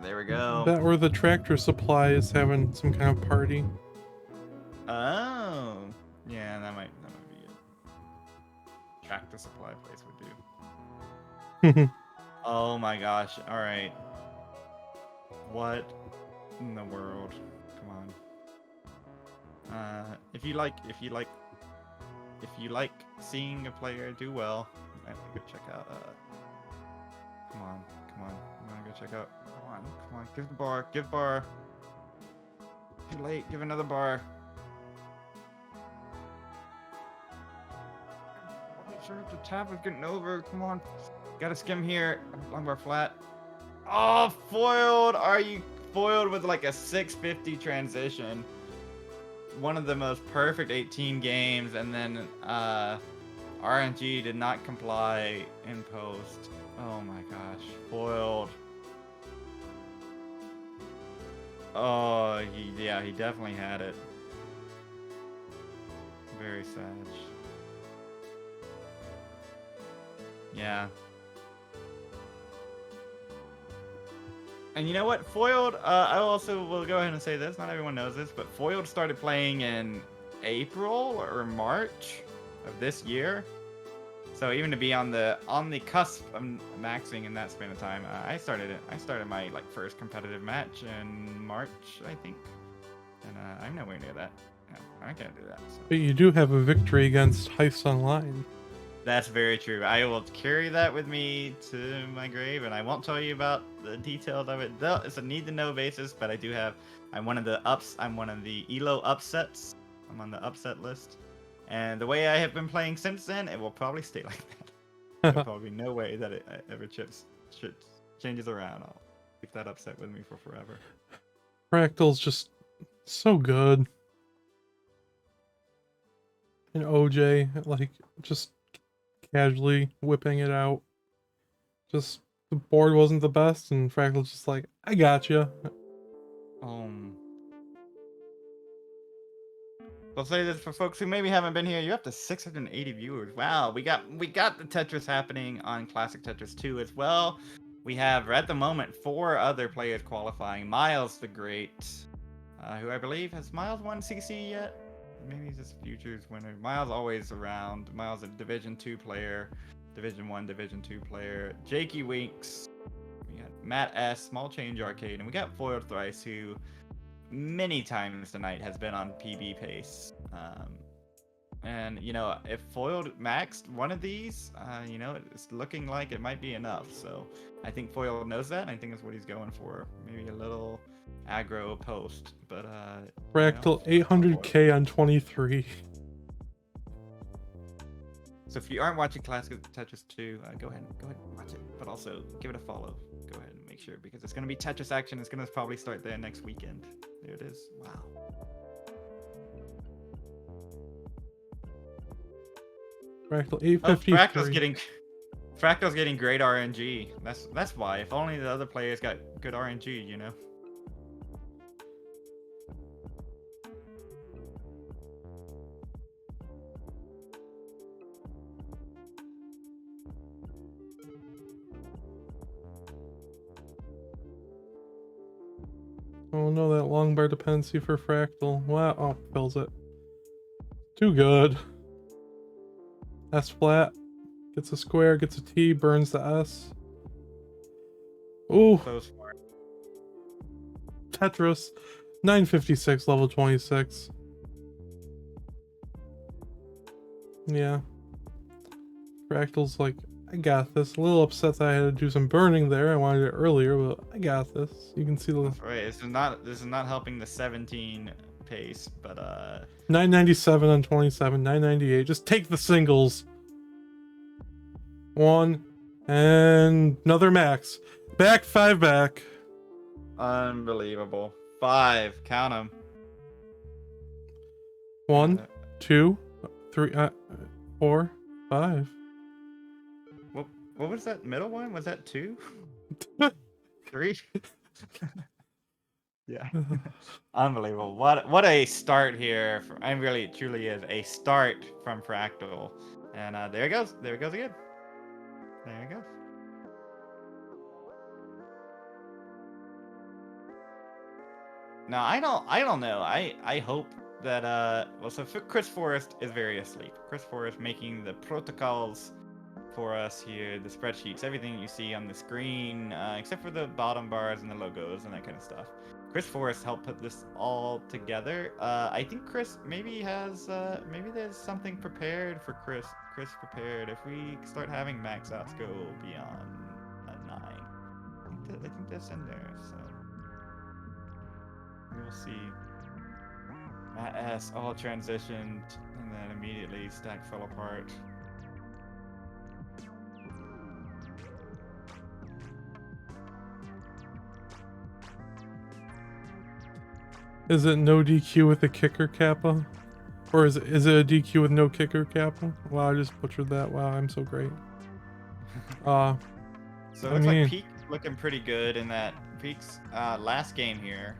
There we go. That or the Tractor Supply is having some kind of party. Oh, yeah, that might be it. Tractor Supply place would do. Oh my gosh! All right. What in the world? Come on. If you like seeing a player do well, I go check out. Come on. I'm gonna go check out. Come on. Give bar. Too late. Give another bar. I'm not sure if the tab is getting over. Come on. Gotta skim here. Long bar flat. Oh, foiled! Are you foiled with like a 650 transition? One of the most perfect 18 games, and then RNG did not comply in post. Oh my gosh, foiled. Oh, he definitely had it. Very sad. Yeah. And you know what? Foiled, I also will go ahead and say this. Not everyone knows this, but Foiled started playing in April or March of this year. So even to be on the cusp of maxing in that span of time, I started my like first competitive match in March, I think. And I'm nowhere near that. No, I can't do that. So. But you do have a victory against Heist Online. That's very true. I will carry that with me to my grave, and I won't tell you about the details of it. It's a need-to-know basis, but I'm one of the ELO upsets. I'm on the upset list. And the way I have been playing since then, it will probably stay like that. There'll probably be no way that it ever changes around. I'll keep that upset with me for forever. Fractal's just so good. And OJ, like, just casually whipping it out. Just, the board wasn't the best, and Fractal's just like, I gotcha. I'll say this for folks who maybe haven't been here. You're up to 680 viewers. Wow, we got the Tetris happening on Classic Tetris 2 as well. We have, at the moment, 4 other players qualifying. Miles the Great, who I believe, has Miles won CC yet? Maybe he's just Futures winner. Miles always around. Miles a Division 2 player, Division 1, Division 2 player. Jakey Winks. We got Matt S, Small Change Arcade, and we got Foiled Thrice, who many times tonight has been on PB pace. And you know, if Foiled maxed one of these, you know, it's looking like it might be enough. So I think Foiled knows that, and I think that's what he's going for. Maybe a little aggro post, but Fractal, you know, 800k on 23. So if you aren't watching Classic Tetris 2, go ahead and watch it, but also give it a follow. Go ahead and make sure, because it's going to be Tetris action. It's going to probably start there next weekend. There it is. Wow. Fractal Oh, 853. Fractal's getting great RNG. That's why. If only the other players got good RNG, you know. Oh no, that long bar dependency for Fractal. Wow, oh, fills it. Too good. S flat. Gets a square, gets a T, burns the S. Ooh, Close for it. Tetris. 956, level 26. Yeah. Fractal's like, I got this. A little upset that I had to do some burning there. I wanted it earlier, but I got this. You can see the That's right. This is not helping the 17 pace, but 997 on 27, 998. Just take the singles. One and another max. Back 5 back. unbelievable. 5, count them. 1, 2, 3, 4, 5. What was that middle one? Was that 2? 3? Yeah. Unbelievable. What a start here. I really truly is a start from Fractal. And there it goes. There it goes again. There it goes. Now I don't know. I hope that well, so Chris Forrest is very asleep. Chris Forrest making the protocols for us here, the spreadsheets, everything you see on the screen, except for the bottom bars and the logos and that kind of stuff. Chris Forrest helped put this all together. I think Chris maybe has maybe there's something prepared for Chris. Chris prepared if we start having max outs go beyond a 9. I think that's in there. So we'll see. That S all transitioned and then immediately stack fell apart. Is it no DQ with a kicker kappa? Or is it a DQ with no kicker kappa? Wow, I just butchered that. Wow, I'm so great. So it looks mean, like Peak looking pretty good in that Peak's last game here.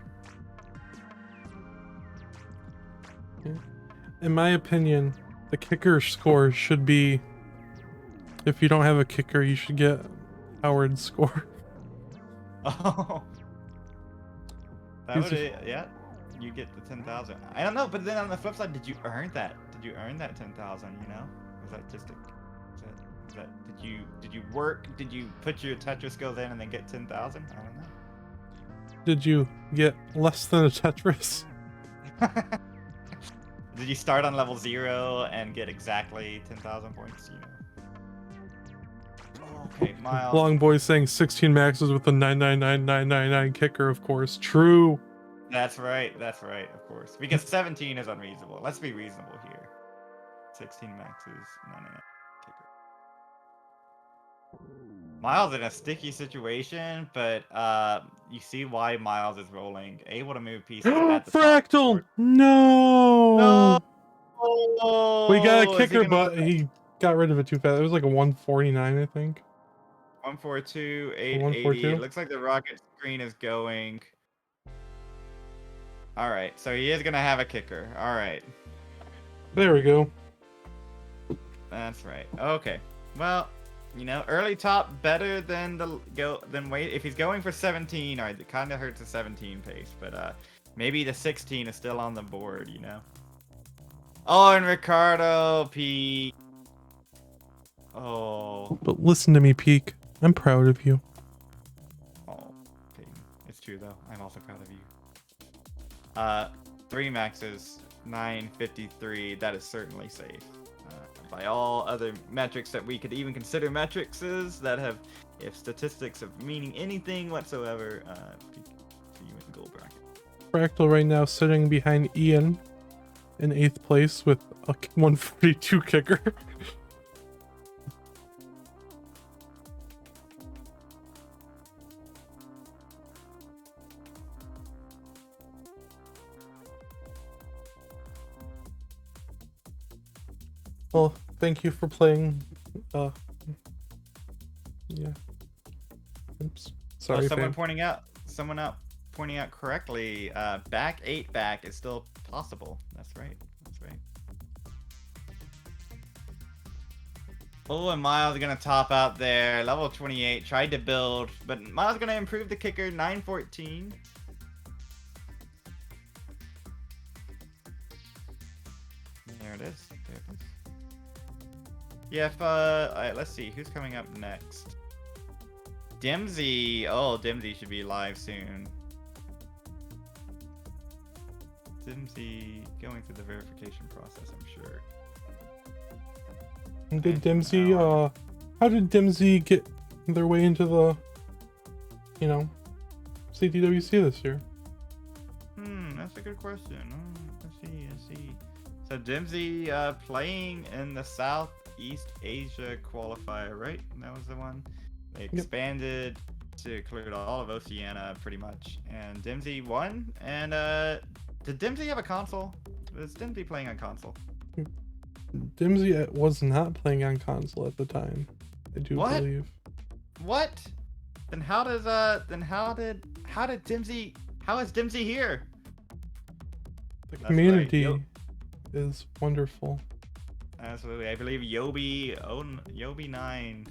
in my opinion, the kicker score should be, if you don't have a kicker, you should get Howard's score. Oh, that would yeah. You get the 10,000. I don't know, but then on the flip side, did you earn that? Did you earn that 10,000? You know, was that just a? Did you work? Did you put your Tetris skills in and then get 10,000? I don't know. Did you get less than a Tetris? Did you start on level 0 and get exactly 10,000 points? You know. Okay, Miles. Long boy saying 16 maxes with the 999999 kicker, of course. True. That's right, of course. Because 17 is unreasonable. Let's be reasonable here. 16 maxes, 99 kicker. Miles in a sticky situation, but you see why Miles is rolling. Able to move pieces at the Fractal! top. No! No! We got a kicker, but he got rid of it too fast. It was like a 149, I think. 142, 880. 142? It looks like the rocket screen is going. All right, so he is gonna have a kicker. All right. There we go. That's right. Okay. Well, you know, early top better than wait. If he's going for 17, all right, it kind of hurts the 17 pace, but maybe the 16 is still on the board. You know. Oh, and Ricardo P. Oh. But listen to me, Peak. I'm proud of you. Oh, okay. It's true though. I'm also proud of you. 3 maxes, 953. That is certainly safe. By all other metrics that we could even consider metrics that have, if statistics have meaning anything whatsoever, you in the gold bracket. Fractal right now sitting behind Ian in 8th place with a 142 kicker. Well, thank you for playing. Yeah. Oops. Sorry, someone fam. pointing out correctly. Back 8 back is still possible. That's right. That's right. Oh, and Miles gonna top out there. Level 28. Tried to build, but Miles gonna improve the kicker. 914. There it is. There it is. Yeah, if, alright, let's see. Who's coming up next? Dimsy. Oh, Dimsy should be live soon. Dimsy going through the verification process, I'm sure. And did Dimsy, how did Dimsy get their way into the, CTWC this year? That's a good question. Let's see. So Dimsy playing in the Southeast Asia qualifier, right? That was the one. They expanded to include all of Oceania, pretty much. And Dimsy won. And did Dimsy have a console? Was Dimsy playing on console? Dimsy was not playing on console at the time, I do believe. What? Then how is Dimsy here? The community is wonderful. Absolutely. I believe Yobi9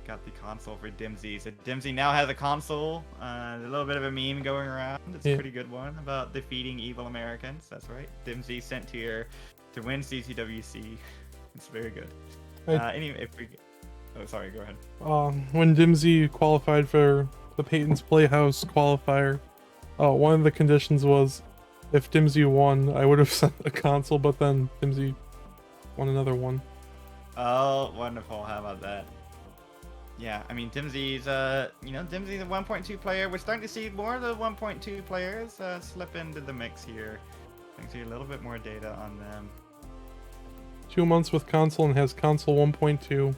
got the console for Dimsy. So Dimsy now has a console. There's a little bit of a meme going around. It's a pretty good one about defeating evil Americans. That's right. Dimsy sent here to win CTWC. It's very good. Anyway, oh, sorry, go ahead. When Dimsy qualified for the Peyton's Playhouse qualifier, one of the conditions was if Dimsy won, I would have sent a console, but then Dimsy won another one. Oh, wonderful. How about that? Yeah, I mean, Dimsy's, Dimsy's a 1.2 player. We're starting to see more of the 1.2 players slip into the mix here. I can see a little bit more data on them. 2 months with console and has console 1.2.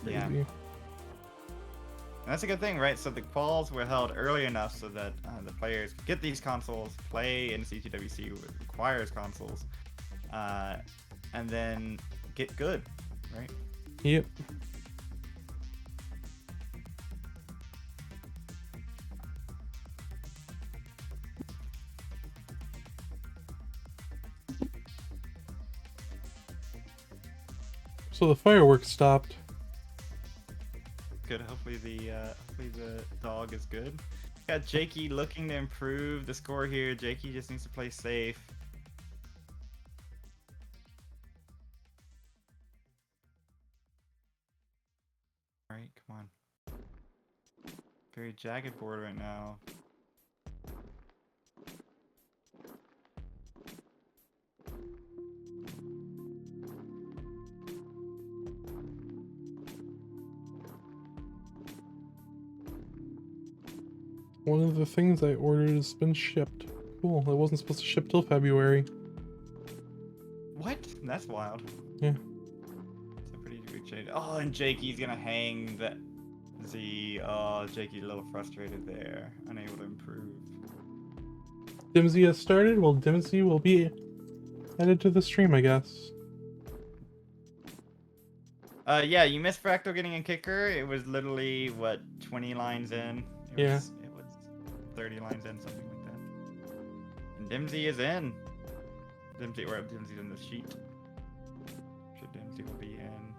Crazy. Yeah. And that's a good thing, right? So the quals were held early enough so that the players could get these consoles, play in CTWC, which requires consoles, and then get good, right? Yep. So the fireworks stopped. Good. Hopefully the dog is good. Got Jakey looking to improve the score here. Jakey just needs to play safe. All right, come on. Very jagged board right now. One of the things I ordered has been shipped. Cool. It wasn't supposed to ship till February. What? That's wild. Yeah. It's a pretty good shade. Oh, and Jakey's gonna hang the Z. Oh, Jakey's a little frustrated there. Unable to improve. Dimsy has started. Well, Dimsy will be added to the stream, I guess. Yeah, you missed Fractal getting a kicker. It was literally, what, 20 lines in? It was 30 lines in, something like that. And Dimsy is in. Dimsy's in the sheet. So Dimsy will be in.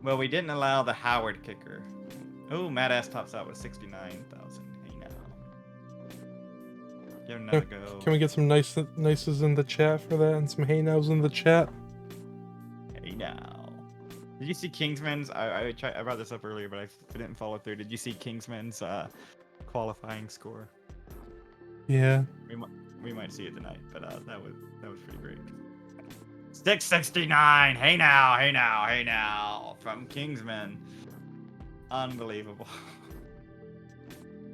Well, we didn't allow the Howard kicker. Oh, Madass tops out with 69,000. Hey now. Give it another go. Can we get some nices in the chat for that and some hey nows in the chat? Hey now. Did you see Kingsman's? I brought this up earlier, but I didn't follow through. Did you see Kingsman's qualifying score? Yeah. We might see it tonight, but that was pretty great. 669. Hey now from Kingsman. Unbelievable.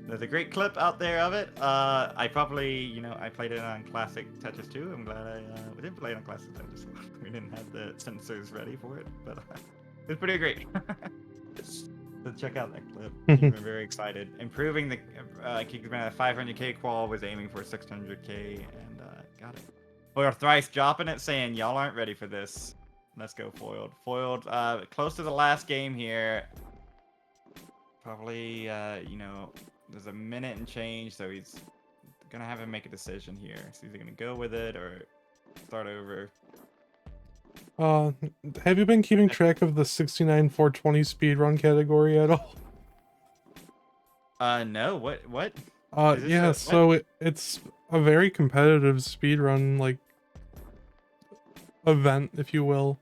There's a great clip out there of it. I probably, I played it on Classic Tetris 2. I'm glad we didn't play it on Classic Tetris 1. We didn't have the sensors ready for it, but it's pretty great. So check out that clip. He's been very excited. Improving the he's been at a 500k qual, was aiming for 600k, and got it. Foiled thrice, dropping it, saying y'all aren't ready for this. Let's go foiled. Foiled, close to the last game here. Probably, you know, there's a minute and change, so he's gonna have him make a decision here. So he's gonna go with it or start over. Have you been keeping track of the 69 420 speedrun category at all? No, what? Yeah, so it's a very competitive speedrun, like, event, if you will.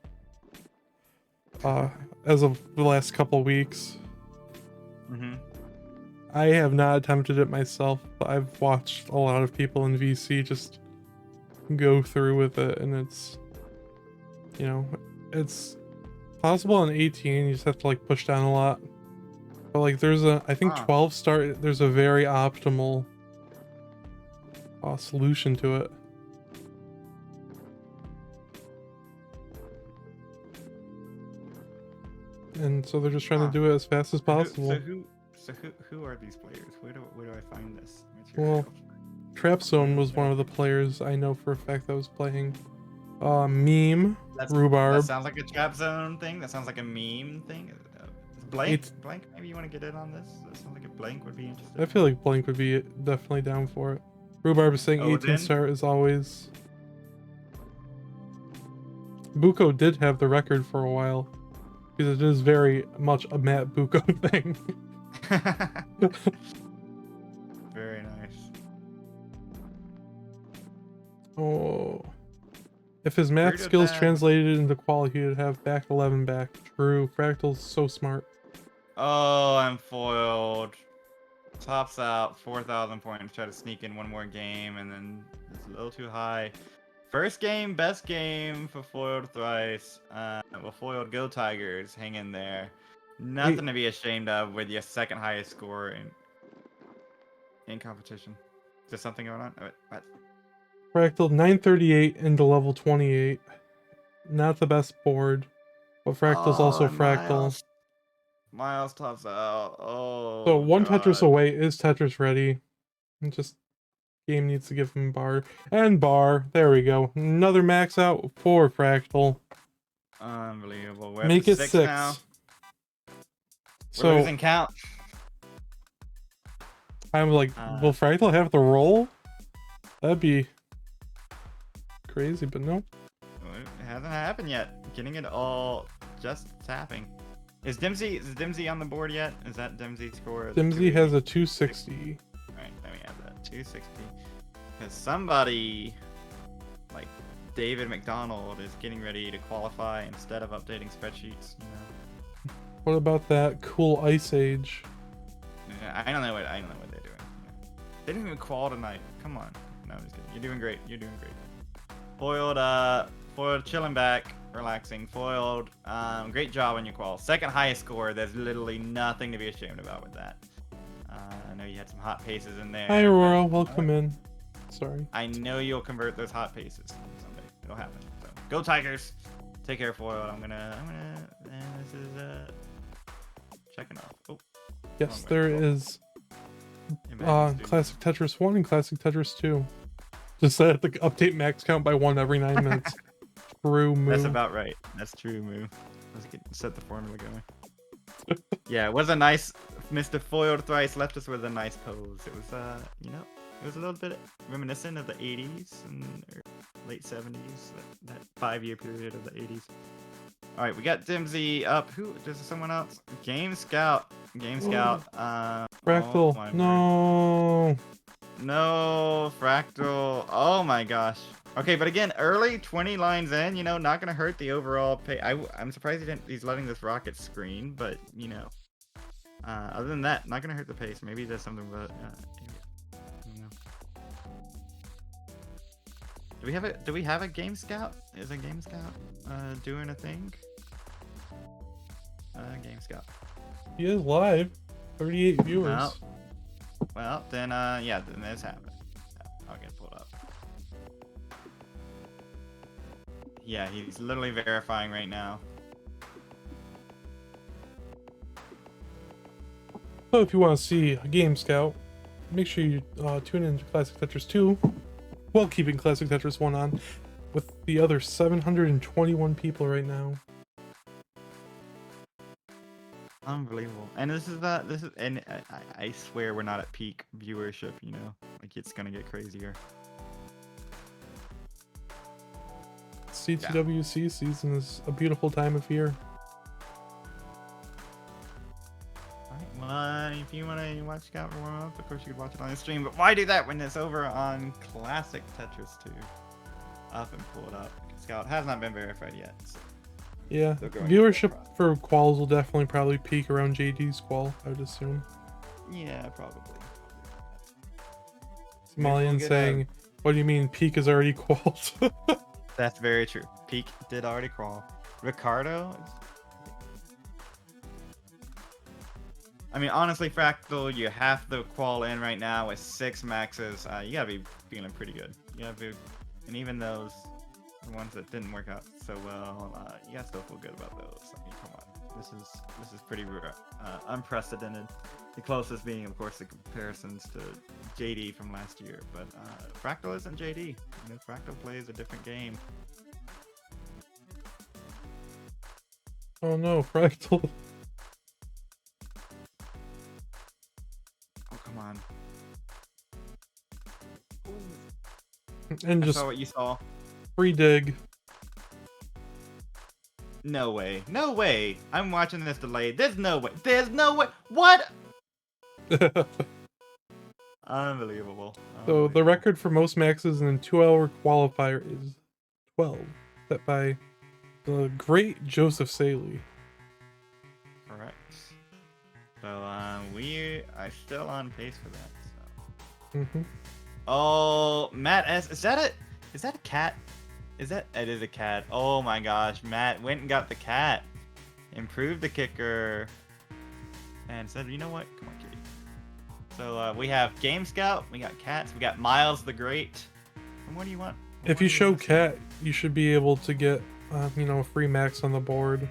As of the last couple weeks. Mm-hmm. I have not attempted it myself, but I've watched a lot of people in VC just go through with it, and it's, you know, it's possible on 18, you just have to like push down a lot. But like there's I think 12 start, there's a very optimal solution to it. And so they're just trying to do it as fast as possible. So who are these players? Where do I find this material? Well, Trap Zone was one of the players I know for a fact that was playing. Meme, Rhubarb. That sounds like a Trap Zone thing. That sounds like a meme thing. Blank, maybe you want to get in on this? That sounds like a Blank would be interested. I feel like Blank would be definitely down for it. Rhubarb is saying 18 start as always. Buko did have the record for a while, because it is very much a Matt Buko thing. Very nice. Oh. If his math skills translated into quality, he'd have back 11 back. True. Fractal's so smart. Oh, I'm foiled. Tops out, 4,000 points. Try to sneak in one more game, and then it's a little too high. First game, best game for foiled thrice. Well, foiled Go Tigers. Hang in there. Nothing to be ashamed of with your second highest score in competition. Is there something going on? What? Fractal 938 into level 28. Not the best board, but Fractal's also Fractal. Miles tops out. Oh. So one Tetris away is Tetris ready. Just game needs to give him bar and bar. There we go. Another max out for Fractal. Unbelievable. Make it 6 now. We're losing count. I'm like, will Fractal have to roll? That'd be crazy, but no. It hasn't happened yet. Getting it all just tapping. Is Dimsy on the board yet? Is that Dimsy's score? Dimsy has a 260. Alright, let me add that. 260. Because somebody like David McDonald is getting ready to qualify instead of updating spreadsheets, you know. What about that cool Ice Age? I don't know what they're doing. They didn't even qual tonight. Come on. No, I'm just kidding. You're doing great. You're doing great. Foiled, chilling back, relaxing. Foiled, great job on your qual. Second highest score. There's literally nothing to be ashamed about with that. I know you had some hot paces in there. Hi, Aurora. Welcome in. Sorry. I know you'll convert those hot paces someday. It'll happen. So go Tigers. Take care, Foiled. This is checking off. Oh. Yes, there is Classic Tetris 1 and Classic Tetris 2. Just set the update max count by 1 every 9 minutes. True move. That's about right. That's true move. Let's set the formula going. Yeah, it was a nice. Mr. Foiled thrice left us with a nice pose. It was you know, it was a little bit reminiscent of the 80s and late 70s. That 5-year period of the 80s. All right, we got Dimsy up. Who? There's someone else. Game Scout. Fractal. Oh No. No, Fractal. Oh my gosh. Okay, but again, early 20 lines in, you know, not gonna hurt the overall pay. I'm surprised he's letting this rocket screen, but you know, other than that, not gonna hurt the pace. Maybe there's something about. I don't know. Do we have a Game Scout? Is a Game Scout doing a thing? Game Scout. He is live. 38 viewers. Well, then yeah, then this happened. I'll get pulled up. Yeah, he's literally verifying right now. So if you want to see a Game Scout, make sure you tune in to Classic Tetris 2 while keeping Classic Tetris 1 on with the other 721 people right now. Unbelievable. And I swear we're not at peak viewership, you know? Like, it's gonna get crazier. CTWC season is a beautiful time of year. Well, if you want to watch Scout warm up, of course you could watch it on the stream, but why do that when it's over on Classic Tetris 2? Up and pull it up. Scout has not been verified yet. So yeah, viewership for quals will definitely probably peak around JD's qual, I would assume. Yeah, probably. Somalian saying, what do you mean peak is already qualled? That's very true. Peak did already crawl. Ricardo? I mean, honestly, Fractal, you have to qual in right now with 6 maxes. You gotta be feeling pretty good. You gotta be, and even those ones that didn't work out so well, you gotta still feel good about those. I mean, come on, this is pretty unprecedented. The closest being, of course, the comparisons to JD from last year. But Fractal isn't JD. You know, Fractal plays a different game. Oh no, Fractal. Come on. And I just saw what you saw. free dig. No way. No way. I'm watching this delayed. There's no way. There's no way. What? Unbelievable. So the record for most maxes in a 2-hour qualifier is 12, set by the great Joseph Saley. Correct. So we are still on pace for that. So. Mm-hmm. Oh, Matt S. Is that it? Is that a cat? It is a cat. Oh my gosh, Matt went and got the cat. Improved the kicker. And said, you know what? Come on, kitty. So we have Game Scout, we got cats, we got Miles the Great. And what do you want? If you show cat, you should be able to get, you know, a free max on the board.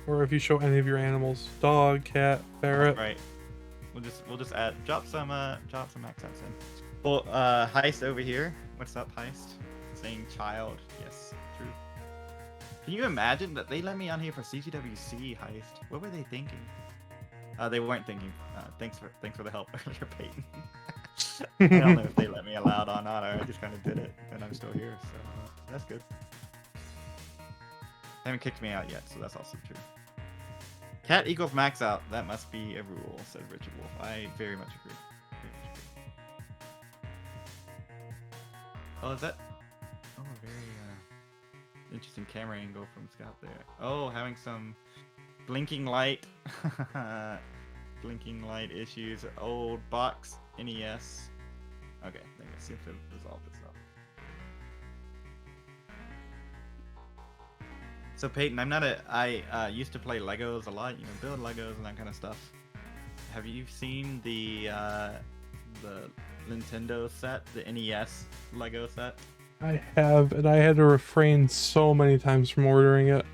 Or if you show any of your animals, dog, cat, ferret. Right. We'll just add drop some max outs in. Well, Heist over here. What's up, Heist? Saying child. Yes, true. Can you imagine that they let me on here for CTWC, Heist? What were they thinking? They weren't thinking. Thanks for the help earlier, Peyton. I don't know if they let me allowed or not. I just kind of did it, and I'm still here, so that's good. They haven't kicked me out yet, so that's also true. Cat equals max out. That must be a rule, said Richard Wolf. I very much agree. Oh, is that? Oh, very interesting camera angle from Scout there. Oh, having some blinking light, blinking light issues. Old box NES. Okay, let's see if it resolved itself. So Peyton, I used to play Legos a lot, you know, build Legos and that kind of stuff. Have you seen the Nintendo set, the NES Lego set? I have, and I had to refrain so many times from ordering it.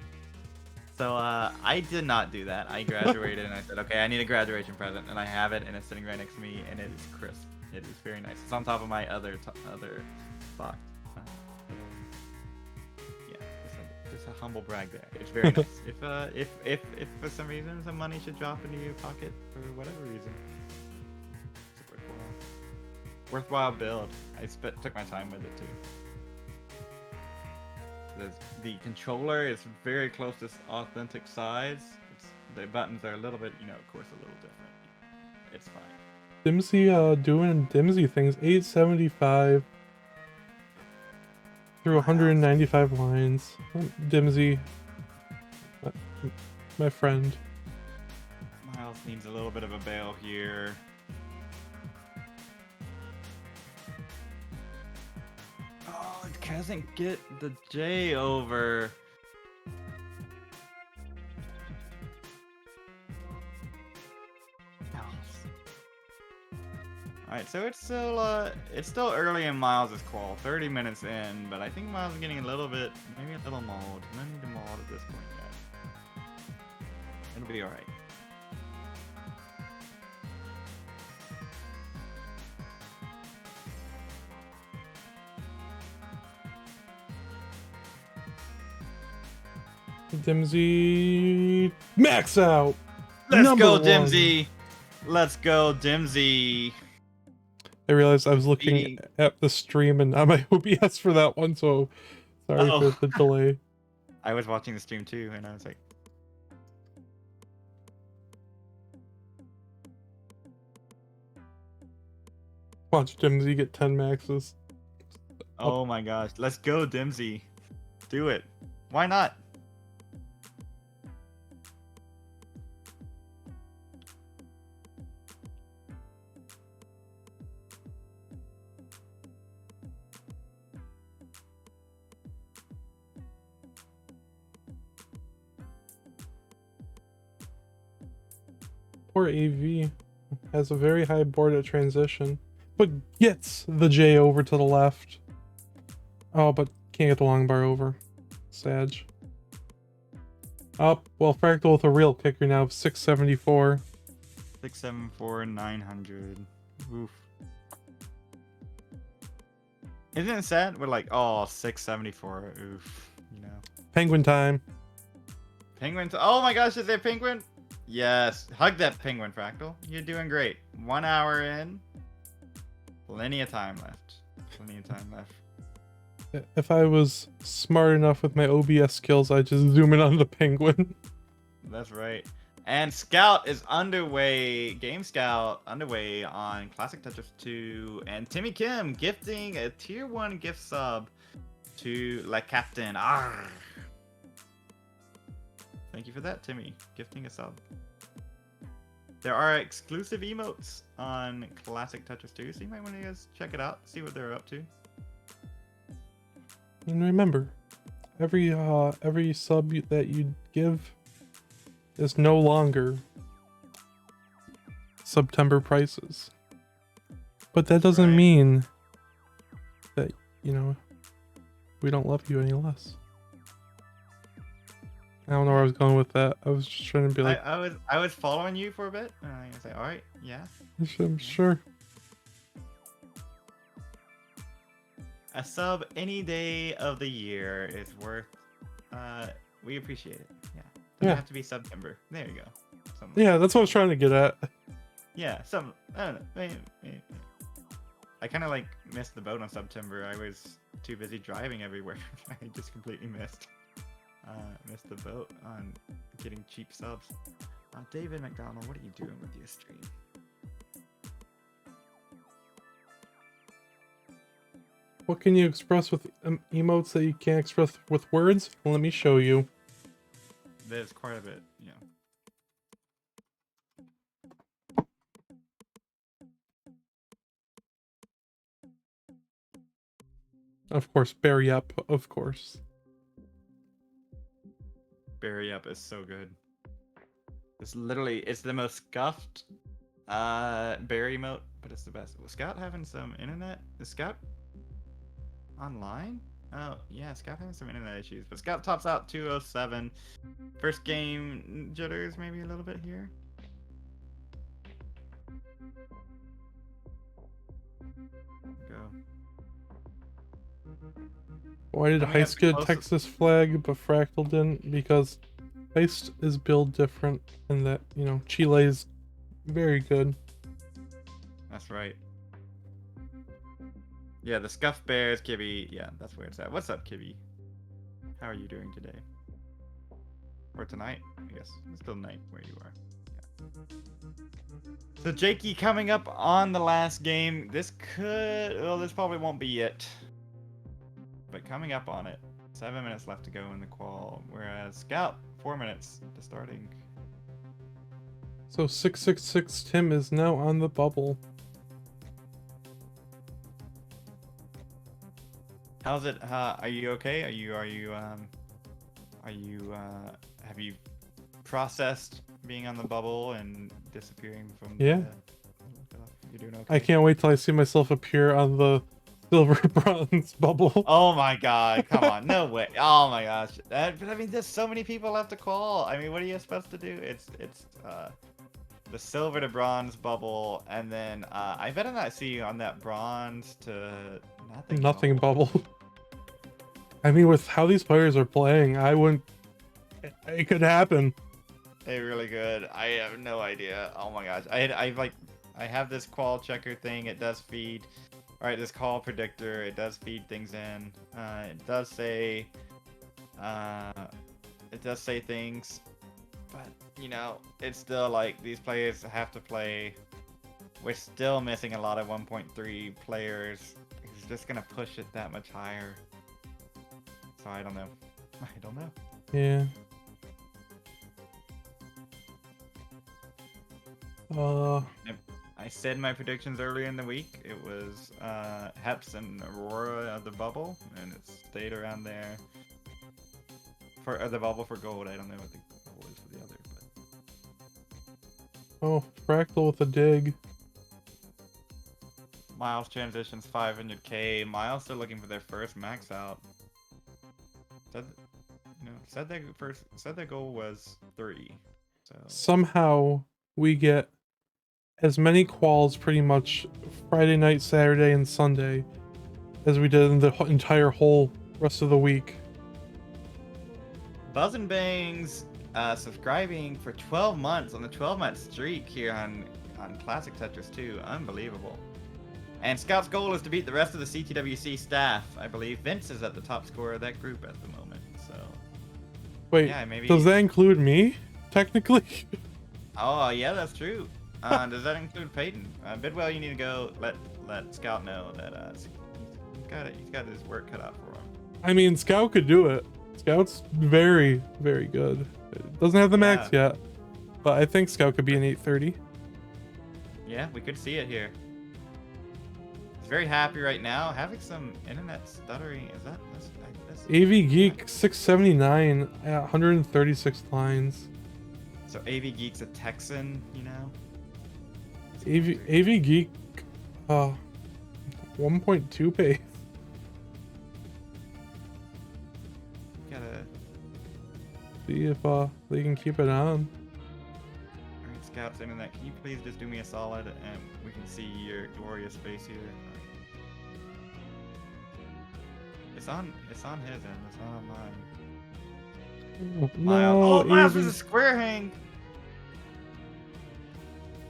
So I did not do that. I graduated and I said, okay, I need a graduation present, and I have it, and it's sitting right next to me, and it is crisp. It is very nice. It's on top of my other box. Just a humble brag there. It's very nice. If for some reason some money should drop into your pocket for whatever reason, it's a worthwhile build. I took my time with it too. The controller is very close to authentic size. The buttons are a little bit, you know, of course, a little different. It's fine. Dimsy doing Dimsy things. 875 through 195 lines. Dimsy, my friend. Miles needs a little bit of a bail here. Oh, it doesn't get the J over. Alright, so it's still early in Miles' qual, 30 minutes in, but I think Miles is getting a little bit, maybe a little mauled. No need to maul at this point yet. It'll be alright. Dimsy max out. Let's Number go, one. Dimsy. Let's go, Dimsy. I realized I was looking at the stream and on my OBS for that one, so sorry for the delay. I was watching the stream too, and I was like, Watch Dimsy get 10 maxes. oh my gosh. Let's go, Dimsy. Do it. Why not? Poor AV has a very high board at transition, but gets the J over to the left. Oh, but can't get the long bar over. Sag. Up. Well, Fractal with a real kicker now of 674. 674, 900. Oof. Isn't it sad? We're like, oh, 674. Oof. You know. Penguin time. Penguin. Oh my gosh, is there a penguin? Yes. Hug that penguin, Fractal. You're doing great. 1 hour in. Plenty of time left. Plenty of time left. If I was smart enough with my OBS skills, I'd just zoom in on the penguin. That's right. And Scout is underway. Game Scout underway on Classic Tetris 2. And Timmy Kim gifting a tier 1 gift sub to La Captain. Arr. Thank you for that, Timmy. Gifting a sub. There are exclusive emotes on Classic Tetris 2, so you might want to guys check it out, see what they're up to. And remember, every sub that you give is no longer September prices. But that doesn't mean that, you know, we don't love you any less. I don't know where I was going with that. I was just trying to be like, I was following you for a bit, and I was like, all right, yeah. I'm sure. A sub any day of the year is worth. We appreciate it. Yeah. Doesn't have to be September. There you go. Something Yeah, that's what I was trying to get at. Yeah, some. I don't know. I kind of like missed the boat on September. I was too busy driving everywhere. I just completely missed the boat on getting cheap subs. David McDonald, what are you doing with your stream? What can you express with emotes that you can't express with words? Well, let me show you. There's quite a bit, yeah. Of course, berry up, of course. Berry up is so good. It's literally, it's the most scuffed berry emote, but it's the best. Was Scout having some internet? Is Scout online? Oh, yeah, Scout having some internet issues, but Scout tops out 207. First game jitters maybe a little bit here. Go. Why did Heist get a Texas flag, but Fractal didn't? Because Heist is built different, and that, you know, Chile is very good. That's right. Yeah, the Scuff Bears, Kibby. Yeah, that's where it's at. What's up, Kibby? How are you doing today? Or tonight? I guess it's still night where you are. Yeah. So Jakey coming up on the last game. This could... Well, this probably won't be it. But coming up on it. 7 minutes left to go in the qual. Whereas Scout, 4 minutes to starting. So 666 Tim is now on the bubble. How's it? Are you okay? Have you processed being on the bubble and disappearing from? Yeah. You're doing okay. I can't wait till I see myself appear on the silver bronze bubble. Oh my god! Come on, no way! Oh my gosh! But I mean, there's so many people left to call. I mean, what are you supposed to do? It's the silver to bronze bubble, and then I better not see you on that bronze to nothing bubble. I mean, with how these players are playing, I wouldn't It could happen. They really good. I have no idea. Oh my gosh. I have this qual checker thing. It does feed. All right, this call predictor. It does feed things in. It does say. It does say things, but you know, it's still like these players have to play. We're still missing a lot of 1.3 players. It's just gonna push it that much higher. So I don't know. I don't know. Yeah. I said my predictions earlier in the week. It was Heps and Aurora of the bubble, and it stayed around there. For the bubble for gold, I don't know what the goal is for the other, but Oh, Fractal with a dig. Miles transitions 500k. Miles still looking for their first max out. Said their goal was 3. So Somehow we get as many quals pretty much Friday night, Saturday, and Sunday as we did in the entire whole rest of the week. Buzz and Bangs subscribing for 12 months on the 12-month streak here on Classic Tetris 2. Unbelievable. And Scout's goal is to beat the rest of the CTWC staff. I believe Vince is at the top scorer of that group at the moment. So Wait, yeah, maybe. Does that include me, technically? Oh yeah, that's true. Does that include Peyton? Bidwell, you need to go let Scout know that he's got his work cut out for him. I mean, Scout could do it. Scout's very, very good. It doesn't have the max yet, but I think Scout could be an 830. Yeah, we could see it here. He's very happy right now, having some internet stuttering. Is that this? AV Geek 679 at 136 lines. So AV Geek's a Texan, you know. AV Geek 1.2 pace. Gotta See if they can keep it on. Alright, Scout's internet. Can you please just do me a solid and we can see your glorious face here? It's on his end, it's not on mine. No, Miles with a square hang!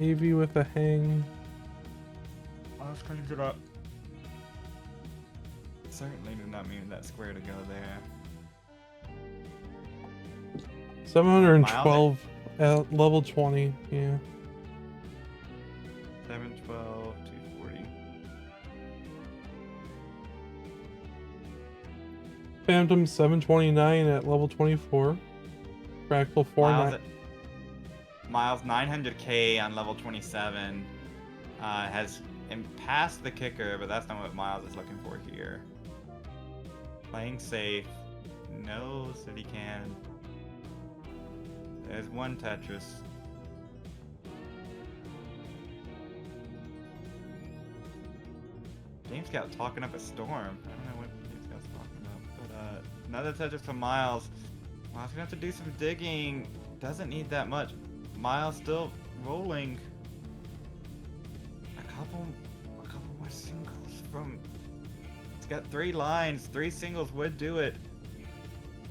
AV with a hang. Miles cleans it up. Certainly did not mean that square to go there. 712 at level 20, yeah. 712, 240. Phantom 729 at level 24. Fractal 49. Miles 900k on level 27 has passed the kicker, but that's not what Miles is looking for here. Playing safe, knows that he can. There's one Tetris. Game Scout talking up a storm. I don't know what Game Scout's talking about, but another Tetris from Miles. Miles gonna have to do some digging. Doesn't need that much. Miles still rolling. A couple more singles from. It's got 3 lines. 3 singles would do it.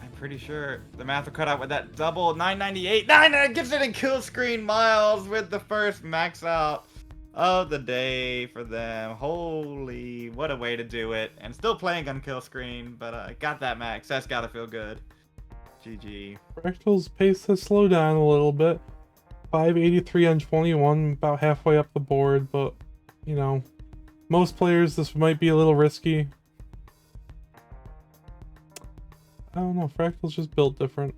I'm pretty sure the math will cut out with that double 998. Gets it in kill screen. Miles with the first max out of the day for them. Holy, what a way to do it. And still playing on kill screen, but got that max. That's gotta feel good. GG. Fractal's pace has slowed down a little bit. 583 on 21, about halfway up the board, but you know, most players this might be a little risky. I don't know, Fractal's just built different.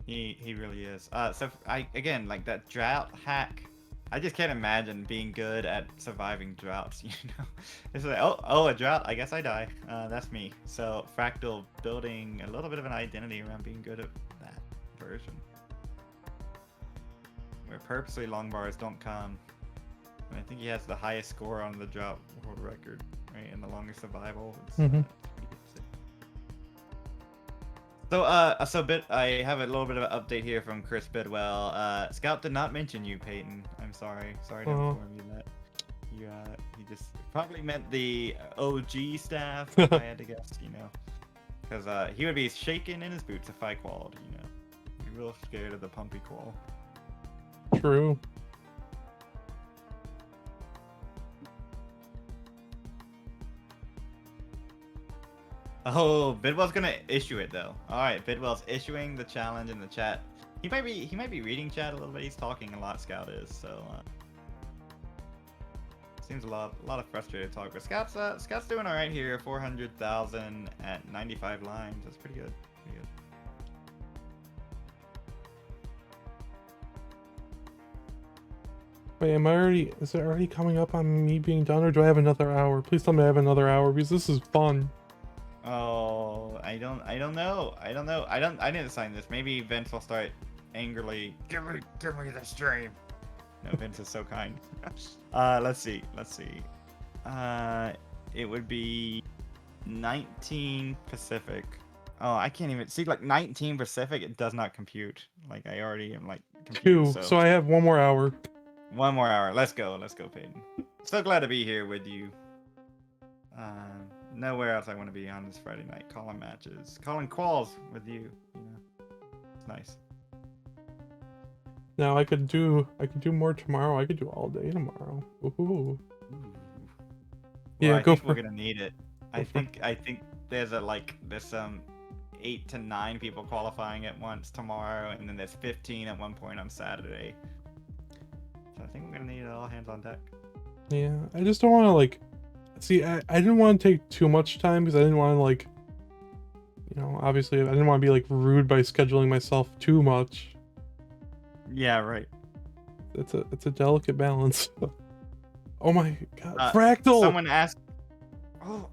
He really is. So again, like that drought hack, I just can't imagine being good at surviving droughts, you know? It's like, oh, a drought, I guess I die. That's me. So Fractal building a little bit of an identity around being good at that version. Where purposely long bars don't come. And I think he has the highest score on the drought world record, right? And the longest survival. So I have a little bit of an update here from Chris Bidwell. Scout did not mention you, Peyton. I'm sorry. Sorry to inform you that. He just probably meant the OG staff. If I had to guess, you know, because he would be shaking in his boots if I qualified, you know. real scared of the pumpy qual. True. Oh, Bidwell's gonna issue it though. All right, Bidwell's issuing the challenge in the chat. He might be reading chat a little bit. He's talking a lot. Scout is so. Seems a lot of frustrated talk, but Scout's doing all right here. 400,000 at 95 lines. That's pretty good. Pretty good. Wait, is it already coming up on me being done, or do I have another hour? Please tell me I have another hour, because this is fun. Oh, I don't know. I didn't sign this. Maybe Vince will start angrily. Give me the stream. No, Vince is so kind. Let's see. It would be 19 Pacific. Oh, I can't even see, like 19 Pacific. It does not compute. Like I already am like confused, 2. So I have 1 more hour. 1 more hour. Let's go, Peyton. So glad to be here with you. Nowhere else I want to be on this Friday night. Calling matches, calling quals with you. You know, it's nice. Now I could do more tomorrow. I could do all day tomorrow. Ooh. Yeah, well, I go think for we're gonna need it. I think there's 8 to 9 people qualifying at once tomorrow, and then there's 15 at one point on Saturday. So I think we're gonna need it all hands on deck. Yeah, I just don't want to like. See, I didn't want to take too much time because I didn't want to like. You know, obviously I didn't want to be like rude by scheduling myself too much. Yeah, right. It's a delicate balance. Oh my god, Fractal! Someone asked. Oh.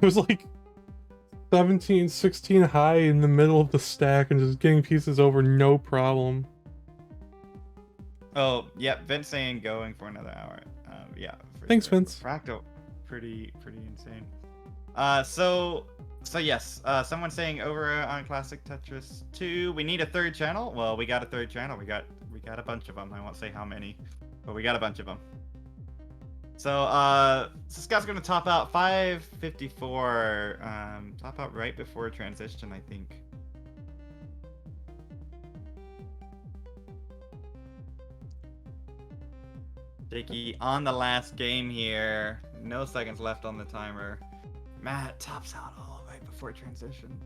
It was like 17, 16 high in the middle of the stack and just getting pieces over no problem. Oh, yeah, Vince saying going for another hour. Yeah. Thanks, Vince. Fractal, pretty insane. So yes, someone saying over on Classic Tetris 2, we need a 3rd channel. Well, we got a 3rd channel. We got a bunch of them. I won't say how many, but we got a bunch of them. So Scott's gonna top out 554. Top out right before transition, I think. Jakey on the last game here. No seconds left on the timer. Matt tops out all right before transition.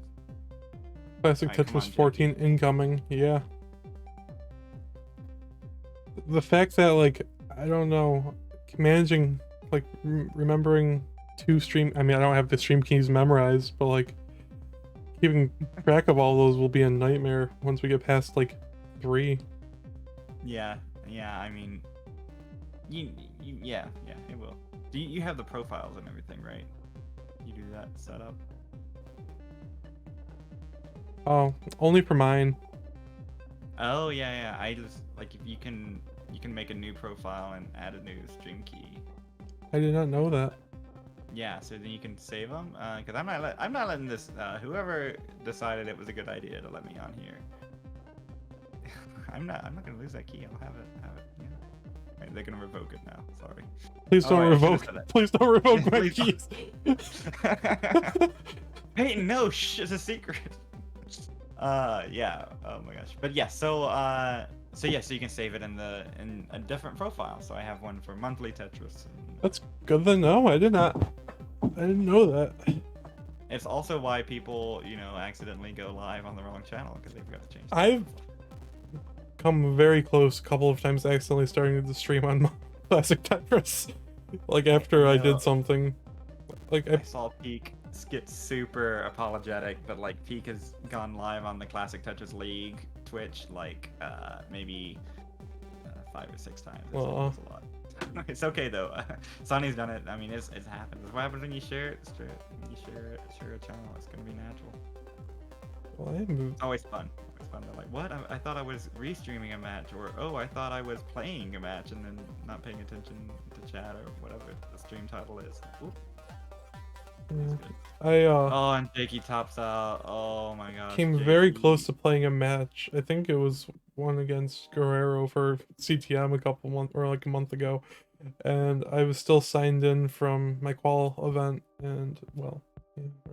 Classic Tetris 14 incoming. Yeah. The fact that like I don't know, managing like remembering 2 stream. I mean, I don't have the stream keys memorized, but like keeping track of all those will be a nightmare once we get past like 3. Yeah. I mean. Yeah, it will. Do you have the profiles and everything, right? You do that setup. Oh, only for mine. Oh yeah. I just like if you can make a new profile and add a new stream key. I did not know that. Yeah, so then you can save them. Because I'm not letting this. Whoever decided it was a good idea to let me on here. I'm not gonna lose that key. I'll have it. Yeah. Right, they're gonna revoke it now. Sorry. Please don't revoke. Please don't revoke my keys. Hey, no, it's a secret. Yeah. Oh my gosh. But yeah. So you can save it in a different profile. So I have one for monthly Tetris. That's good to know. I didn't know that. It's also why people, accidentally go live on the wrong channel because they forgot to change. I've come very close a couple of times accidentally starting the stream on Classic Tetris. Like after I did something. Like I saw Peak get super apologetic, but like Peak has gone live on the Classic Tetris League Twitch like maybe 5 or 6 times. It's a lot. It's okay though. Sonny's done it. I mean, it's happened. What happens when you share it? When you share a channel, it's gonna be natural. Well, it's always fun. It's fun. They're like, what? I thought I was restreaming a match, or oh, I thought I was playing a match, and then not paying attention to chat or whatever the stream title is. Oop. Yeah. Oh, and Jakey tops out. Oh my god. Came very close to playing a match. I think it was one against Guerrero for CTM a month ago, and I was still signed in from my qual event, and or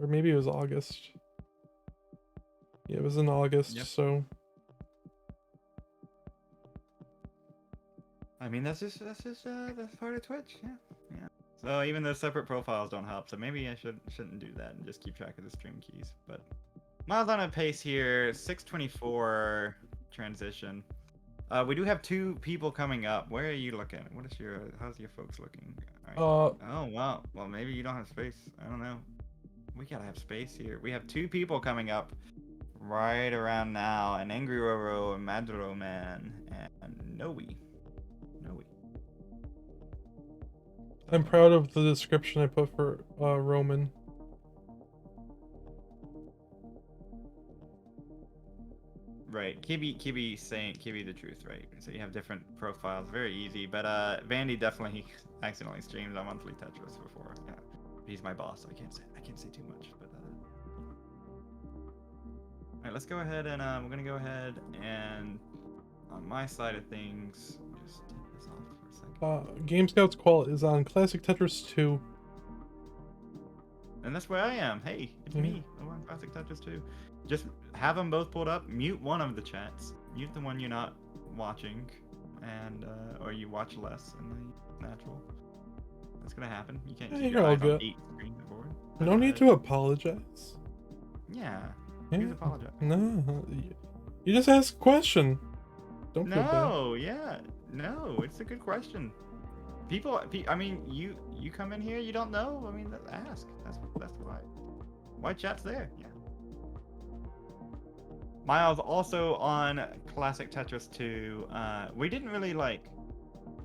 maybe it was August. Yeah, it was in August. Yep. So I mean, that's part of Twitch. Yeah, yeah. So even those separate profiles don't help. So maybe I shouldn't do that and just keep track of the stream keys. But Miles on a pace here, 624 transition. We do have 2 people coming up. Where are you looking? How's your folks looking? All right. Oh wow. Well, maybe you don't have space. I don't know. We gotta have space here. We have 2 people coming up right around now: an Angry Roro, a Maduro Man, and Noe. I'm proud of the description I put for Roman. Right, Kibi saying the truth, right? So you have different profiles, very easy. But Vandy definitely accidentally streamed on monthly Tetris before. Yeah, he's my boss, so I can't say too much. But all right, let's go ahead and we're gonna go ahead and on my side of things, just take this off for a second. Game Scouts Qual is on Classic Tetris 2. And that's where I am. Hey, it's me. I'm on Classic Tetris 2. Just have them both pulled up. Mute one of the chats. Mute the one you're not watching, and or you watch less in the natural. That's gonna happen. You can't keep your eyes on 8 screens at board. No need to apologize. Yeah. Please apologize. No, you just ask a question. Don't feel bad. No, yeah, no. It's a good question. People, I mean, you come in here, you don't know. I mean, ask. That's why. Why chat's there? Yeah. Miles also on Classic Tetris 2. We didn't really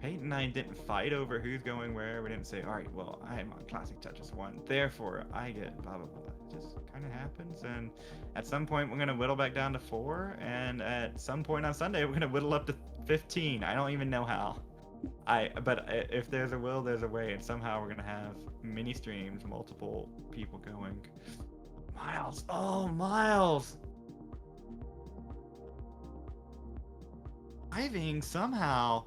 Peyton and I didn't fight over who's going where. We didn't say, all right, well, I am on Classic Tetris 1, therefore I get blah blah blah. It just kind of happens, and at some point we're gonna whittle back down to 4, and at some point on Sunday we're gonna whittle up to 15. I don't even know how. But if there's a will, there's a way, and somehow we're gonna have mini streams, multiple people going. Miles, oh Miles. Driving somehow.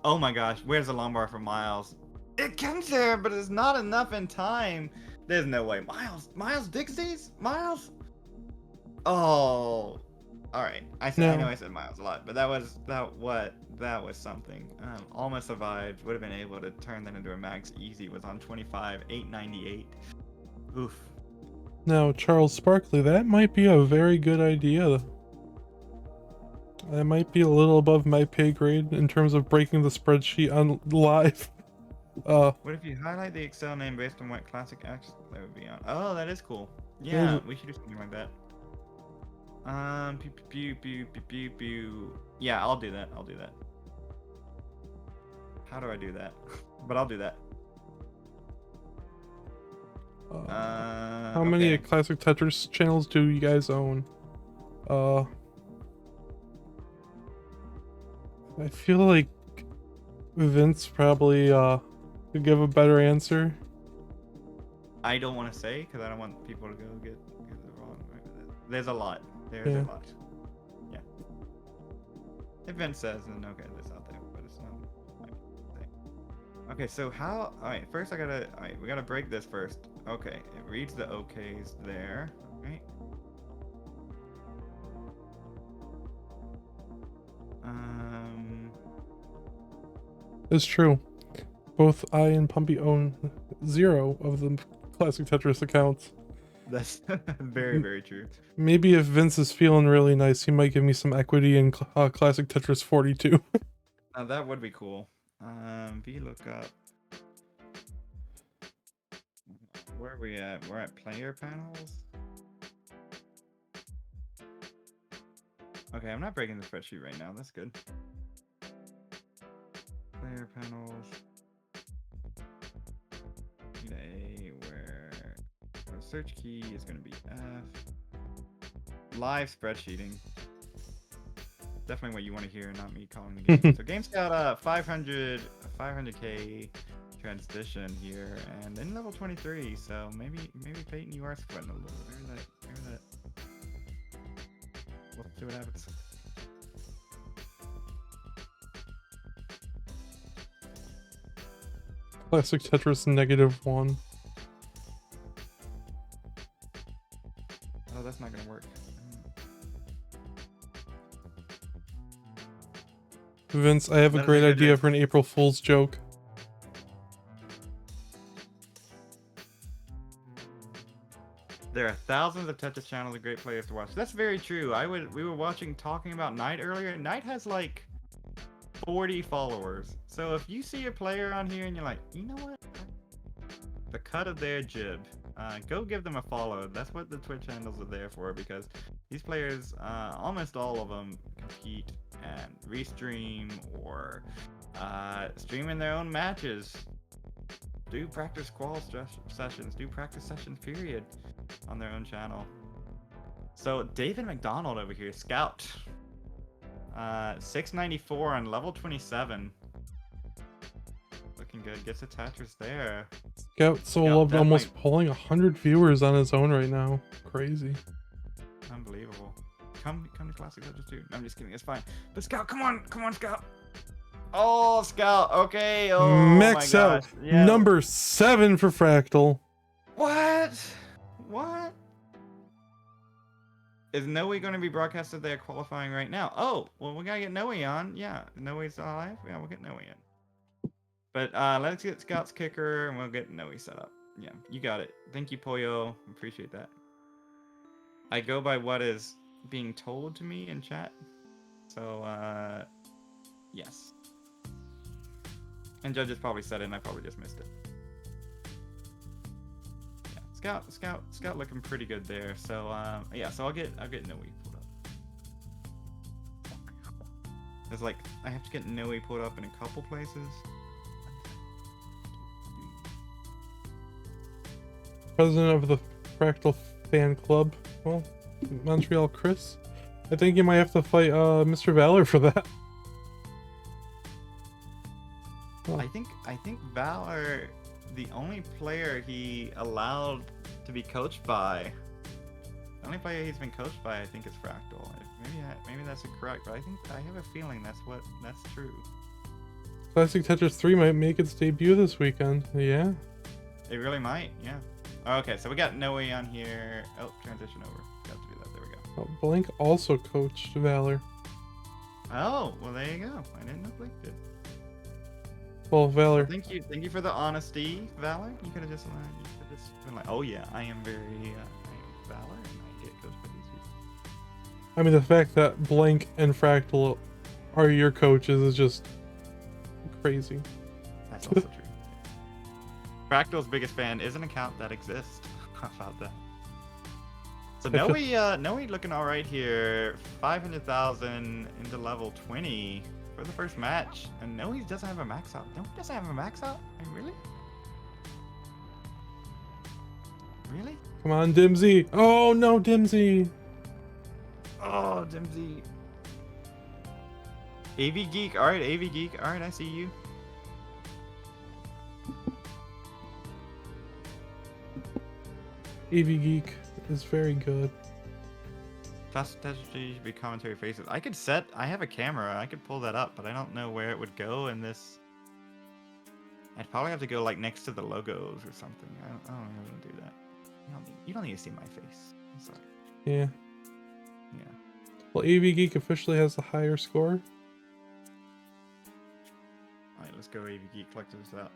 Oh my gosh, where's the long bar for Miles? It comes there, but it's not enough in time. There's no way. Miles Dixies? Miles? Oh. Alright. I know I said Miles a lot, but that was something. Almost survived. Would have been able to turn that into a max easy. Was on 25, 898. Oof. Now, Charles Sparkley, that might be a very good idea. That might be a little above my pay grade in terms of breaking the spreadsheet on live. What if you highlight the Excel name based on what classic X that would be on? Oh, that is cool. Yeah, we should do something like that. Yeah, I'll do that. How do I do that? But I'll do that. How many Classic Tetris channels do you guys own? I feel like Vince probably could give a better answer. I don't want to say because I don't want people to go get it wrong. There's a lot. There's a lot. Yeah. If Vince says, then okay, that's out there, but it's not. Okay, so how? All right, first we gotta break this first. Okay, it reads the OKs there. Right. It's true. Both I and Pumpy own 0 of the Classic Tetris accounts. That's very, very true. Maybe if Vince is feeling really nice, he might give me some equity in Classic Tetris 42. Now that would be cool. VLOOKUP. Where are we at? We're at player panels. Okay, I'm not breaking the spreadsheet right now. That's good. Player panels. A where the search key is going to be F. Live spreadsheeting. Definitely what you want to hear, not me calling the game. So game's got 500k transition here, and in level 23. So maybe Peyton, you are sweating a little. Maybe that. We'll see what happens. Classic Tetris -1. Oh, that's not gonna work. Vince, I have a Literally great go idea do- for an April Fool's joke. There are thousands of Tetris channels and great players to watch. That's very true. We were watching talking about Knight earlier. Knight has like 40 followers. So if you see a player on here and you're like, you know what? The cut of their jib. Go give them a follow. That's what the Twitch handles are there for, because these players, almost all of them, compete and restream or stream in their own matches. Do practice sessions, do practice sessions, period, on their own channel. So David McDonald over here, Scout. 694 on level 27. Looking good. Gets a Tetris there. Scout so loved almost pulling 100 viewers on his own right now. Crazy. Unbelievable. Come to Classic Tetris 2. No, I'm just kidding. It's fine. But Scout, come on, Scout. Oh, Scout. Okay. Oh Max my out. gosh. Yeah. Number 7 for Fractal. What? Is Noe going to be broadcasted there qualifying right now? Oh, well, we got to get Noe on. Yeah, Noe's alive. Yeah, we'll get Noe in. But let's get Scout's kicker and we'll get Noe set up. Yeah, you got it. Thank you, Pollo. Appreciate that. I go by what is being told to me in chat. So, yes. And judges probably said it and I probably just missed it. Scout looking pretty good there. So yeah, so I'll get Noe pulled up. There's like I have to get Noe pulled up in a couple places. President of the Fractal fan club. Well, Montreal Chris. I think you might have to fight Mr. Valor for that. Oh. I think Valor, the only player he allowed to be coached by, the only player he's been coached by, I think, is Fractal. Maybe that's incorrect, but I have a feeling that's true. Classic Tetris 3 might make its debut this weekend. Yeah. It really might, yeah. Okay, so we got Noe on here. Oh, transition over. Got to do that. There we go. Oh, Blank also coached Valor. Oh, well there you go. I didn't know Blake did. Well, Valor. Thank you for the honesty, Valor. You could have just been like, oh yeah, I am very I am Valor, and I get coached by these people. I mean, the fact that Blank and Fractal are your coaches is just crazy. That's also true. Fractal's biggest fan is an account that exists. How about that? So Noe looking all right here. 500,000 into level 20 for the first match, and Noe doesn't have a max out. Noe doesn't have a max out. I mean, really? Come on, Dimsy. Oh no, Dimsy. Oh, Dimsy. AV Geek. All right, AV Geek. All right, I see you. AV Geek is very good. Classic Tetris should be commentary faces. I have a camera. I could pull that up, but I don't know where it would go in this. I'd probably have to go like next to the logos or something. I don't know how to do that. You don't need to see my face. I'm sorry. Yeah. Yeah. Well, AV Geek officially has the higher score. Alright, let's go AV Geek collect this out.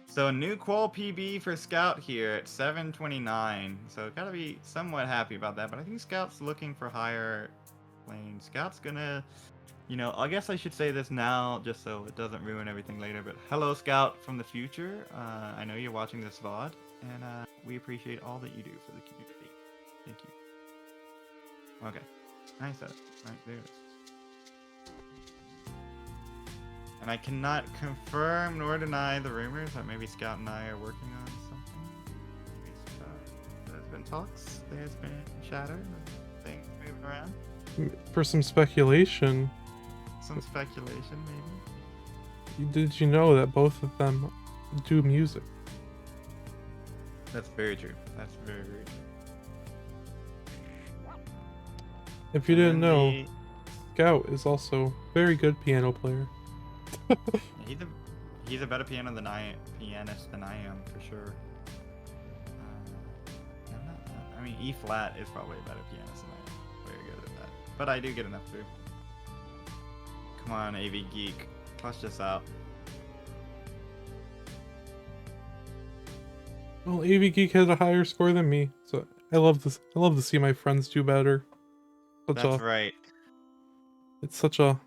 So a new qual PB for Scout here at 729. So gotta be somewhat happy about that, but I think Scout's looking for higher lane. Scout's gonna, I guess I should say this now just so it doesn't ruin everything later, but hello Scout from the future. I know you're watching this VOD, and we appreciate all that you do for the community. Thank you. Okay, nice setup. Right, there it is. And I cannot confirm nor deny the rumors that maybe Scout and I are working on something. There's been talks, there's been chatter, things moving around. For some speculation. Some speculation, maybe. Did you know that both of them do music? That's very true. That's very, very true. If you didn't know, Scout is also a very good piano player. He's a better pianist than I am, for sure. I mean, E flat is probably a better pianist than I am. Very good at that. but I do get enough food. Come on, AV Geek, clutch this out. Well, AV Geek has a higher score than me, so I love this. I love to see my friends do better. That's right. It's such a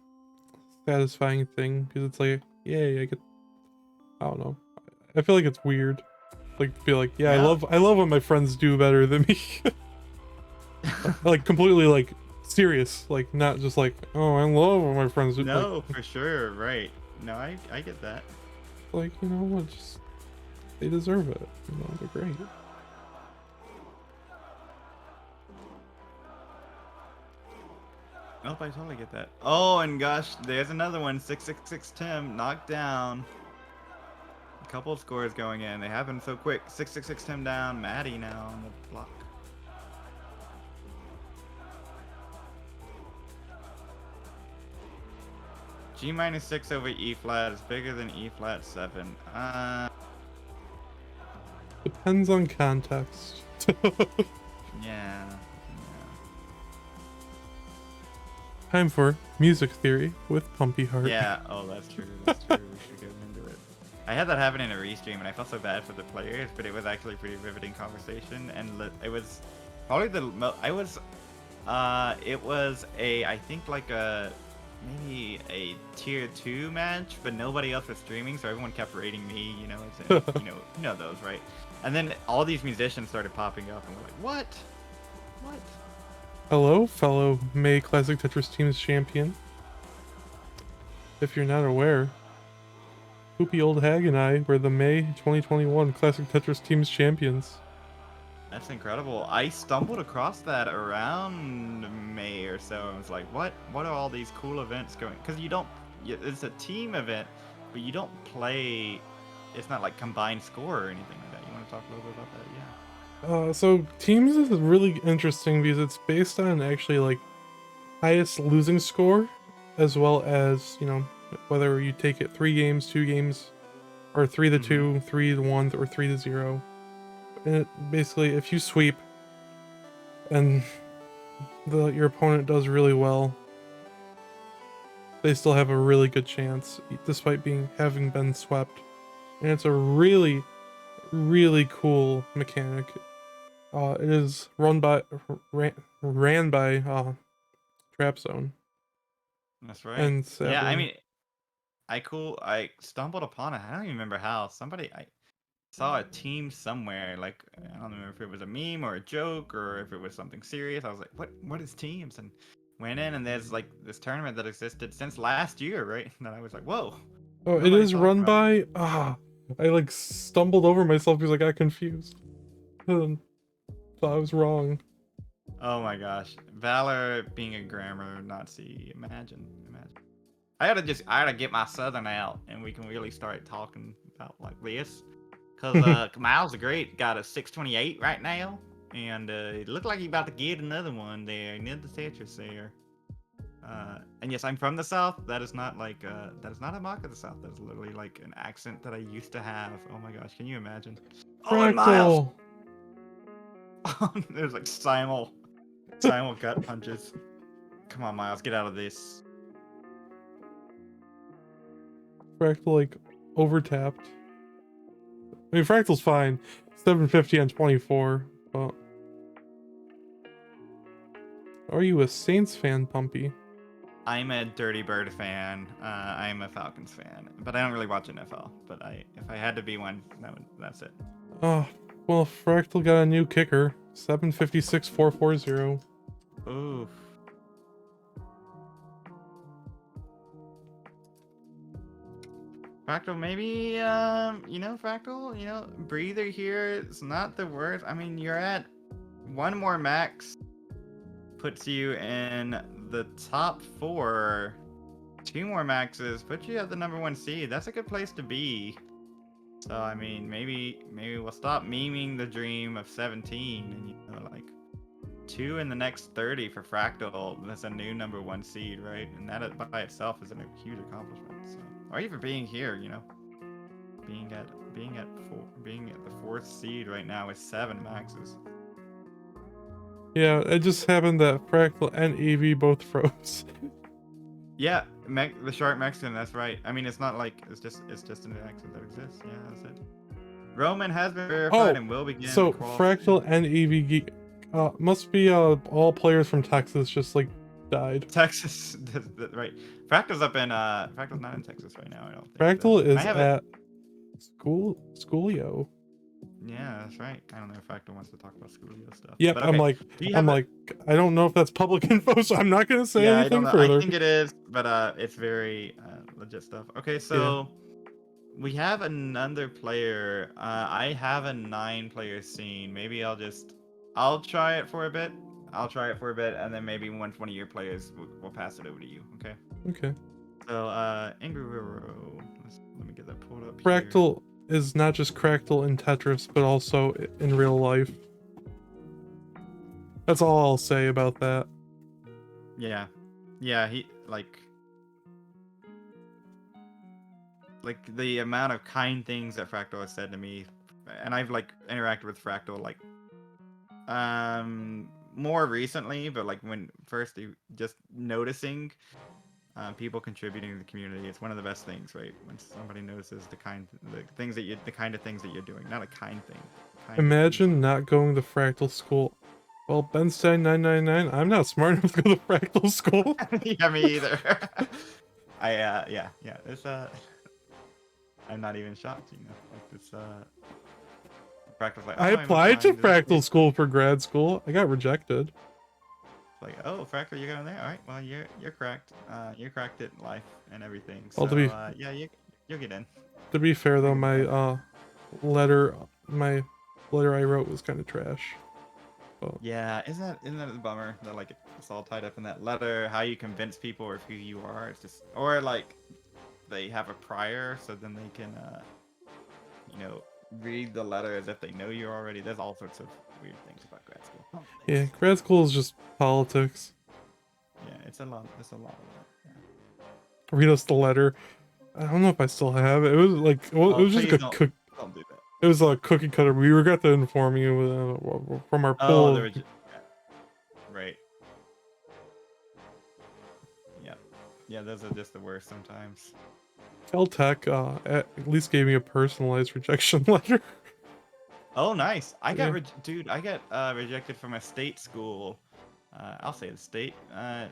satisfying thing because it's like, yay, I get. I don't know. I feel like it's weird. Like, feel like, yeah, Yeah. I love when my friends do better than me. Like completely like serious, like not just like, oh, I love when my friends do. No, like, for sure, right. No, I get that. like, you know what, just they deserve it. You know, they're great. Nope, I totally get that. Oh, and gosh, there's another one. 666 Tim knocked down. A couple of scores going in. They happen so quick. 666 Tim down. Maddie now on the block. G minus 6 over E flat is bigger than E flat 7. Depends on context. Yeah. Time for music theory with Pumpy Heart. Yeah, oh, that's true. That's true. We should go into it. I had that happen in a restream, and I felt so bad for the players, but it was actually a pretty riveting conversation, and it was probably it was I think like maybe a tier 2 match, but nobody else was streaming, so everyone kept rating me, you know, you know those, right? And then all these musicians started popping up, and we're like, what? What? Hello, fellow May Classic Tetris Teams champion. If you're not aware, Poopy Old Hag and I were the May 2021 Classic Tetris Teams champions. That's incredible. I stumbled across that around May or so. I was like, what are all these cool events going? Because it's a team event, but you don't play, it's not like combined score or anything like that. You want to talk a little bit about that? Yeah. So teams is really interesting because it's based on actually like highest losing score, as well as, you know, whether you take it 3 games, 2 games, or 3-2, 3-1, or 3-0. And it basically, if you sweep and your opponent does really well, they still have a really good chance despite having been swept. And it's a really, really cool mechanic. It is ran by Trap Zone. That's right. And sadly, yeah, I mean, I stumbled upon it. I don't even remember how. I saw a team somewhere. Like, I don't remember if it was a meme or a joke or if it was something serious. I was like, what is teams? And went in, and there's like this tournament that existed since last year, right? And then I was like, whoa. oh, it Nobody's is talking run about by. I like stumbled over myself because I got confused. Thought I was wrong. Oh my gosh, Valor being a grammar Nazi. Imagine. I gotta get my southern out, and we can really start talking about like this. Cause Miles the Great got a 628 right now, and it looked like he's about to get another one there near the Tetris there. And yes, I'm from the South. That is not like that is not a mock of the South. That's literally like an accent that I used to have. Oh my gosh, can you imagine? Oh, and Miles. There's like simul gut punches. Come on, Miles, get out of this. Fractal like overtapped. I mean, Fractal's fine. 750 on 24, but are you a Saints fan, Pumpy? I'm a Dirty Bird fan. I'm a Falcons fan, but I don't really watch NFL. But if I had to be one, that's it. Oh, well, Fractal got a new kicker. 756 440. Oof. Fractal, maybe, Fractal, breather here. It's not the worst. I mean, you're at 1 more max. Puts you in the top 4. 2 more maxes puts you at the #1 seed. That's a good place to be. So, I mean, maybe we'll stop memeing the dream of 17 and, like 2 in the next 30 for Fractal. That's a new #1 seed, right? And that by itself is a huge accomplishment. So, or even being here, being at the 4th seed right now with 7 maxes. Yeah, it just happened that Fractal and AV both froze. Yeah, the shark Mexican. That's right. I mean, it's not like it's just an accent that exists. Yeah, that's it. Roman has been verified Oh, and will begin so qualifying. Fractal and AV must be all players from Texas just like died. Texas, right? Fractal's up in Fractal's not in Texas right now. I don't think though. Fractal And I is haven't. at Schoolio. Yeah, that's right. I don't know if Fractal wants to talk about Schoolio stuff, Yep, but okay. Do you I'm have a? like, I don't know if that's public info, so I'm not gonna say Yeah, I don't anything know. I further. think it is, but it's very legit stuff. Okay, Yeah. so we have another player. I have a 9-player scene. Maybe I'll try it for a bit. And then maybe once one of your players, we'll pass it over to you. Okay. Okay. So, Angry Roro. Let me get that pulled up here. Fractal is not just Cractal in Tetris, but also in real life. That's all I'll say about that. Yeah. Yeah, he like the amount of kind things that Fractal has said to me, and I've like interacted with Fractal like more recently, but like when first just noticing people contributing to the community, it's one of the best things, right? When somebody notices the kind of things that you're doing, not a kind thing. Imagine not going to Fractal school. Well, Benstein 999, I'm not smart enough to go to Fractal school. Yeah, me either. Yeah. It's I'm not even shocked, you know. Like this Fractal's like, oh, I I'm applied to applying this Fractal school for grad school. I got rejected. Like, oh, Fractal, you're going there. All right, well, you're cracked. You cracked it in life and everything. So Well, yeah, you'll get in. to be fair though, my letter I wrote was kind of trash. So. Yeah, isn't that a bummer that like it's all tied up in that letter? How you convince people or who you are? It's just, or like they have a prior, so then they can read the letter as if they know you already. There's all sorts of weird things about grad school. Yeah, grad school is just politics. Yeah, it's a lot of that. Yeah. Read us the letter. I don't know if I still have it. It was like, well, it was just like a cook. Don't do that. It was a cookie cutter. We regret to inform you from our pool. Oh, there was right. Yeah, those are just the worst sometimes. Caltech at least gave me a personalized rejection letter. Oh, nice. I got rejected from a state school. I'll say the state.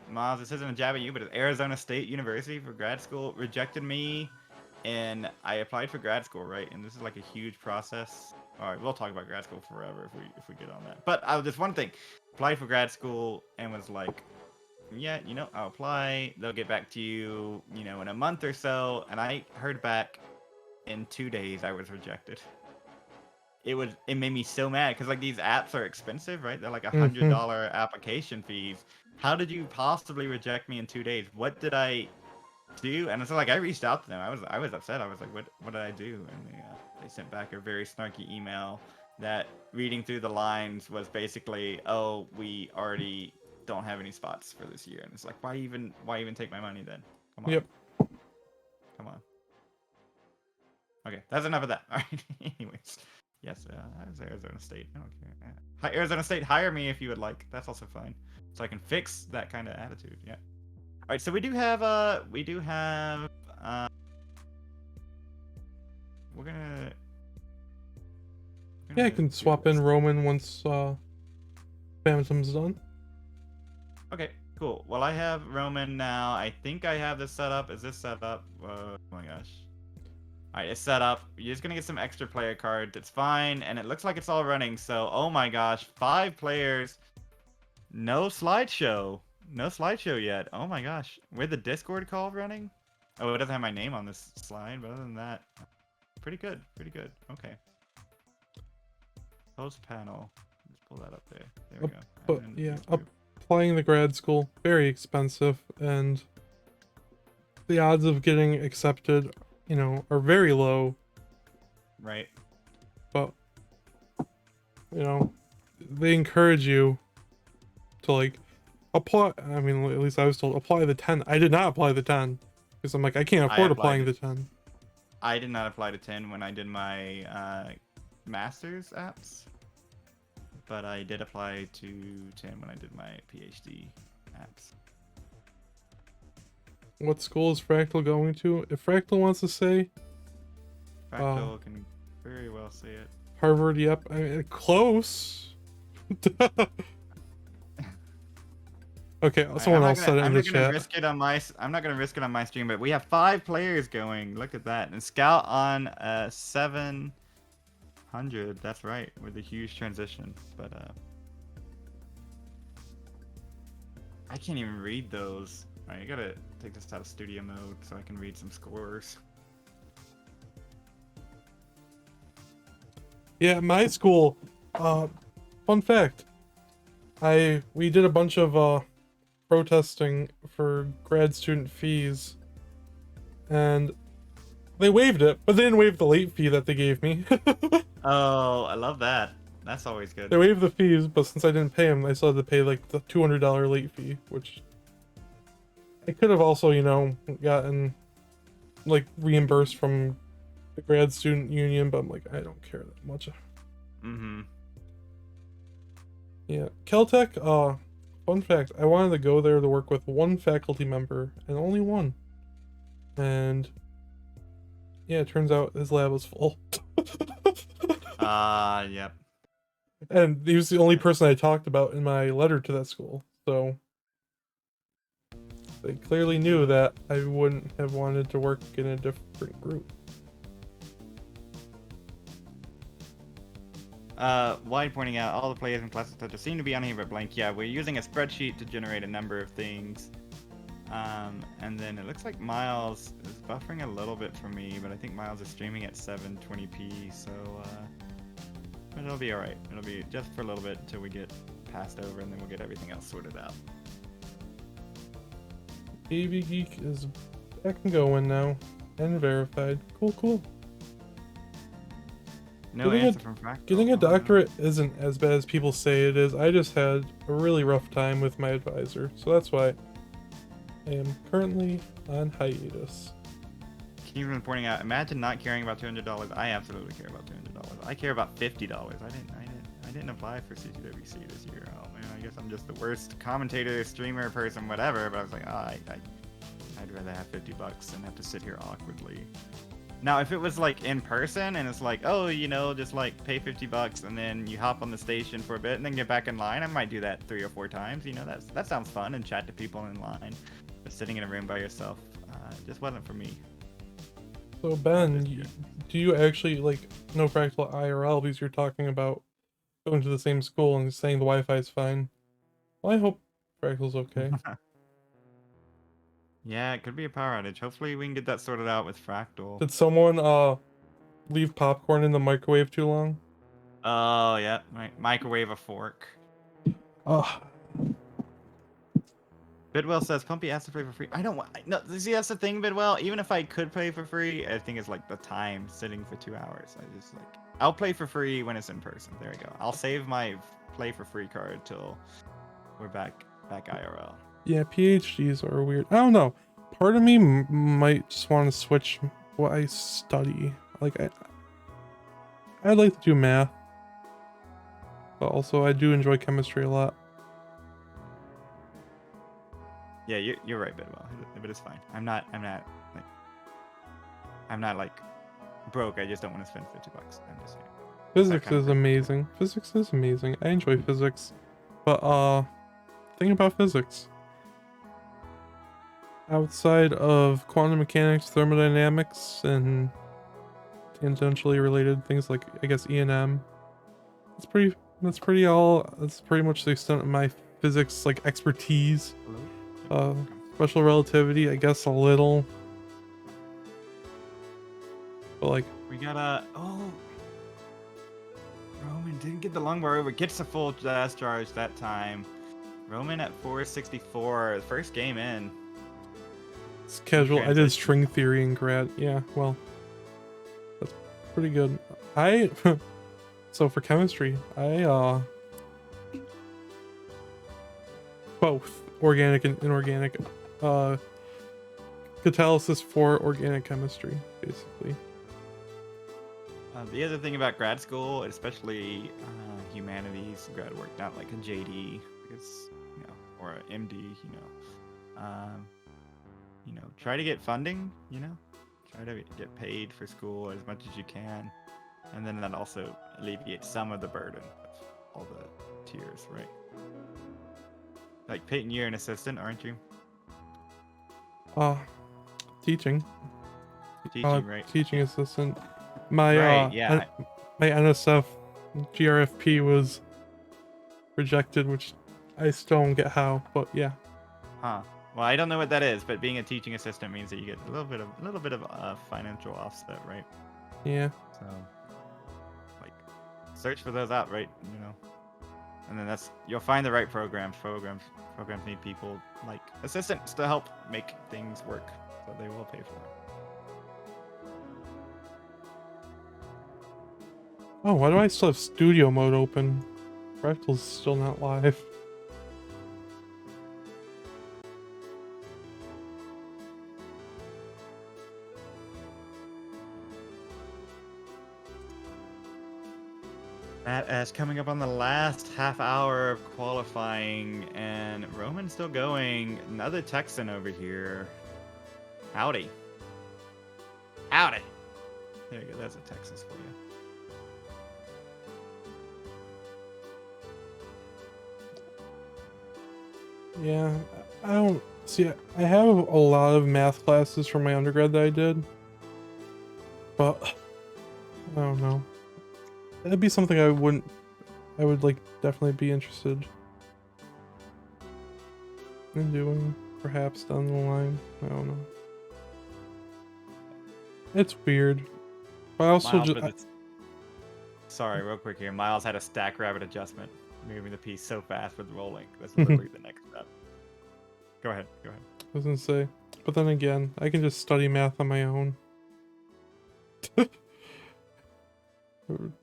Miles, this isn't a jab at you, but it's Arizona State University for grad school. Rejected me, and I applied for grad school, right? And this is like a huge process. All right, we'll talk about grad school forever if we get on that. But just one thing, applied for grad school and was like, yeah, I'll apply. They'll get back to you, in a month or so. And I heard back in 2 days. I was rejected. It made me so mad because like these apps are expensive, right? They're like $100 application fees. How did you possibly reject me in 2 days? What did I do? And it's like I reached out to them. I was upset. I was like, what did I do? And they sent back a very snarky email that reading through the lines was basically, oh, we already don't have any spots for this year. And it's like, why even take my money then? Come on. Yep. Come on. Okay, that's enough of that. All right. Anyways. Yes, it's Arizona State. I don't care. Hi, Arizona State, hire me if you would like. That's also fine. So I can fix that kind of attitude. Yeah. All right. So we do have. We're gonna. Yeah, I can swap in Roman once Phantom's done. Okay. Cool. Well, I have Roman now. I think I have this set up. Is this set up? Oh my gosh. Alright, it's set up. You're just gonna get some extra player cards. It's fine, and it looks like it's all running. So, oh my gosh, 5 players. No slideshow. No slideshow yet. Oh my gosh. Where'd the Discord call running? Oh, it doesn't have my name on this slide, but other than that, pretty good. Pretty good. Okay. Post panel. Let's pull that up there. There we go. But yeah, applying the grad school, very expensive, and the odds of getting accepted, are very low. Right. But they encourage you to like apply. I mean, at least I was told apply the 10. I did not apply the 10 because I'm like, I can't afford applying the 10. I did not apply to 10 when I did my master's apps. but I did apply to TIM when I did my PhD apps. What school is Fractal going to? If Fractal wants to say Fractal can very well say it. Harvard, yep. I mean, close. Okay, someone else said it in the chat. I'm not gonna risk it on my stream, but we have 5 players going. Look at that. And Scout on 700. That's right, with a huge transition. But I can't even read those. Alright, I gotta take this out of studio mode so I can read some scores. Yeah, my school. Fun fact. We did a bunch of protesting for grad student fees, and they waived it, but they didn't waive the late fee that they gave me. Oh, I love that. That's always good. They waived the fees, but since I didn't pay them, I still had to pay like the $200 late fee, which I could have also, you know, gotten like reimbursed from the grad student union, but I'm like, I don't care that much. Mm-hmm. Yeah, Caltech, fun fact, I wanted to go there to work with one faculty member, and only one. And yeah, it turns out his lab was full. Yep. And he was the only person I talked about in my letter to that school, so they clearly knew that I wouldn't have wanted to work in a different group. Wide pointing out all the players in Classic Tetris seem to be on here but blank. Yeah, we're using a spreadsheet to generate a number of things. And then it looks like Miles is buffering a little bit for me, but I think Miles is streaming at 720p, so but it'll be alright. It'll be just for a little bit until we get passed over, and then we'll get everything else sorted out. Baby Geek is back and going now, and verified. Cool. No answer from Fractal. Getting a doctorate isn't as bad as people say it is. I just had a really rough time with my advisor, so that's why I am currently on hiatus. Keevan pointing out, imagine not caring about $200. I absolutely care about $200. I care about $50. I didn't apply for CTWC this year. Oh man, I guess I'm just the worst commentator, streamer, person, whatever. But I was like, I'd rather have $50 than have to sit here awkwardly. Now, if it was like in person and it's like, oh, you know, just like pay $50 and then you hop on the station for a bit and then get back in line, I might do that 3 or 4 times. You know, that sounds fun, and chat to people in line. But sitting in a room by yourself just wasn't for me. So Ben, do you actually like know Fractal IRL because you're talking about going to the same school and saying the Wi-Fi is fine? Well, I hope Fractal's okay. Yeah, it could be a power outage. Hopefully we can get that sorted out with Fractal. Did someone leave popcorn in the microwave too long? Oh yeah, microwave a fork. Oh. Bidwell says, Pumpy asked to play for free. I don't want... No, see, that's the thing, Bidwell. Even if I could play for free, I think it's like the time sitting for 2 hours. I just like... I'll play for free when it's in person. There we go. I'll save my play for free card till we're back IRL. Yeah, PhDs are weird. I don't know. Part of me might just want to switch what I study. Like, I'd like to do math. But also, I do enjoy chemistry a lot. Yeah, you're right, Bidwell, but it's fine. I'm not like broke. I just don't want to spend $50. I'm just saying. Physics is amazing. Physics is amazing. I enjoy physics, but thing about physics, outside of quantum mechanics, thermodynamics, and tangentially related things like I guess E&M, that's pretty much the extent of my physics like expertise. Special relativity, I guess a little. But like... We got Roman didn't get the longbar over. Gets the full dash charge that time. Roman at 464. First game in. It's casual. I did string theory in grad. Yeah, well. That's pretty good. So for chemistry, I both organic and inorganic catalysis for organic chemistry, basically. The other thing about grad school, especially humanities grad work, not like a JD, because or an MD. Try to get funding. Try to get paid for school as much as you can, and then that also alleviates some of the burden of all the tiers, right? Like Peyton, you're an assistant, aren't you? Teaching. Teaching, right? Teaching assistant. My Right, yeah. my NSF GRFP was rejected, which I still don't get how, but yeah. Huh. Well, I don't know what that is, but being a teaching assistant means that you get a little bit of financial offset, right? Yeah. So, like, search for those out, right? And then you'll find the right programs. Programs need people like assistants to help make things work, so they will pay for it. Oh, why do I still have studio mode open? Fractal's still not live. That is coming up on the last half hour of qualifying, and Roman's still going. Another Texan over here. Howdy. Howdy. There you go. That's a Texas for you. Yeah, I don't see. I have a lot of math classes from my undergrad that I did, but I don't know. That'd be something I would like definitely be interested in doing, perhaps down the line. I don't know. It's weird, but I also Sorry, real quick here. Miles had a stack rabbit adjustment, moving the piece so fast with rolling. That's literally the next step. Go ahead. I was gonna say, but then again, I can just study math on my own.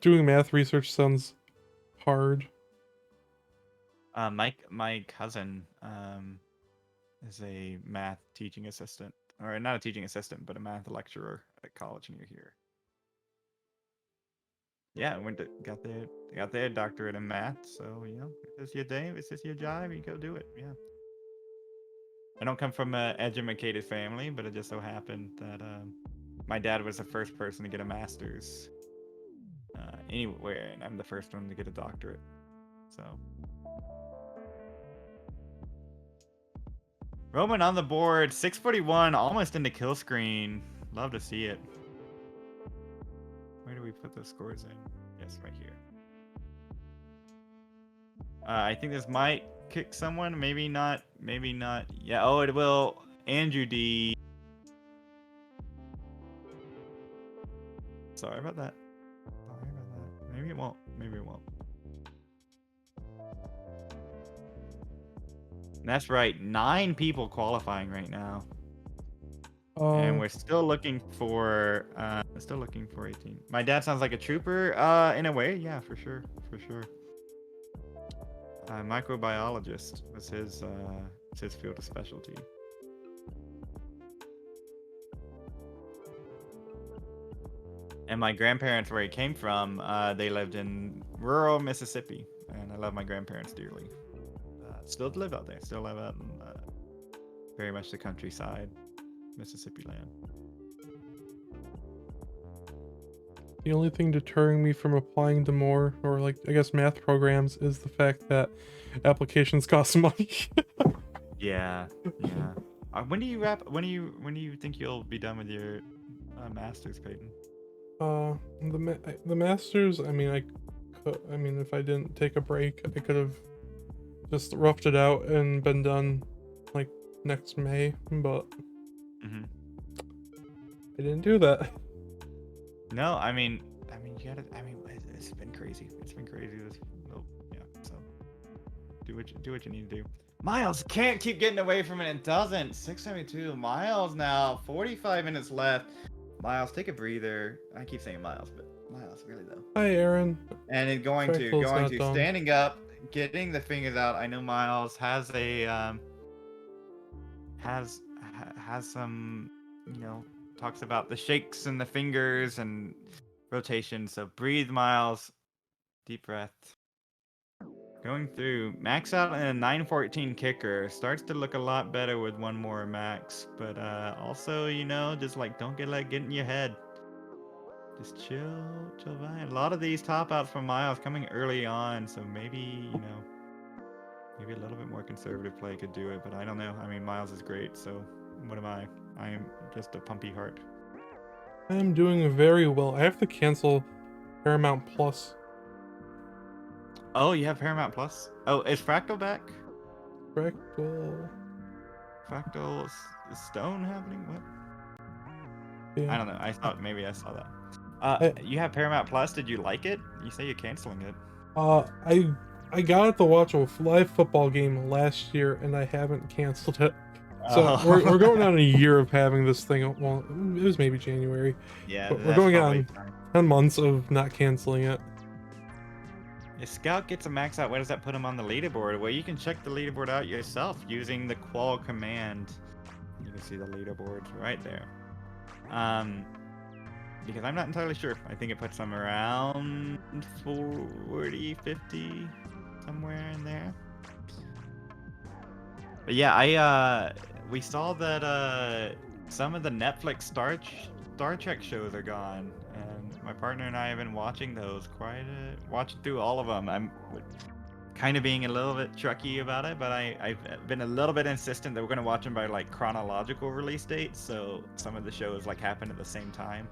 Doing math research sounds hard. My cousin is a math teaching assistant, or not a teaching assistant, but a math lecturer at college near here. Yeah, got their doctorate in math. So if this is your day, if this is your job, you go do it. Yeah. I don't come from an educated family, but it just so happened that my dad was the first person to get a master's anywhere, and I'm the first one to get a doctorate. So Roman on the board, 641, almost into kill screen. Love to see it. Where do we put those scores in? Yes, right here. I think this might kick someone. Maybe not. Maybe not. Yeah. Oh, it will. Andrew D. Sorry about that. Maybe it won't. Maybe it won't. That's right. 9 people qualifying right now. And we're still looking for 18. My dad sounds like a trooper, in a way, yeah, for sure. Microbiologist was his field of specialty. And my grandparents, where he came from, they lived in rural Mississippi, and I love my grandparents dearly. Still live out there. Still live out in very much the countryside, Mississippi land. The only thing deterring me from applying to more, or like I guess math programs, is the fact that applications cost money. Yeah. When do you wrap? When do you think you'll be done with your masters, Peyton? The masters. I mean, if I didn't take a break, I could have just roughed it out and been done like next May, but I didn't do that. No, I mean, you gotta. I mean, it's been crazy. Yeah. So, do what you need to do. Miles can't keep getting away from it. It doesn't. 672. Miles now. 45 minutes left. Miles, take a breather. I keep saying Miles, but Miles, really though. Hi, Aaron. And then going to standing up, getting the fingers out. I know Miles has a has some, talks about the shakes and the fingers and rotation. So breathe, Miles. Deep breath. Going through, max out in a 914 kicker. Starts to look a lot better with one more max. But also, you know, just like don't get in your head. Just chill vibe. A lot of these top outs from Miles coming early on, so maybe, you know, maybe a little bit more conservative play could do it, but I don't know. I mean, Miles is great, so what am I? I am just a pumpy heart. I'm doing very well. I have to cancel Paramount Plus. Oh, you have Paramount Plus? Oh, is Fractal back? Fractal. Fractal Stone happening? What? Yeah. I don't know. I thought maybe I saw that. I, You have Paramount Plus. Did you like it? You say you're canceling it. I got to watch a live football game last year, and I haven't canceled it. So Oh. we're going on a year of having this thing. Well, it was maybe January, Yeah, but we're that's going probably on fine. 10 months of not canceling it. If Scout gets a max out, where does that put him on the leaderboard? Well, you can check the leaderboard out yourself using the qual command. You can see the leaderboard right there. Because I'm not entirely sure. I think it puts him around 40, 50, somewhere in there. But yeah, we saw that some of the Netflix Star Trek shows are gone, and my partner and I have been watching those watching through all of them. I'm kind of being a little bit trucky about it, but I've been a little bit insistent that we're gonna watch them by like chronological release dates, so some of the shows like happen at the same time.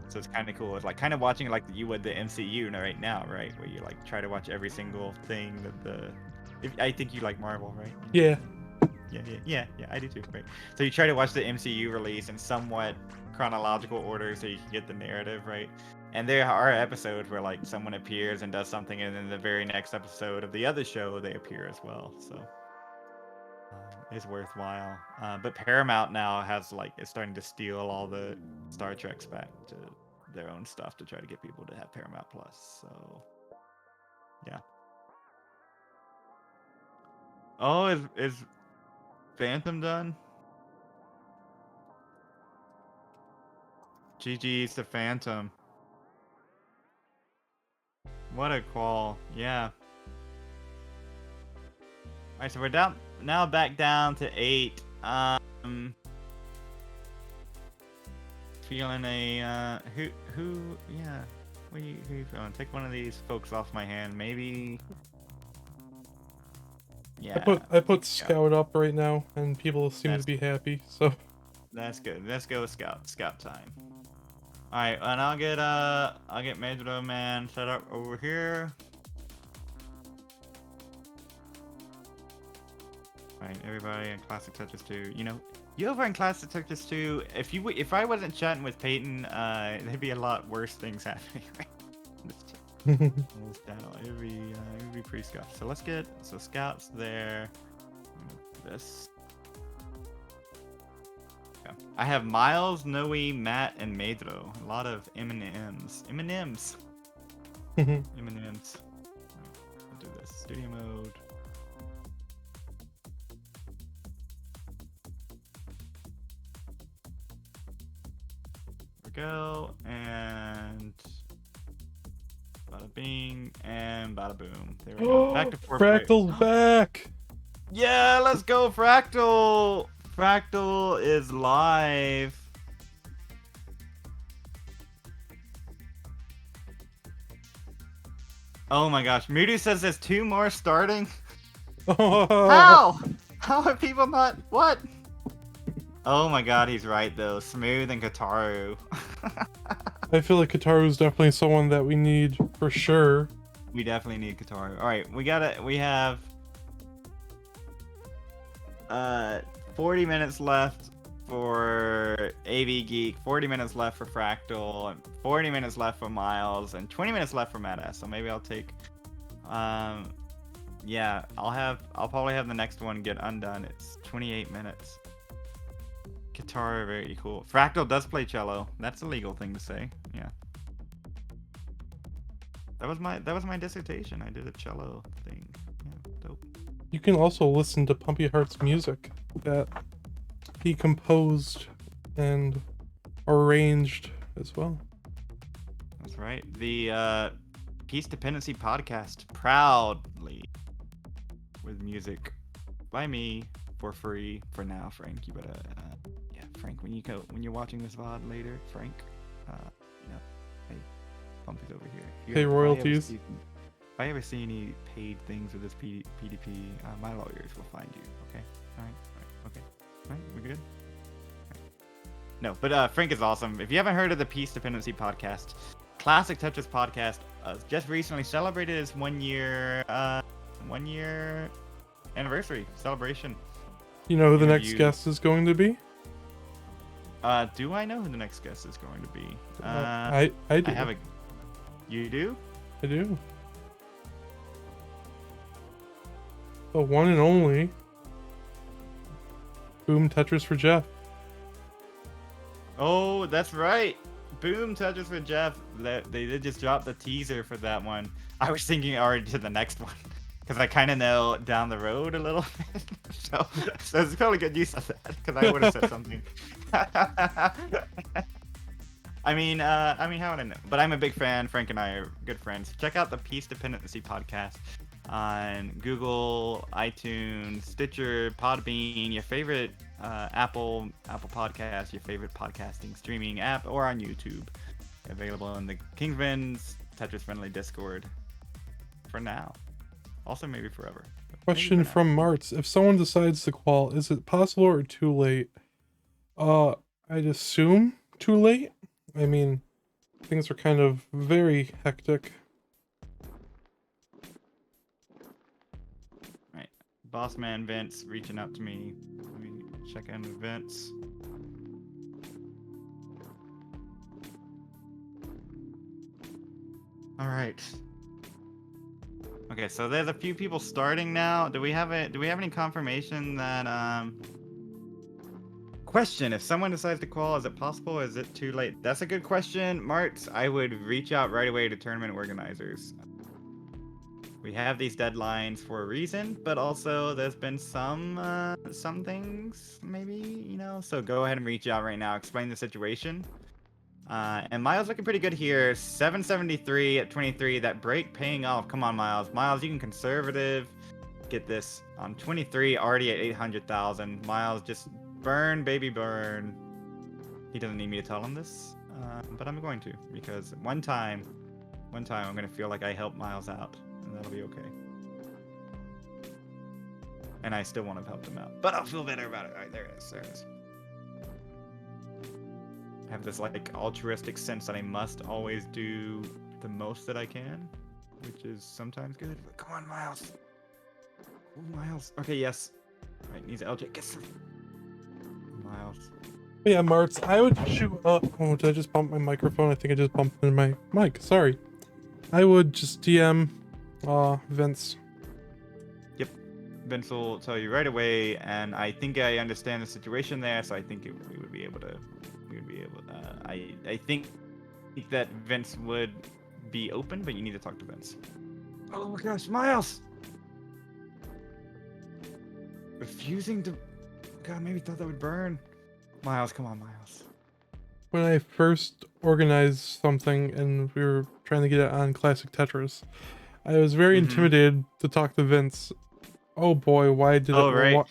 So it's kind of cool. It's like kind of watching like you would the MCU right now, right? Where you like try to watch every single thing that I think you like Marvel, right? Yeah. Yeah, I do too, right? So you try to watch the MCU release in somewhat chronological order so you can get the narrative, right? And there are episodes where like someone appears and does something, and then the very next episode of the other show they appear as well. So it's worthwhile. But Paramount now has like it's starting to steal all the Star Treks back to their own stuff to try to get people to have Paramount Plus. So yeah. Oh, is Phantom done? GG's to Phantom. What a qual. Yeah. Alright, so we're down now back down to 8. Feeling a who yeah. Who you feeling? Take one of these folks off my hand, maybe. Yeah. I put Scout up right now, and people seem to be happy. So that's good. Let's go with Scout time. All right, and I'll get Major Man set up over here. All right, everybody in Classic Tetris 2. You know, you over in Classic Tetris 2. If I wasn't chatting with Peyton, there'd be a lot worse things happening. Right? This channel, it'd be pretty scuffed. So Scout's there. This. Okay. I have Miles, Noe, Matt, and Medro. A lot of M&Ms. M&Ms. M&Ms. I'll do this. Studio mode. There we go. And bada bing and bada boom. There we go. Back to 4 Fractal's back. Yeah, let's go, Fractal. Fractal is live. Oh my gosh, Moody says there's 2 more starting. How? How are people not? What? Oh my god, he's right though. Smooth and Kataru. I feel like Kataru is definitely someone that we need for sure. We definitely need Kataru. All right, we have 40 minutes left for AV Geek, 40 minutes left for Fractal, and 40 minutes left for Miles, and 20 minutes left for Mad So maybe I'll take, yeah, I'll probably have the next one get undone. It's 28 minutes. Guitar, very cool. Fractal does play cello. That's a legal thing to say. Yeah. That was my dissertation. I did a cello thing. Yeah, dope. You can also listen to Pumpy Heart's music that he composed and arranged as well. That's right. The Peace Dependency Podcast, proudly with music by me for free for now. Frank, you better, yeah, Frank, when you're watching this VOD later, Frank, hey, Pumpy's over here. Pay royalties. If I ever see any paid things with this PDP, my lawyers will find you. Okay. All right. Okay. All right. We good? No, but Frank is awesome. If you haven't heard of the Peace Dependency Podcast, Classic Tetris Podcast, just recently celebrated its 1 year anniversary celebration. You know who the next guest is going to be? Do I know who the next guest is going to be? I do. I have a. You do? I do. The one and only Boom Tetris for Jeff. Oh, that's right. Boom Tetris for Jeff. They did just drop the teaser for that one. I was thinking already to the next one because I kind of know down the road a little bit. so it's probably good use of that because I would have said something. I mean, how would I know? But I'm a big fan. Frank and I are good friends. Check out the Peace Dependency Podcast on Google, iTunes, Stitcher, Podbean, your favorite Apple Podcast, your favorite podcasting streaming app, or on YouTube. Available in the Kingsman's Tetris Friendly Discord for now. Also, maybe forever. Question from Martz: if someone decides to qual, is it possible or too late? I'd assume too late. I mean, things are kind of very hectic. Right. Boss man Vince reaching out to me. Let me check in with Vince. All right. Okay, so there's a few people starting now. Do we have any confirmation that Question: if someone decides to qual, is it possible? Is it too late? That's a good question, Martz. I would reach out right away to tournament organizers. We have these deadlines for a reason, but also there's been some things maybe, so go ahead and reach out right now, explain the situation. And Miles looking pretty good here. 773 at 23. That break paying off. Come on, Miles. Miles, you can conservative. Get this on 23, already at 800,000. Miles, just burn, baby, burn. He doesn't need me to tell him this, but I'm going to, because one time I'm going to feel like I helped Miles out, and that'll be okay. And I still want to help him out, but I'll feel better about it. All right, there it is. I have this like altruistic sense that I must always do the most that I can, which is sometimes good. But come on, Miles. Oh, Miles. Okay, yes. All right, needs LJ. Get some. Miles. Yeah, Martz, I would shoot. Oh, did I just bump my microphone? I think I just bumped into my mic. Sorry. I would just DM Vince. Yep. Vince will tell you right away, and I think I understand the situation there, so I think we would be able to. I think that Vince would be open, but you need to talk to Vince. Oh my gosh, Miles! Refusing to. God, maybe thought that would burn. Miles, come on, Miles. When I first organized something and we were trying to get it on Classic Tetris, I was very intimidated to talk to Vince. Oh boy, why did right.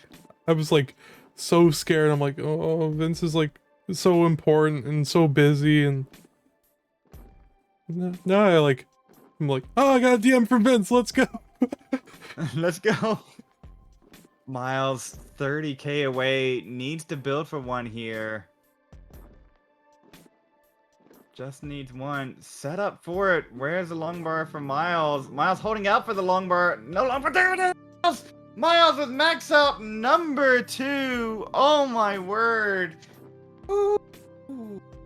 I was like so scared. I'm like, oh, Vince is like so important and so busy, and now I'm like, oh, I got a DM from Vince. Let's go. Let's go. Miles, 30k away, needs to build for one here. Just needs one. Set up for it. Where's the long bar for Miles? Miles holding out for the long bar. No longer. There it is. Miles with max out number 2. Oh my word. Ooh.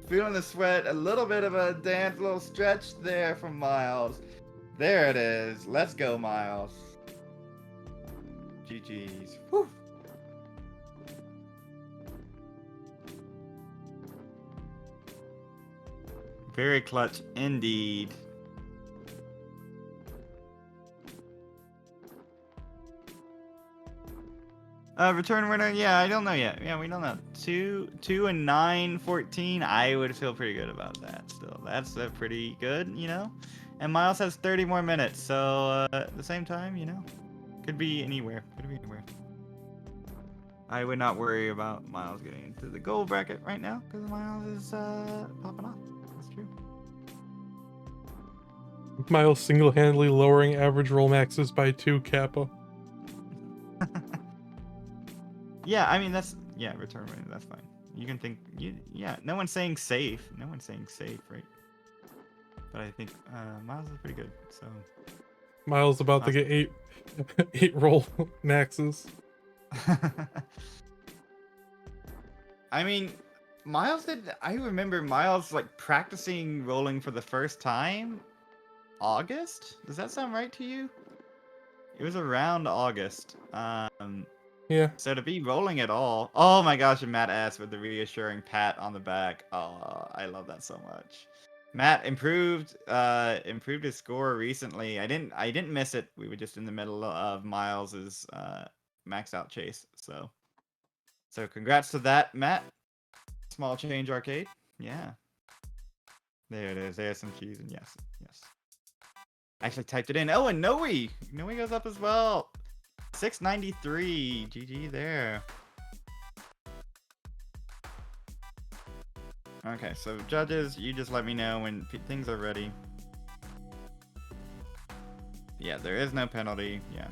Feeling the sweat. A little bit of a dance, little stretch there from Miles. There it is. Let's go, Miles. GG's. Whew. Very clutch indeed. Return winner, yeah, I don't know yet. Yeah, we don't know. 2 and 9, 14. I would feel pretty good about that still. That's pretty good, And Miles has 30 more minutes, so at the same time, you know, could be anywhere. Could be anywhere. I would not worry about Miles getting into the gold bracket right now because Miles is popping off. That's true. Miles single-handedly lowering average roll maxes by 2 Kappa. Yeah, I mean return rate. That's fine. You can think no one's saying safe. No one's saying safe, right? But I think Miles is pretty good. So Miles about to get 8 roll maxes. I mean, I remember Miles like practicing rolling for the first time August? Does that sound right to you? It was around August. Yeah. So to be rolling at all. Oh my gosh, and Matt asked with the reassuring pat on the back. Oh, I love that so much. Matt improved his score recently. I didn't miss it. We were just in the middle of Miles's max out chase. So congrats to that, Matt. Small change arcade. Yeah. There it is. There's some cheese and yes. I actually typed it in. Oh, and Noe goes up as well. 693. GG there. Okay, so judges, you just let me know when things are ready. Yeah, there is no penalty. Yeah.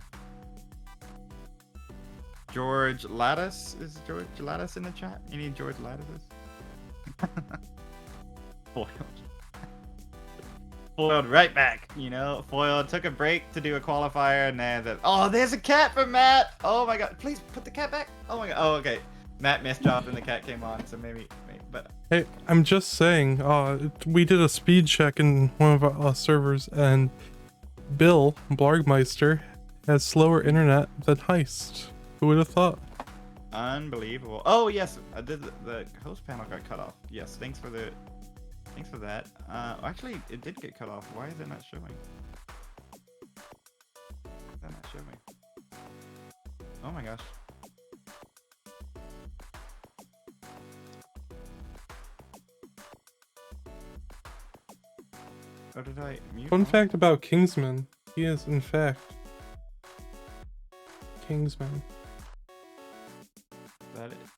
George Lattice. Is George Lattice in the chat? Any George Lattices? Foiled right back, you know. Foiled, took a break to do a qualifier, and then there's a cat for Matt. Oh my god, please put the cat back. Oh my god. Oh, okay. Matt missed dropped and the cat came on, so maybe but Hey, I'm just saying, we did a speed check in one of our servers, and Bill Blargmeister has slower internet than Heist. Who would have thought? Unbelievable. Oh yes, the host panel got cut off. Yes, thanks for that. Actually, it did get cut off. Why is it not showing? Is that not showing? Oh my gosh. Oh, did I mute? Fun fact about Kingsman. He is, in fact, Kingsman.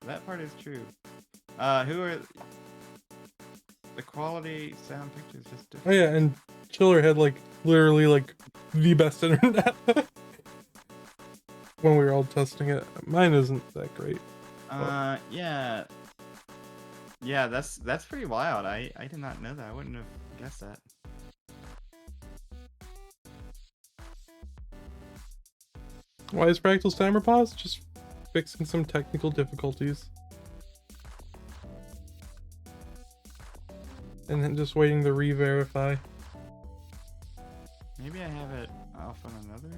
That part is true. Who are... The quality sound picture is just different. Oh yeah, and Chiller had literally the best internet when we were all testing it. Mine isn't that great. Yeah, that's pretty wild. I did not know that. I wouldn't have guessed that. Why is Fractal's timer paused? Just fixing some technical difficulties. And then just waiting to re-verify. Maybe I have it off on another.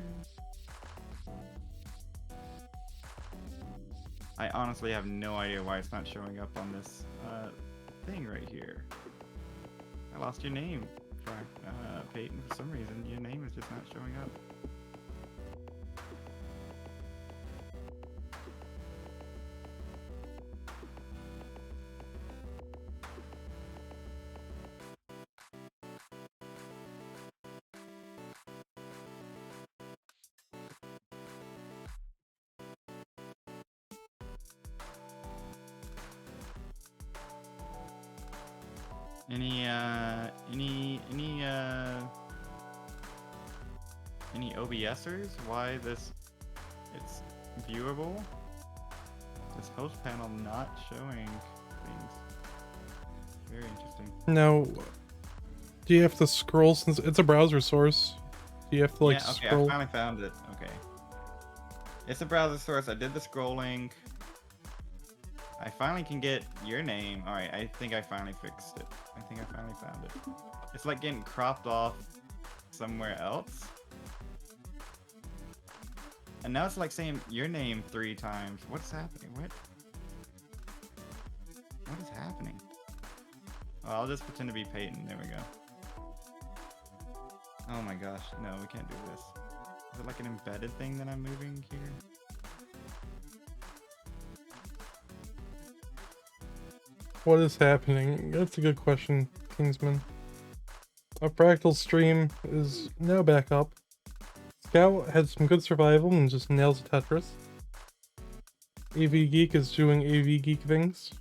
I honestly have no idea why it's not showing up on this thing right here. I lost your name, Peyton. For some reason, your name is just not showing up. Any OBSers? Why it's viewable? This host panel not showing things. Very interesting. Now, do you have to scroll since it's a browser source? Do you have to okay, scroll? I finally found it. Okay. It's a browser source. I did the scrolling. I finally can get your name. Alright, I think I finally fixed it. I think I finally found it. It's like getting cropped off somewhere else. And now it's like saying your name 3 times. What's happening? What is happening? Oh, I'll just pretend to be Peyton. There we go. Oh my gosh. No, we can't do this. Is it like an embedded thing that I'm moving here? What is happening? That's a good question, Kingsman. A Fractal stream is now back up. Scout had some good survival and just nails Tetris. AV Geek is doing AV Geek things.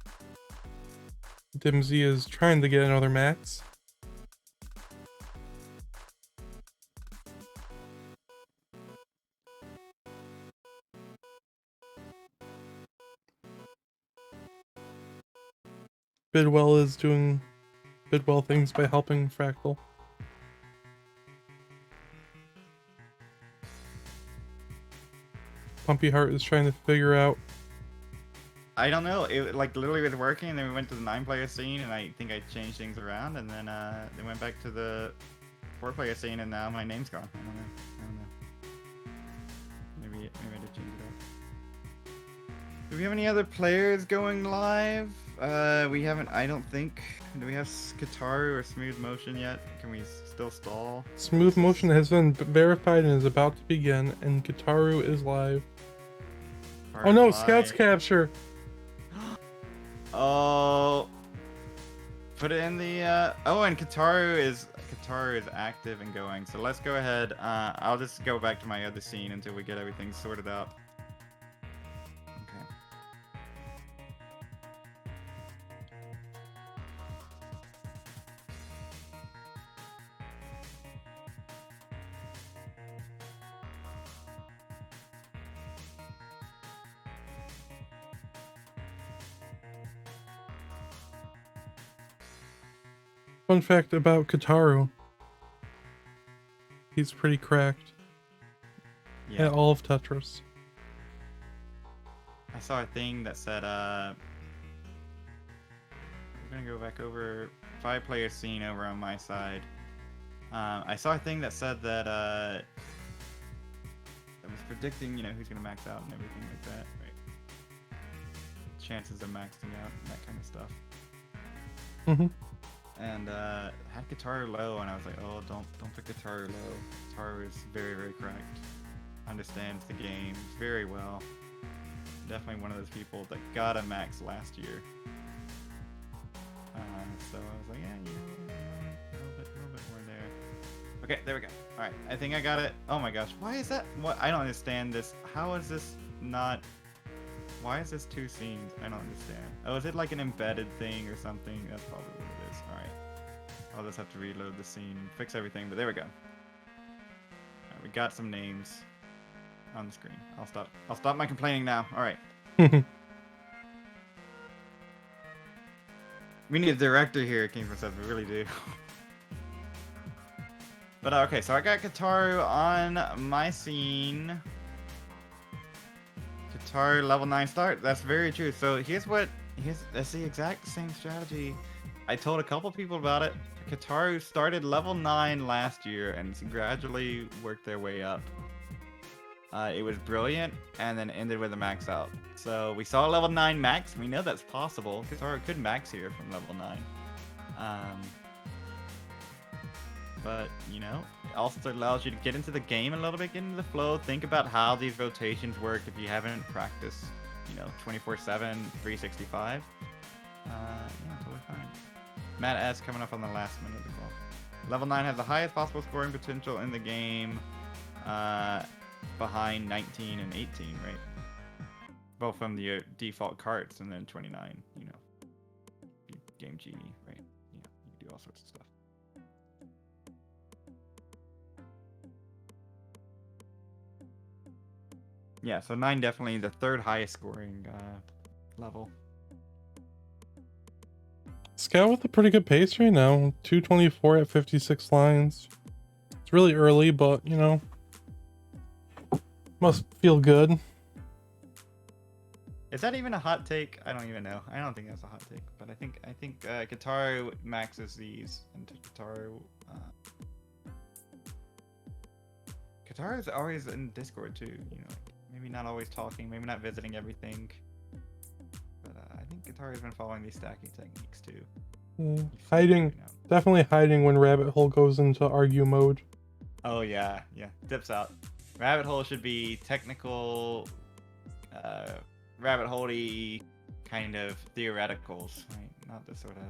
Dimsy is trying to get another max. Bidwell is doing Bidwell things by helping Fractal. Pumpy Heart is trying to figure out. I don't know. It like literally was working, and then we went to the 9-player scene, and I think I changed things around, and then they went back to the 4-player scene, and now my name's gone. I don't know. Maybe I did change it up. Do we have any other players going live? We haven't. I don't think. Do we have Kataru or Smooth Motion yet? Can we still stall? Smooth Motion has been verified and is about to begin, and Kataru is live. Oh no, Scout's capture! Oh, put it in the. Oh, and Kataru is active and going. So let's go ahead. I'll just go back to my other scene until we get everything sorted out. Okay. Fun fact about Kataru. He's pretty cracked. Yeah. At all of Tetris. I saw a thing that said, we're gonna go back over 5-player scene over on my side. I saw a thing that said that, that was predicting, you know, who's gonna max out and everything like that, right? Chances of maxing out and that kind of stuff. Mm-hmm. And had Guitar low, and I was like, oh, don't put Guitar low. Guitar is very, very cracked. Understands the game very well. Definitely one of those people that got a max last year. So I was like, yeah, you know, a little bit more there. Okay, there we go. All right, I think I got it. Oh my gosh, why is that? What? I don't understand this. How is this not? Why is this 2 scenes? I don't understand. Oh, is it like an embedded thing or something? That's probably what it is. All right. I'll just have to reload the scene, fix everything, but there we go. All right, we got some names on the screen. I'll stop my complaining now. All right. We need a director here at King Princess. We really do. But okay, so I got Kataru on my scene. Kataru level 9 start. That's very true. So that's the exact same strategy. I told a couple people about it. Kataru started level 9 last year and gradually worked their way up. It was brilliant and then ended with a max out. So we saw a level 9 max. We know that's possible. Kataru could max here from level 9. But, you know, it also allows you to get into the game a little bit, get into the flow, think about how these rotations work if you haven't practiced, you know, 24/7, 365. Yeah, totally fine. Matt S coming up on the last minute as well. Level 9 has the highest possible scoring potential in the game, behind 19 and 18, right? Both from the default carts, and then 29, you know, Game Genie, right? Yeah, you can do all sorts of stuff. Yeah, so 9 definitely the 3rd highest scoring level. Scout with a pretty good pace right now. 224 at 56 lines. It's really early, but, you know, must feel good. Is that even a hot take? I don't even know. I don't think that's a hot take, but I think Kataru maxes these, and Kataru Kataru's always in Discord too. You know, maybe not always talking, maybe not visiting everything, but I think Kataru's been following these stacking techniques too. Yeah. Hiding, definitely hiding when Rabbit Hole goes into argue mode. Oh yeah, dips out. Rabbit Hole should be technical, rabbit hole-y kind of theoreticals, right? Not the sort of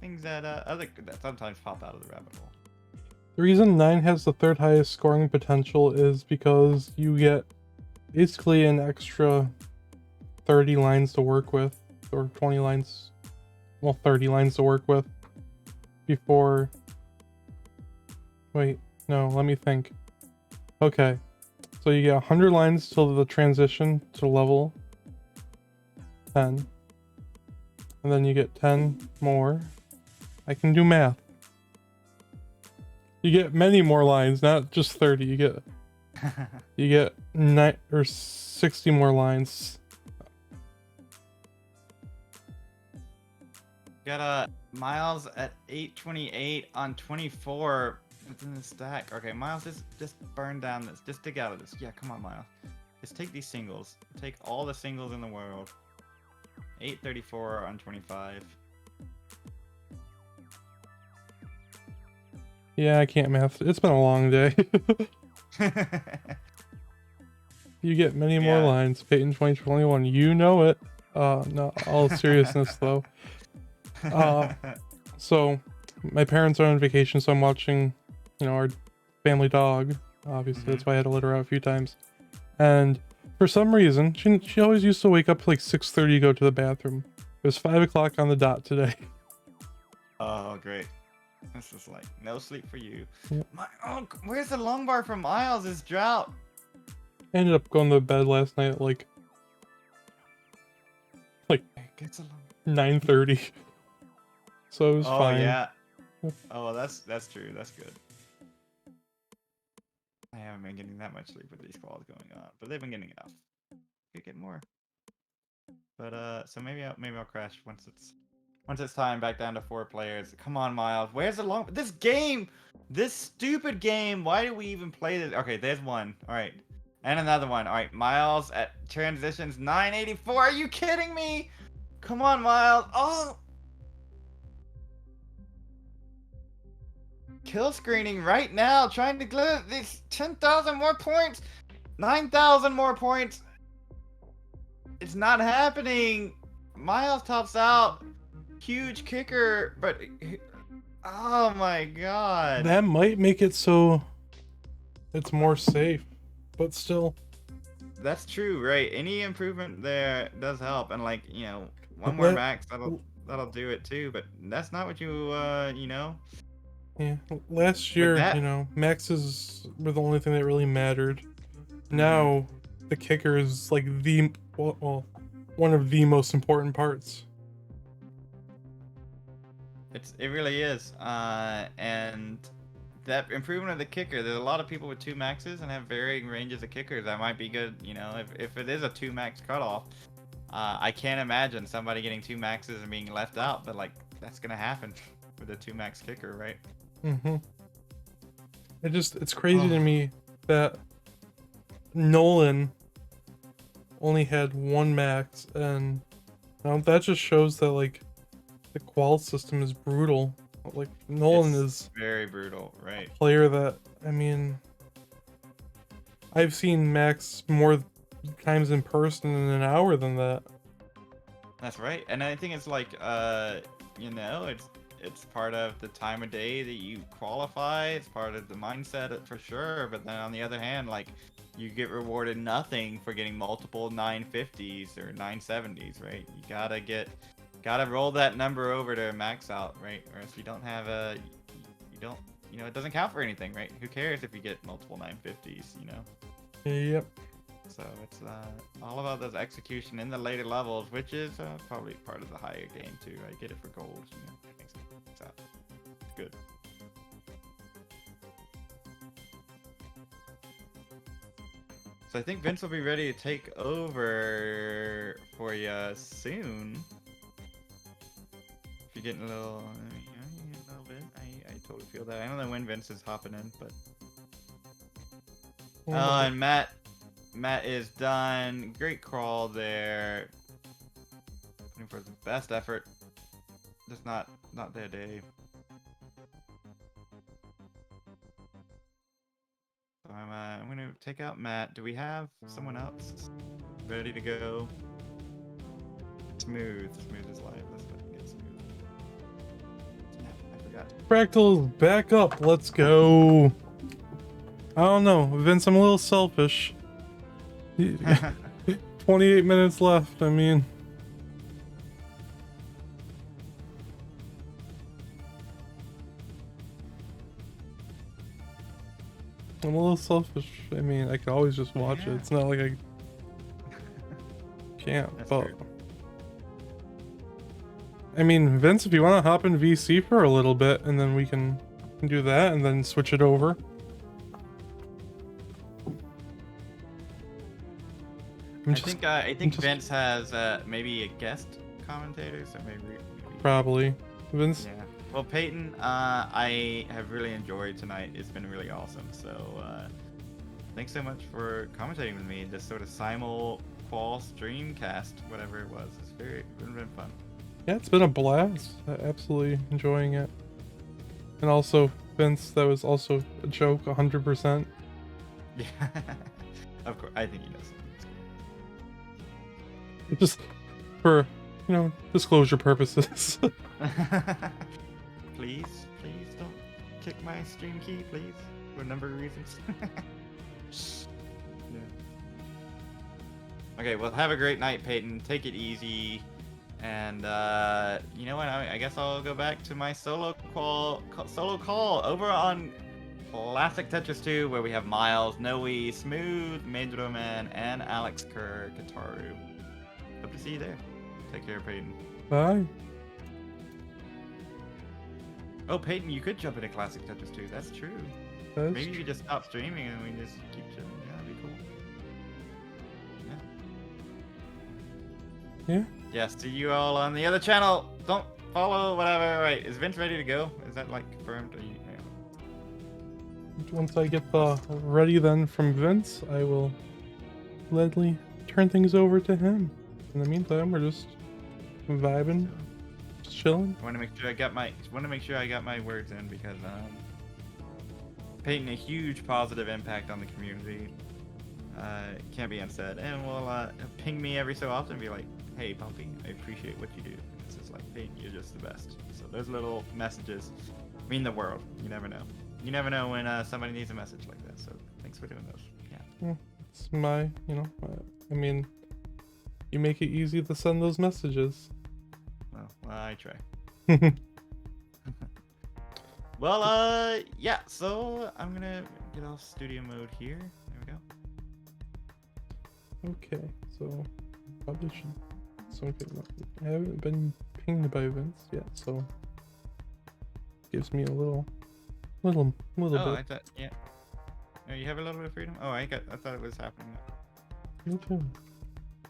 things that that sometimes pop out of the rabbit hole. The reason 9 has the third highest scoring potential is because you get basically an extra 30 lines to work with, or 20 lines, well, 30 lines to work with before. Wait, no, let me think. Okay, so you get 100 lines till the transition to level 10, and then you get 10 more. I can do math. You get many more lines, not just 30. You get 9 or 60 more lines. Got Miles at 828 on 24 within the stack. Okay, Miles, just burn down this. Just dig out of this. Yeah, come on, Miles. Just take these singles. Take all the singles in the world. 834 on 25. Yeah, I can't math. It's been a long day. You get many more lines. Peyton 2021. You know it. No, all seriousness though. So my parents are on vacation, so I'm watching, our family dog. Obviously, that's why I had to let her out a few times. And for some reason, she always used to wake up like 6:30 to go to the bathroom. It was 5 o'clock on the dot today. Oh, great. This is like no sleep for you. Yep. Where's the lung bar from Miles? Is drought. I ended up going to bed last night at like 9:30. So it was fine. Oh yeah. Oh, that's true. That's good. I haven't been getting that much sleep with these calls going on, but they've been getting enough. Could get more. But so maybe I'll crash once it's time back down to 4 players. Come on, Miles. Where's the long? This stupid game. Why do we even play this? Okay, there's one. All right, and another one. All right, Miles at transitions 984. Are you kidding me? Come on, Miles. Oh. Kill screening right now, trying to glue these 10,000 more points, 9,000 more points. It's not happening. Miles tops out. Huge kicker, but oh my god. That might make it so it's more safe, but still. That's true, right? Any improvement there does help, and like, one more max that'll do it too, but that's not what you Yeah, last year, maxes were the only thing that really mattered. Now, the kicker is like one of the most important parts. It really is, and that improvement of the kicker. There's a lot of people with 2 maxes and have varying ranges of kickers. That might be good, if it is a 2 max cutoff. I can't imagine somebody getting 2 maxes and being left out, but like that's gonna happen with a 2 max kicker, right? It's crazy to me that Nolan only had 1 max, and that just shows that like the qual system is brutal. Like Nolan is very brutal, right? A player that, I mean, I've seen max more times in person in an hour than that. That's right, and I think it's like it's part of the time of day that you qualify. It's part of the mindset for sure. But then on the other hand, like you get rewarded nothing for getting multiple 950s or 970s, right? You gotta roll that number over to max out, right? Or else you don't have it doesn't count for anything, right? Who cares if you get multiple 950s, Yep. So it's all about those execution in the later levels, which is probably part of the higher game too. I get it for gold, So it's good. So I think Vince will be ready to take over for you soon. If you're getting a little bit, I totally feel that. I don't know when Vince is hopping in, but and Matt is done. Great crawl there. Putting forth the best effort. Just not their day. So I'm gonna take out Matt. Do we have someone else ready to go? Smooth is live. Let's get Smooth. got? Fractal back up. Let's go. I don't know, Vince. I'm a little selfish. 28 minutes left. I mean, I'm a little selfish. I mean, I could always just watch it. It's not like I can't. That's But true. I mean, Vince, if you want to hop in VC for a little bit, and then we can do that, and then switch it over. I think Vince has maybe a guest commentator, so maybe probably Vince. Yeah. Well, Peyton, I have really enjoyed tonight. It's been really awesome. So thanks so much for commentating with me. This sort of simul-qual streamcast, whatever it was. It's been fun. Yeah, it's been a blast. Absolutely enjoying it. And also, Vince, that was also a joke, 100%. Yeah, of course. I think he does. Just for, disclosure purposes. Please don't kick my stream key, please, for a number of reasons. Yeah. Okay, well, have a great night, Peyton. Take it easy. And you know what? I guess I'll go back to my solo call over on Classic Tetris 2, where we have Miles, Noe, Smooth, Major Man, and Alex Kerr, Kataru. Hope to see you there. Take care, Peyton. Bye. Oh, Peyton, you could jump into Classic Tetris 2. That's true. Maybe you could just stop streaming and we just keep chilling. Yeah, that'd be cool. Yeah. Yeah, see you all on the other channel. Don't follow, whatever. Right, is Vince ready to go? Is that like confirmed? Or Once I get the ready then from Vince, I will gladly turn things over to him. In the meantime, we're just vibing, just chilling. I want to make sure I got my words in because Peyton, a huge positive impact on the community. Can't be unsaid, and will ping me every so often and be like, "Hey, Pumpy, I appreciate what you do." And it's just like, Peyton, you're just the best. So those little messages mean the world. You never know. You never know when somebody needs a message like that. So thanks for doing those. Yeah. It's my, I mean, you make it easy to send those messages. Well, I try. Well, yeah. So I'm gonna get off studio mode here. There we go. Okay, so probably should. So I haven't been pinged by Vince yet, so gives me a little Oh, bit. I thought, yeah. Oh, you have a little bit of freedom. Oh, I thought it was happening. Me too.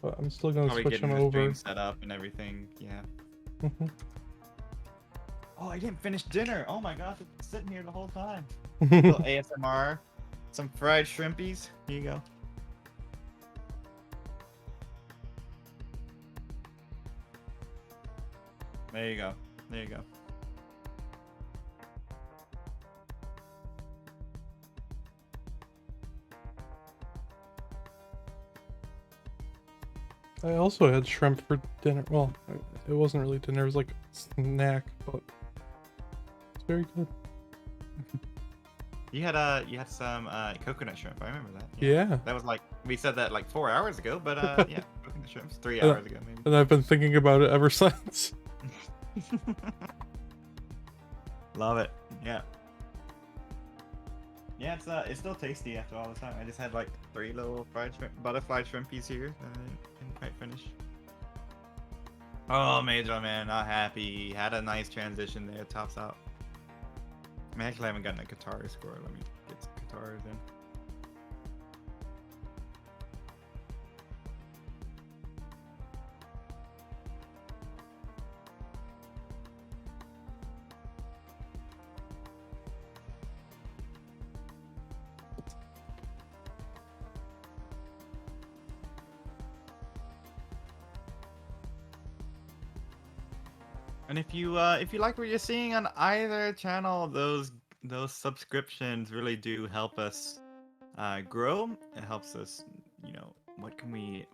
But I'm still gonna Probably switch getting him the over. stream set up and everything. Yeah. Mhm. Oh, I didn't finish dinner. Oh my gosh, I've been sitting here the whole time. Little ASMR, some fried shrimpies. Here you go. There you go. There you go. I also had shrimp for dinner. Well, it wasn't really dinner. It was like a snack, but it's very good. You had some coconut shrimp. I remember that. Yeah. That was like we said that like 4 hours ago, but yeah, coconut shrimps 3 hours ago maybe. And I've been thinking about it ever since. Love it. Yeah. Yeah, it's still tasty after all the time. I just had like 3 little butterfly shrimpies here that I didn't quite finish. Oh, Major Man, not happy. Had a nice transition there. Tops out. I actually haven't gotten a guitar score. Let me get some guitars in. And if you like what you're seeing on either channel, those subscriptions really do help us grow. It helps us, what can we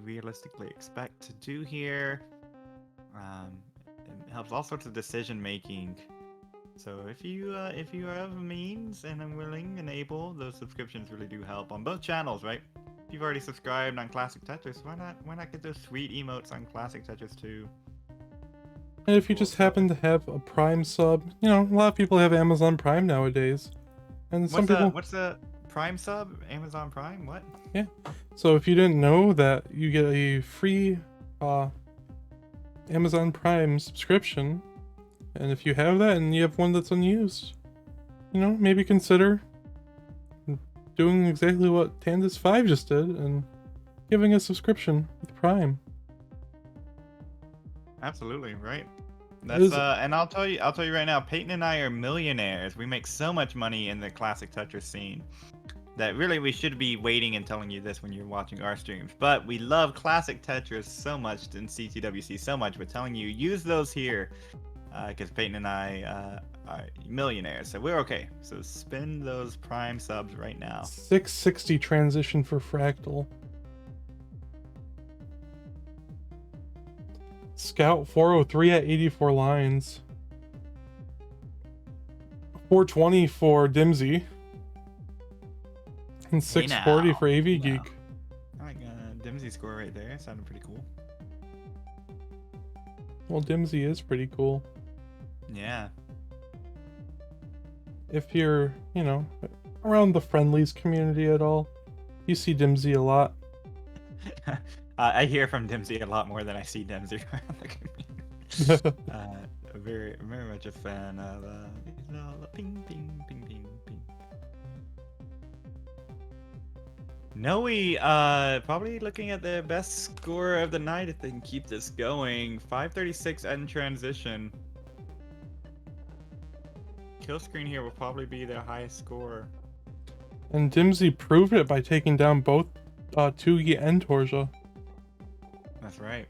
realistically expect to do here? It helps all sorts of decision making So if you have means and are willing and able, those subscriptions really do help on both channels, right? If you've already subscribed on Classic Tetris, why not get those sweet emotes on Classic Tetris too? And if you just happen to have a Prime sub, you know, a lot of people have Amazon Prime nowadays. And some people... What's the Prime sub? Amazon Prime? What? Yeah. So if you didn't know that, you get a free Amazon Prime subscription. And if you have that and you have one that's unused, you know, maybe consider doing exactly what Tandis 5 just did and giving a subscription with Prime. Absolutely, right. That's and I'll tell you right now, Peyton and I are millionaires. We make so much money in the Classic Tetris scene that really we should be waiting and telling you this when you're watching our streams. But we love Classic Tetris so much and CTWC so much. We're telling you, use those here because Peyton and I are millionaires, so we're okay. So spend those Prime subs right now. 660 transition for Fractal. Scout 403 at 84 lines. 420 for Dimsy. And 640 for AV Geek. I like Dimsy's score right there. Sounded pretty cool. Well, Dimsy is pretty cool. Yeah. If you're, you know, around the friendlies community at all, you see Dimsy a lot. I hear from Dimsy a lot more than I see Dimsy around the community. Very much a fan of ping, ping, ping, ping, ping. Noe, probably looking at their best score of the night if they can keep this going. 536 end transition. Kill screen here will probably be their highest score. And Dimsy proved it by taking down both Tugi and Torja. That's right.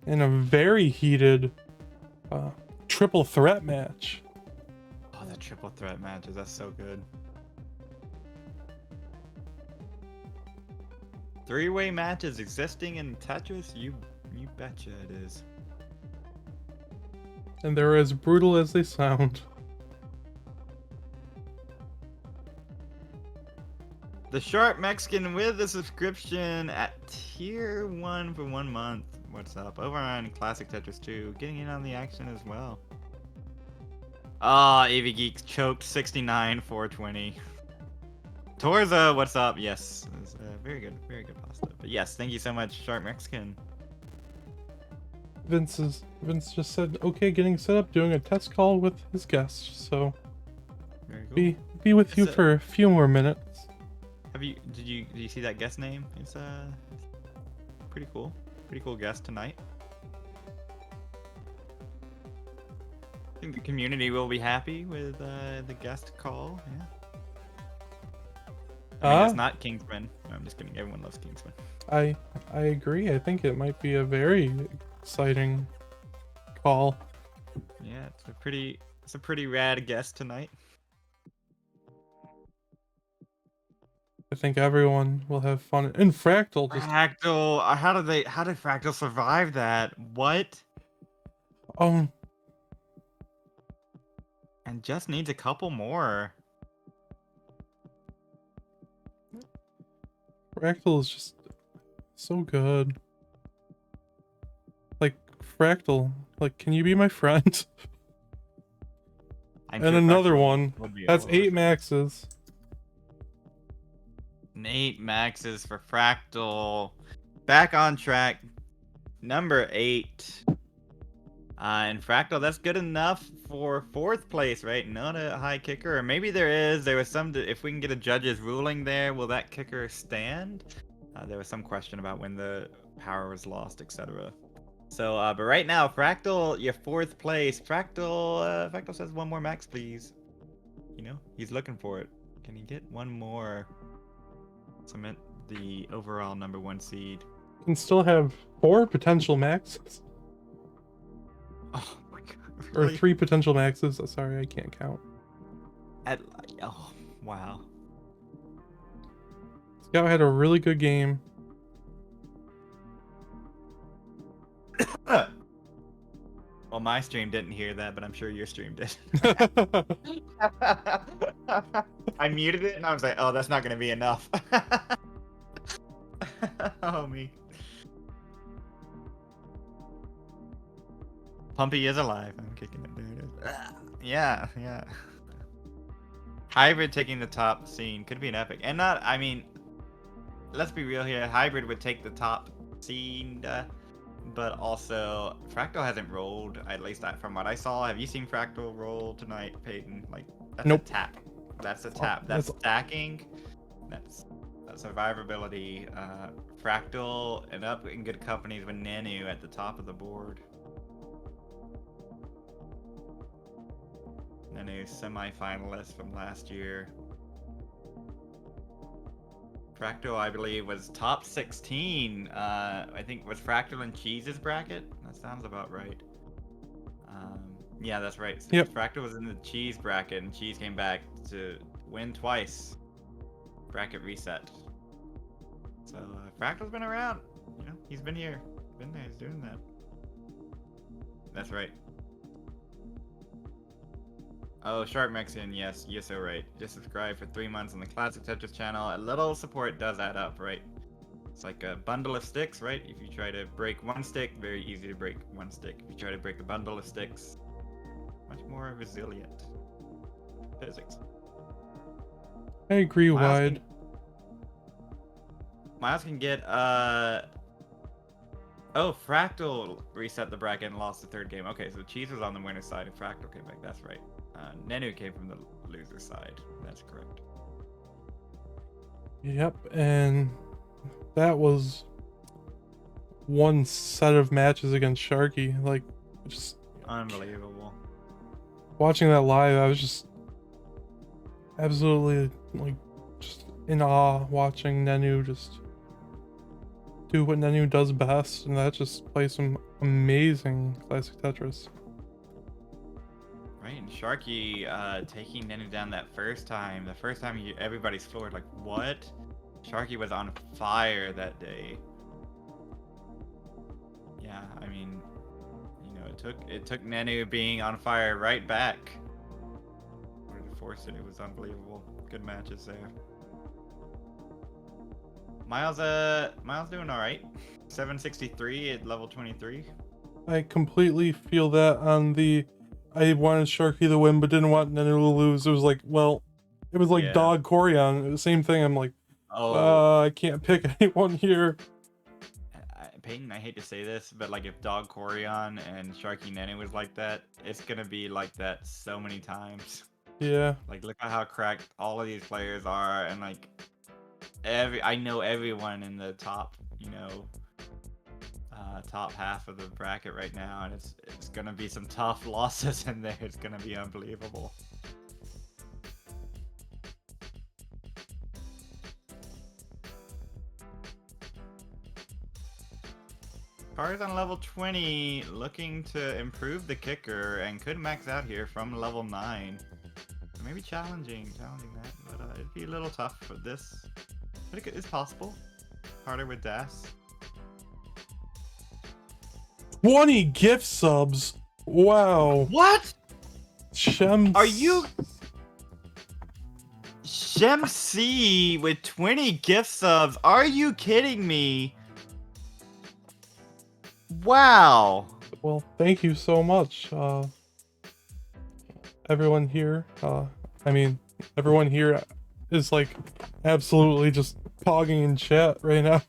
In a very heated triple threat match. Oh, the triple threat matches, that's so good. Three-way matches existing in Tetris? You betcha it is. And they're as brutal as they sound. The Sharp Mexican with a subscription at tier 1 for 1 month. What's up? Over on Classic Tetris 2, getting in on the action as well. Ah, AV Geeks choked 69 420. Torza, what's up? Yes, it's, very good pasta. But yes, thank you so much, Sharp Mexican. Vince just said, okay, getting set up, doing a test call with his guest. So Very cool. be with you for a few more minutes. Did you see that guest name? It's pretty cool. Pretty cool guest tonight. I think the community will be happy with the guest call. Yeah. I mean, it's not Kingsman. No, I'm just kidding. Everyone loves Kingsman. I agree. I think it might be a very exciting call. Yeah, it's a pretty rad guest tonight. I think everyone will have fun. And Fractal just... Fractal, how did Fractal survive that? What? Oh. And just needs a couple more. Fractal is just so good. Like, Fractal, like, can you be my friend? And sure another one. That's 8 maxes. 8 maxes for Fractal. Back on track. Number 8. And Fractal, that's good enough for 4th place, right? Not a high kicker. Or maybe there was some... If we can get a judge's ruling there, will that kicker stand? There was some question about when the power was lost, etc. So, but right now, Fractal, your 4th place. Fractal says 1 more max, please. You know, he's looking for it. Can he get 1 more? Cement the overall number 1 seed. Can still have 4 potential maxes. Oh my god. Really? Or 3 potential maxes. Sorry, I can't count. Oh, wow. Scout had a really good game. Well, my stream didn't hear that, but I'm sure your stream did. I muted it and I was like, oh, that's not gonna be enough. Oh me. Pumpy is alive. I'm kicking it, dude. Yeah, yeah. Hybrid taking the top scene could be an epic, and not. I mean, let's be real here. Hybrid would take the top scene, but also Fractal hasn't rolled. At least from what I saw. Have you seen Fractal roll tonight, Peyton? Like that's Nope. a tap. That's a tap. That's stacking. That's survivability. Fractal and up in good companies with Nanu at the top of the board. Nanu semi-finalist from last year. Fractal, I believe, was top 16. I think was Fractal in Cheese's bracket. That sounds about right. Yeah, that's right. So Yep. Fractal was in the Cheese bracket, and Cheese came back to win twice. Bracket reset. So Fractal's been around. You know, he's been here. Been there. He's doing that. That's right. Oh, Sharp Mexican, yes, you're so right. Just subscribe for 3 months on the Classic Tetris channel. A little support does add up, right? It's like a bundle of sticks, right? If you try to break one stick, very easy to break one stick. If you try to break a bundle of sticks, much more resilient. Physics. I agree, Wide. Miles can get, oh, Fractal reset the bracket and lost the third game. Okay, so Cheese was on the winner's side and Fractal came back. That's right. Nenu came from the loser side. That's correct. Yep, and that was one set of matches against Sharky. Like, just Unbelievable. watching that live, I was just absolutely like just in awe watching Nenu just do what Nenu does best, and that just play some amazing Classic Tetris. Right, and Sharky taking Nenu down that first time. The first time everybody's floored, like, what? Sharky was on fire that day. Yeah, I mean, you know, it took Nenu being on fire right back in order to force it. It was unbelievable. Good matches there. Miles doing all right. 763 at level 23. I completely feel that on the I wanted Sharky to win but didn't want Nenu to lose. It was like, well, it was like Yeah. Dog Corian. The same thing. I'm like, I can't pick anyone here. Peyton, I hate to say this, but like if Dog Corian and Sharky Nenu was like that, it's gonna be like that so many times. Yeah. Like look at how cracked all of these players are, and like I know everyone in the top, you know, top half of the bracket right now, and it's gonna be some tough losses in there. It's gonna be unbelievable. Cars on level 20 looking to improve the kicker and could max out here from level 9. Maybe challenging that, but it'd be a little tough for this. But it's possible. Harder with Das. 20 gift subs. Wow. What? Shem. Are you? Shem C with 20 gift subs. Are you kidding me? Wow. Well, thank you so much. Everyone here, everyone here is like absolutely just pogging in chat right now.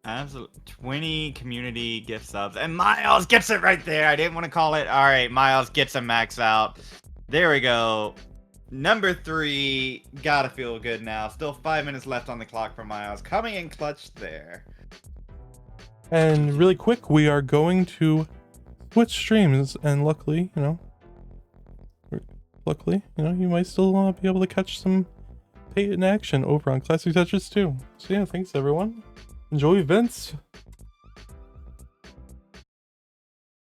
Absolutely. 20 community gift subs. And Miles gets it right there. I didn't want to call it. All right, Miles gets a max out. There we go. Number 3. Gotta feel good now. Still 5 minutes left on the clock for Miles. Coming in clutch there. And really quick, we are going to switch streams, and luckily, you might still be able to catch some Peyton action over on Classic Tetris 2. So yeah, thanks everyone. Enjoy events.